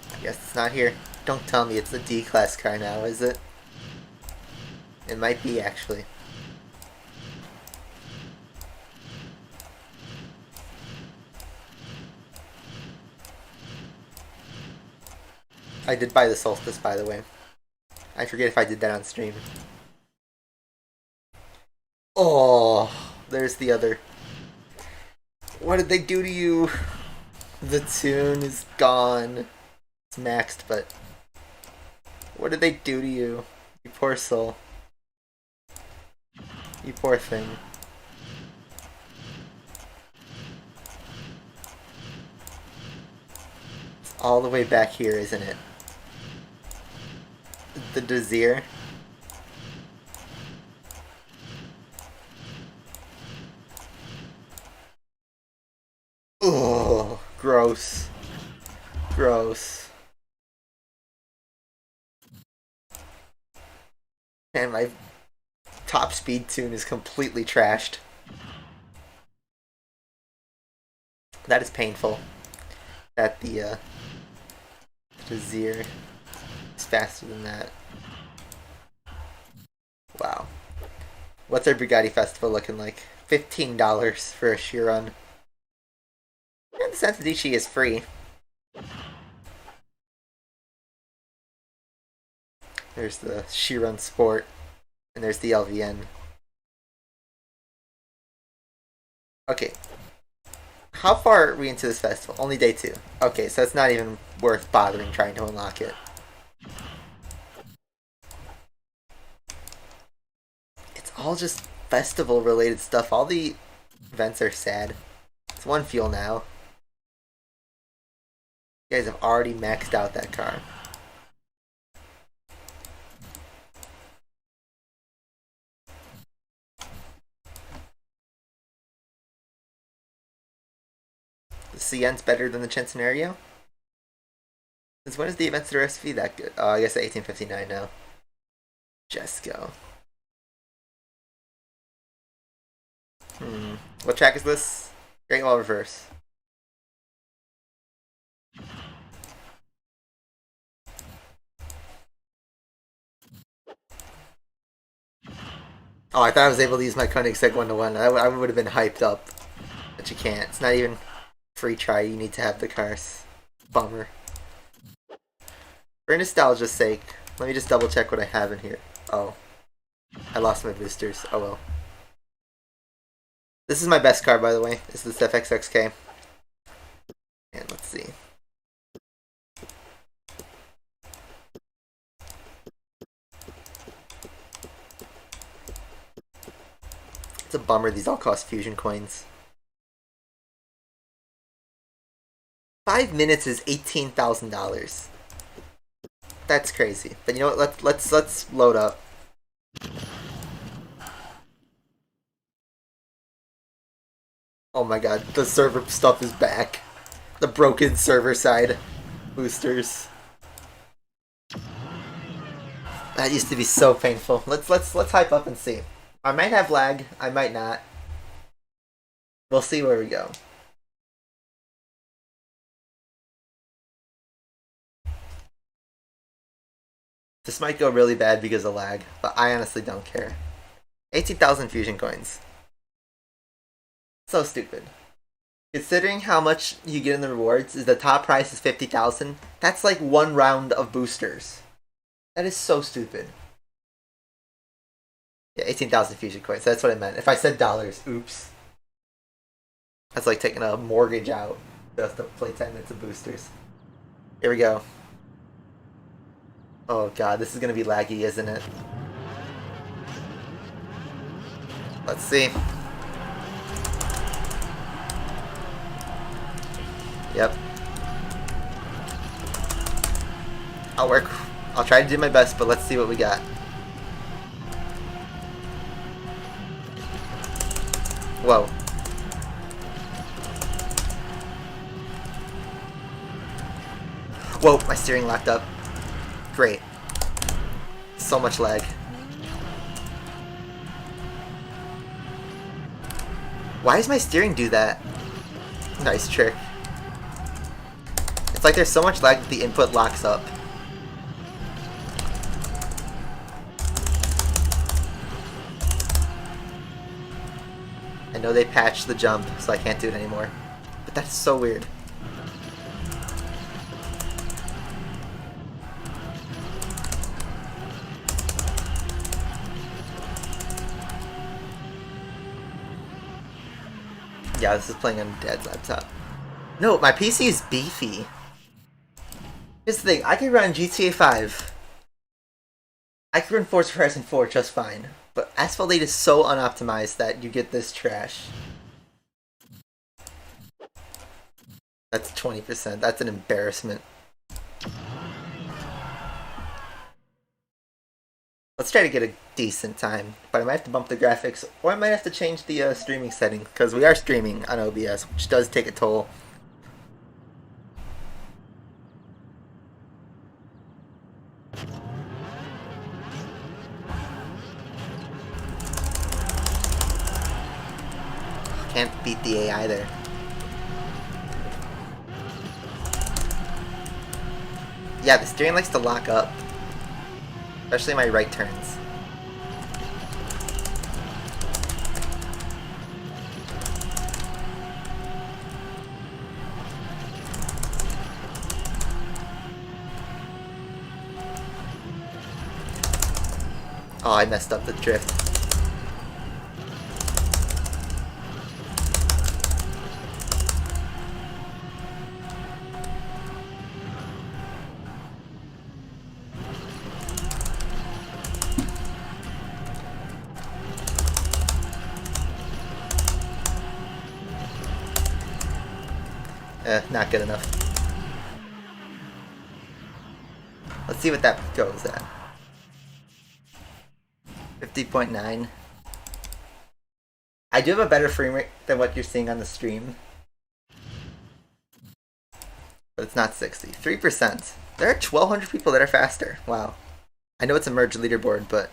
Speaker 1: I guess it's not here. Don't tell me it's a D-Class car now, is it? It might be, actually. I did buy the Solstice, by the way. I forget if I did that on stream. Oh, there's the other. What did they do to you? The tune is gone. It's maxed, but what did they do to you? You poor soul. You poor thing. It's all the way back here, isn't it? The Desire. Gross. Gross. And my top speed tune is completely trashed. That is painful. That the Zir is faster than that. Wow. What's our Bugatti Festival looking like? $15 for a Chiron. And the Sensadici is free. There's the Chiron Sport. And there's the LVN. Okay. How far are we into this festival? Only day 2. Okay, so it's not even worth bothering trying to unlock it. It's all just festival related stuff. All the events are sad. It's 1 fuel now. You guys have already maxed out that car. The CN's better than the Centenario? Since when is the events to RSV that good? Oh, I guess at 1859 now. Just go. What track is this? Great Wall Reverse. Oh, I thought I was able to use my Koenigsegg 1-to-1. I would have been hyped up. But you can't. It's not even free try. You need to have the cars. Bummer. For nostalgia's sake, let me just double check what I have in here. Oh. I lost my boosters. Oh well. This is my best car, by the way. This is the FXXK. And let's see. It's a bummer these all cost fusion coins. 5 minutes is $18,000. That's crazy. But you know what? Let's load up. Oh my god, the server stuff is back. The broken server side boosters. That used to be so painful. Let's hype up and see. I might have lag, I might not. We'll see where we go. This might go really bad because of lag, but I honestly don't care. 18,000 fusion coins. So stupid. Considering how much you get in the rewards, is the top price is 50,000. That's like 1 round of boosters. That is so stupid. Yeah, 18,000 fusion coins. That's what I meant. If I said dollars, oops. That's like taking a mortgage out just to play 10 minutes of boosters. Here we go. Oh god, this is gonna be laggy, isn't it? Let's see. Yep. I'll work. I'll try to do my best, but let's see what we got. Whoa. Whoa, my steering locked up. Great. So much lag. Why does my steering do that? Nice trick. It's like there's so much lag that the input locks up. I know they patched the jump, so I can't do it anymore. But that's so weird. Yeah, this is playing on Dad's laptop. No, my PC is beefy. Here's the thing, I can run GTA 5. I can run Forza Horizon 4 just fine. But Asphalt 8 is so unoptimized that you get this trash. That's 20%. That's an embarrassment. Let's try to get a decent time, but I might have to bump the graphics, or I might have to change the streaming setting, because we are streaming on OBS, which does take a toll. can't beat the AI there. Yeah, the steering likes to lock up. Especially my right turns. Oh, I messed up the drift. Not good enough. Let's see what that goes at. 50.9. I do have a better frame rate than what you're seeing on the stream. But it's not 60. 3%. There are 1,200 people that are faster. Wow. I know it's a merge leaderboard, but...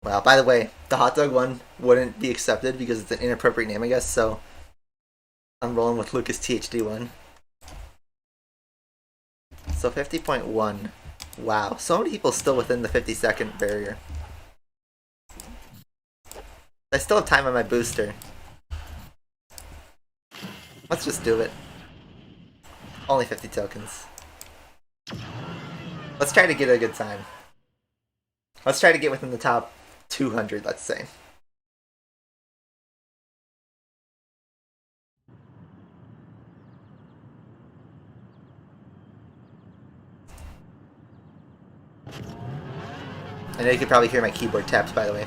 Speaker 1: Wow, by the way, the hot dog one wouldn't be accepted because it's an inappropriate name, I guess, so... I'm rolling with Lucas THD one. So 50.1. Wow, so many people still within the 50-second barrier. I still have time on my booster. Let's just do it. Only 50 tokens. Let's try to get a good time. Let's try to get within the top 200, let's say. I know you can probably hear my keyboard taps, by the way.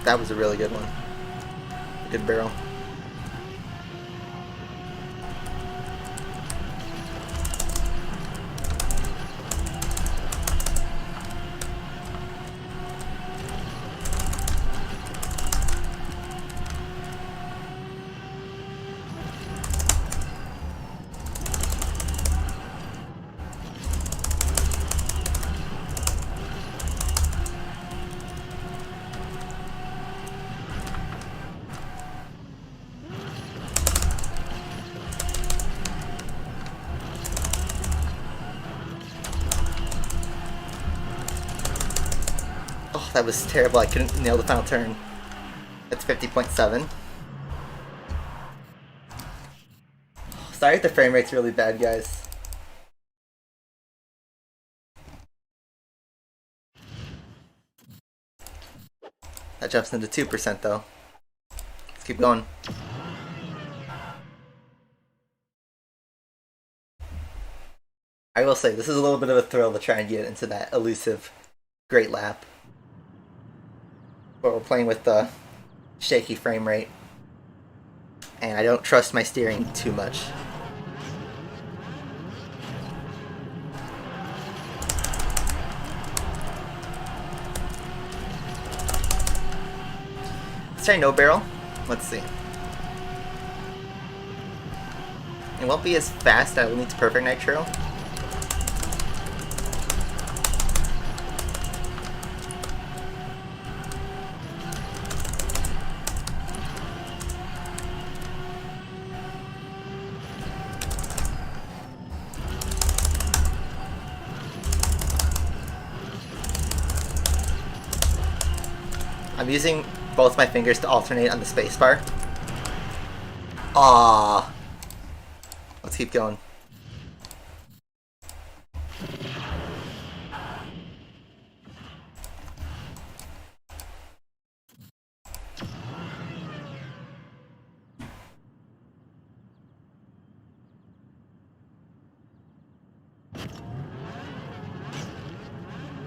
Speaker 1: That was a really good one. A good barrel. Oh, that was terrible. I couldn't nail the final turn. That's 50.7. Sorry if the frame rate's really bad, guys. That jumps into 2% though. Let's keep going. I will say, this is a little bit of a thrill to try and get into that elusive great lap. But we're playing with the shaky frame rate. And I don't trust my steering too much. Let's try no barrel. Let's see. It won't be as fast. I will need perfect nitro. I'm using both my fingers to alternate on the spacebar. Ah, let's keep going.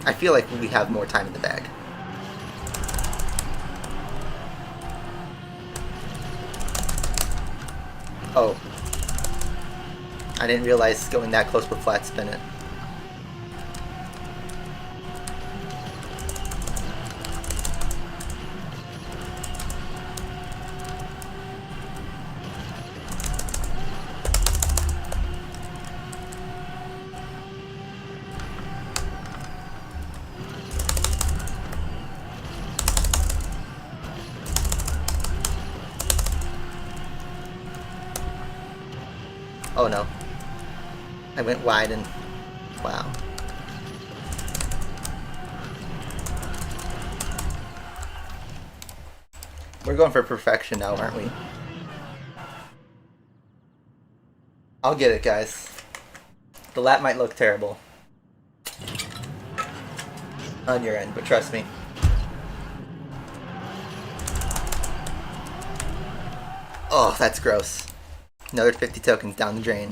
Speaker 1: I feel like we have more time in the bag. Oh. I didn't realize going that close would flat spin it. Oh no. I went wide and... Wow. We're going for perfection now, aren't we? I'll get it, guys. The lap might look terrible on your end, but trust me. Oh, that's gross. Another 50 tokens down the drain.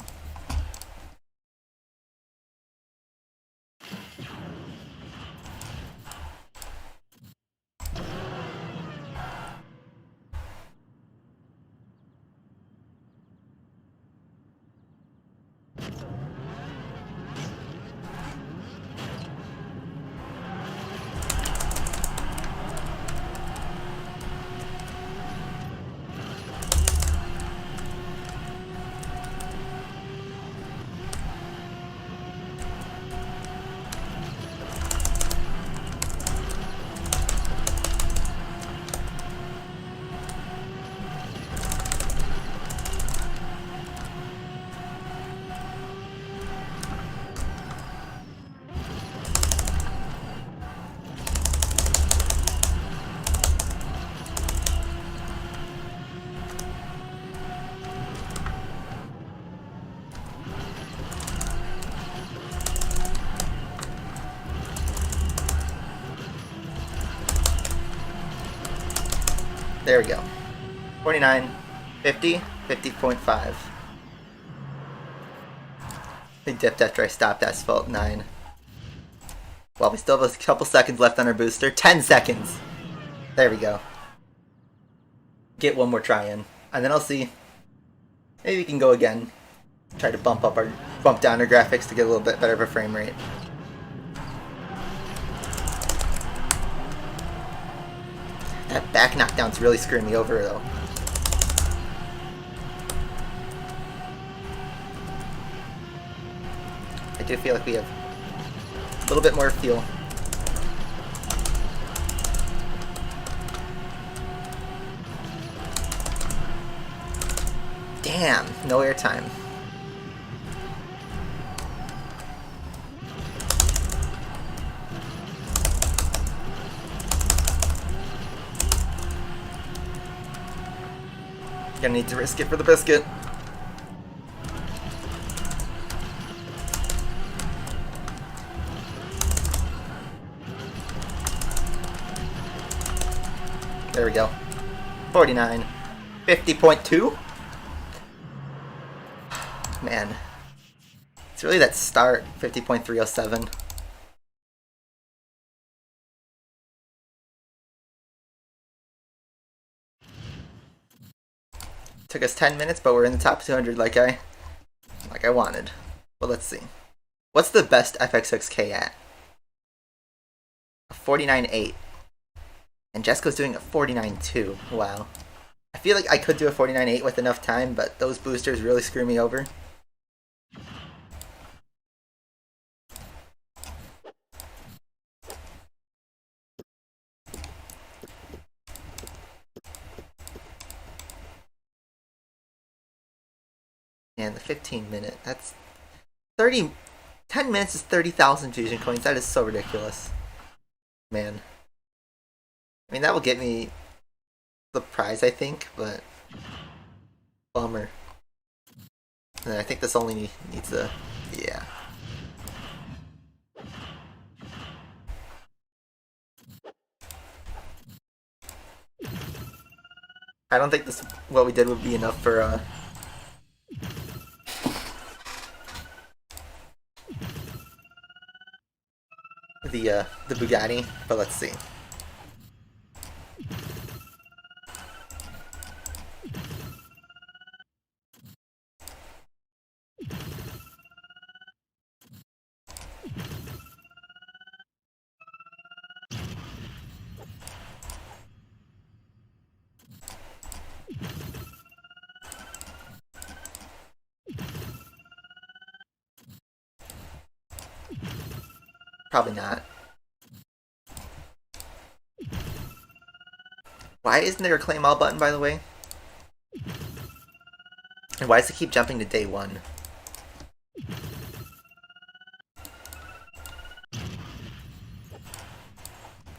Speaker 1: There we go. 49, 50, 50.5. I dipped after I stopped asphalt 9. Well, we still have a couple seconds left on our booster. 10 seconds! There we go. Get one more try in. And then I'll see. Maybe we can go again. Try to bump down our graphics to get a little bit better of a frame rate. That back knockdown's really screwing me over, though. I do feel like we have a little bit more fuel. Damn, no airtime. Gonna need to risk it for the biscuit. There we go. 49. 50.2? Man. It's really that start, 50.307. Took us 10 minutes, but we're in the top 200 like I wanted. But let's see. What's the best FX6K at? A 49.8. And Jessica's doing a 49.2. Wow. I feel like I could do a 49.8 with enough time, but those boosters really screw me over. And the 15-minute, that's 10 minutes is 30,000 fusion coins. That is so ridiculous. Man. I mean, that will get me the prize, I think, but bummer. And I think this only needs a, yeah. I don't think this, what we did would be enough for, the Bugatti, but let's see. Probably not. Why isn't there a claim all button, by the way? And And why does it keep jumping to day 1?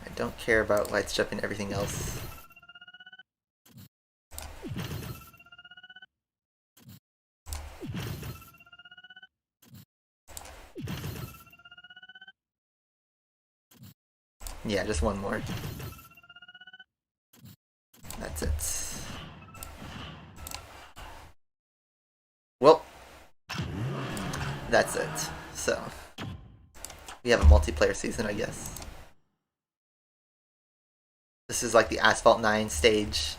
Speaker 1: I don't care about why it's jumping to everything else. Yeah, just one more. That's it. Well, that's it. So, we have a multiplayer season, I guess. This is like the Asphalt 9 stage.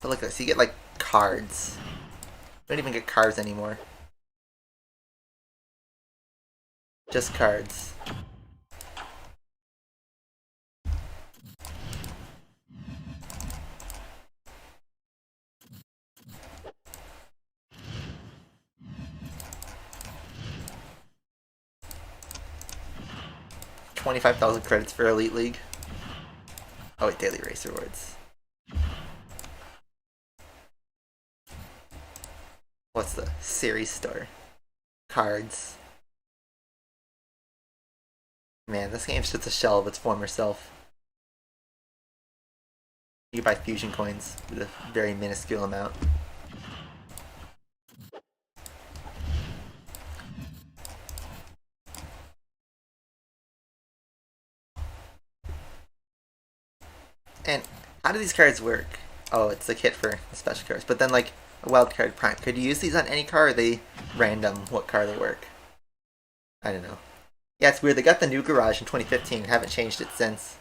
Speaker 1: But look at this, you get like cards. You don't even get cards anymore. Just cards. $25,000 credits for Elite League. Oh wait, daily race rewards. What's the series store? Cards. Man, this game's just a shell of its former self. You can buy fusion coins with a very minuscule amount. And how do these cards work? Oh, it's like hit for the special cards. But then like a wild card prime. Could you use these on any card, or are they random what card they work? I don't know. Yeah, it's weird. They got the new garage in 2015 and haven't changed it since.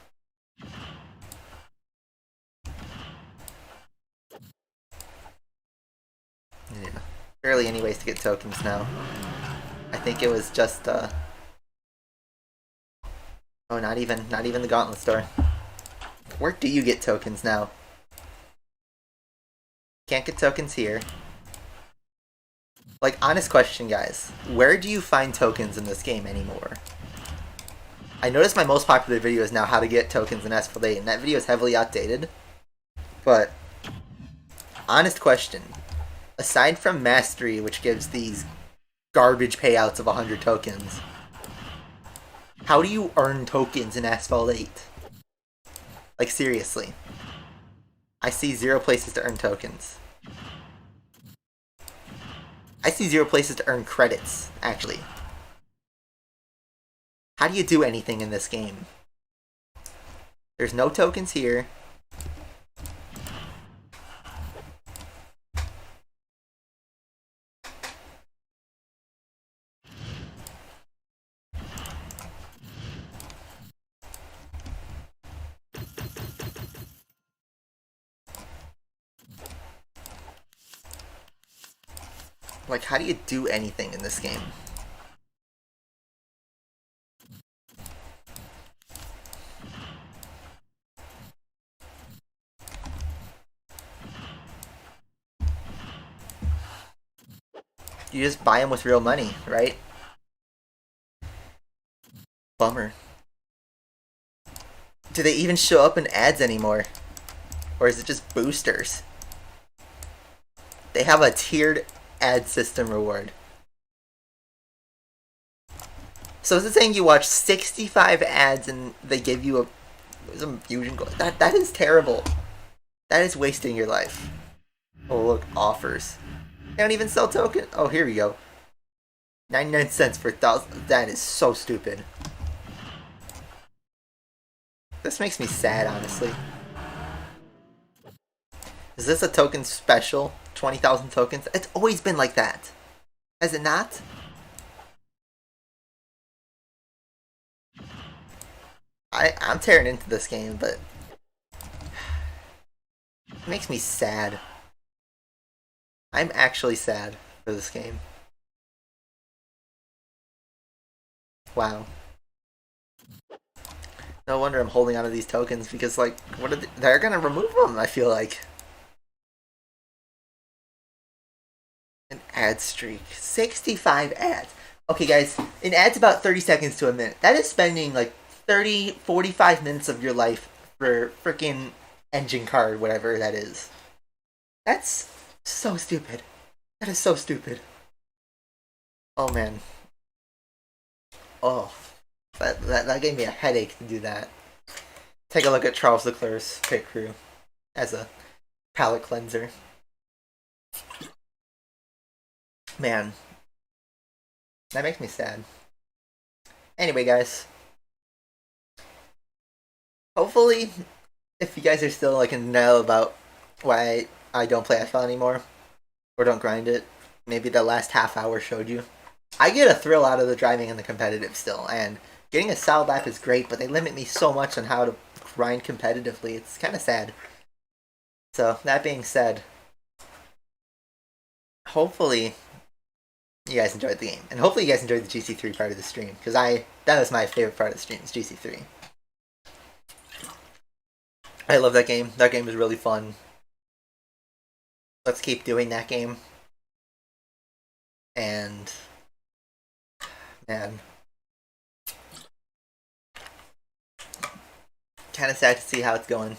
Speaker 1: Yeah. Barely any ways to get tokens now. I think it was just oh, not even the Gauntlet store. Where do you get tokens now? Can't get tokens here. Like, honest question, guys. Where do you find tokens in this game anymore? I noticed my most popular video is now how to get tokens in Asphalt 8, and that video is heavily outdated. But, honest question. Aside from Mastery, which gives these garbage payouts of 100 tokens, how do you earn tokens in Asphalt 8? Like, seriously. I see 0 places to earn tokens. I see 0 places to earn credits, actually. How do you do anything in this game? There's no tokens here. Like, how do you do anything in this game? You just buy them with real money, right? Bummer. Do they even show up in ads anymore? Or is it just boosters? They have a tiered ad system reward. So is it saying you watch 65 ads and they give you some fusion gold? That is terrible. That is wasting your life. Oh look, offers. They don't even sell token. Oh, here we go. 99 cents for 1,000. That is so stupid. This makes me sad, honestly. Is this a token special? 20,000 tokens? It's always been like that. Has it not? I'm tearing into this game, but it makes me sad. I'm actually sad for this game. Wow. No wonder I'm holding on to these tokens, because, like, what are they're gonna remove them, I feel like. An ad streak. 65 ads. Okay, guys, an ad's about 30 seconds to a minute. That is spending, like, 30, 45 minutes of your life for freaking engine card, whatever that is. That's so stupid. That is so stupid. Oh man. Oh. That gave me a headache to do that. Take a look at Charles Leclerc's pit crew as a palate cleanser. Man. That makes me sad. Anyway, guys. Hopefully, if you guys are still like in the know about why I don't play FL anymore, or don't grind it, maybe the last half hour showed you. I get a thrill out of the driving and the competitive still, and getting a solid lap is great, but they limit me so much on how to grind competitively. It's kind of sad. So, that being said, hopefully you guys enjoyed the game. And hopefully you guys enjoyed the GC3 part of the stream, because that was my favorite part of the stream, is GC3. I love that game. That game was really fun. Let's keep doing that game. And man, kind of sad to see how it's going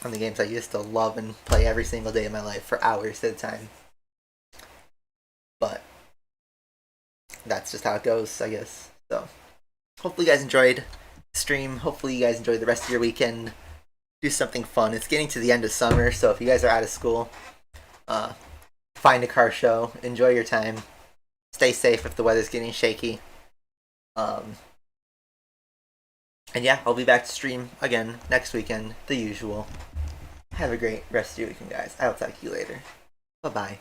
Speaker 1: on the games I used to love and play every single day of my life for hours at a time. But that's just how it goes, I guess. So hopefully you guys enjoyed the stream. Hopefully you guys enjoyed the rest of your weekend. Do something fun. It's getting to the end of summer, so if you guys are out of school, find a car show. Enjoy your time. Stay safe if the weather's getting shaky. And yeah, I'll be back to stream again next weekend, the usual. Have a great rest of your weekend, guys. I'll talk to you later. Bye-bye.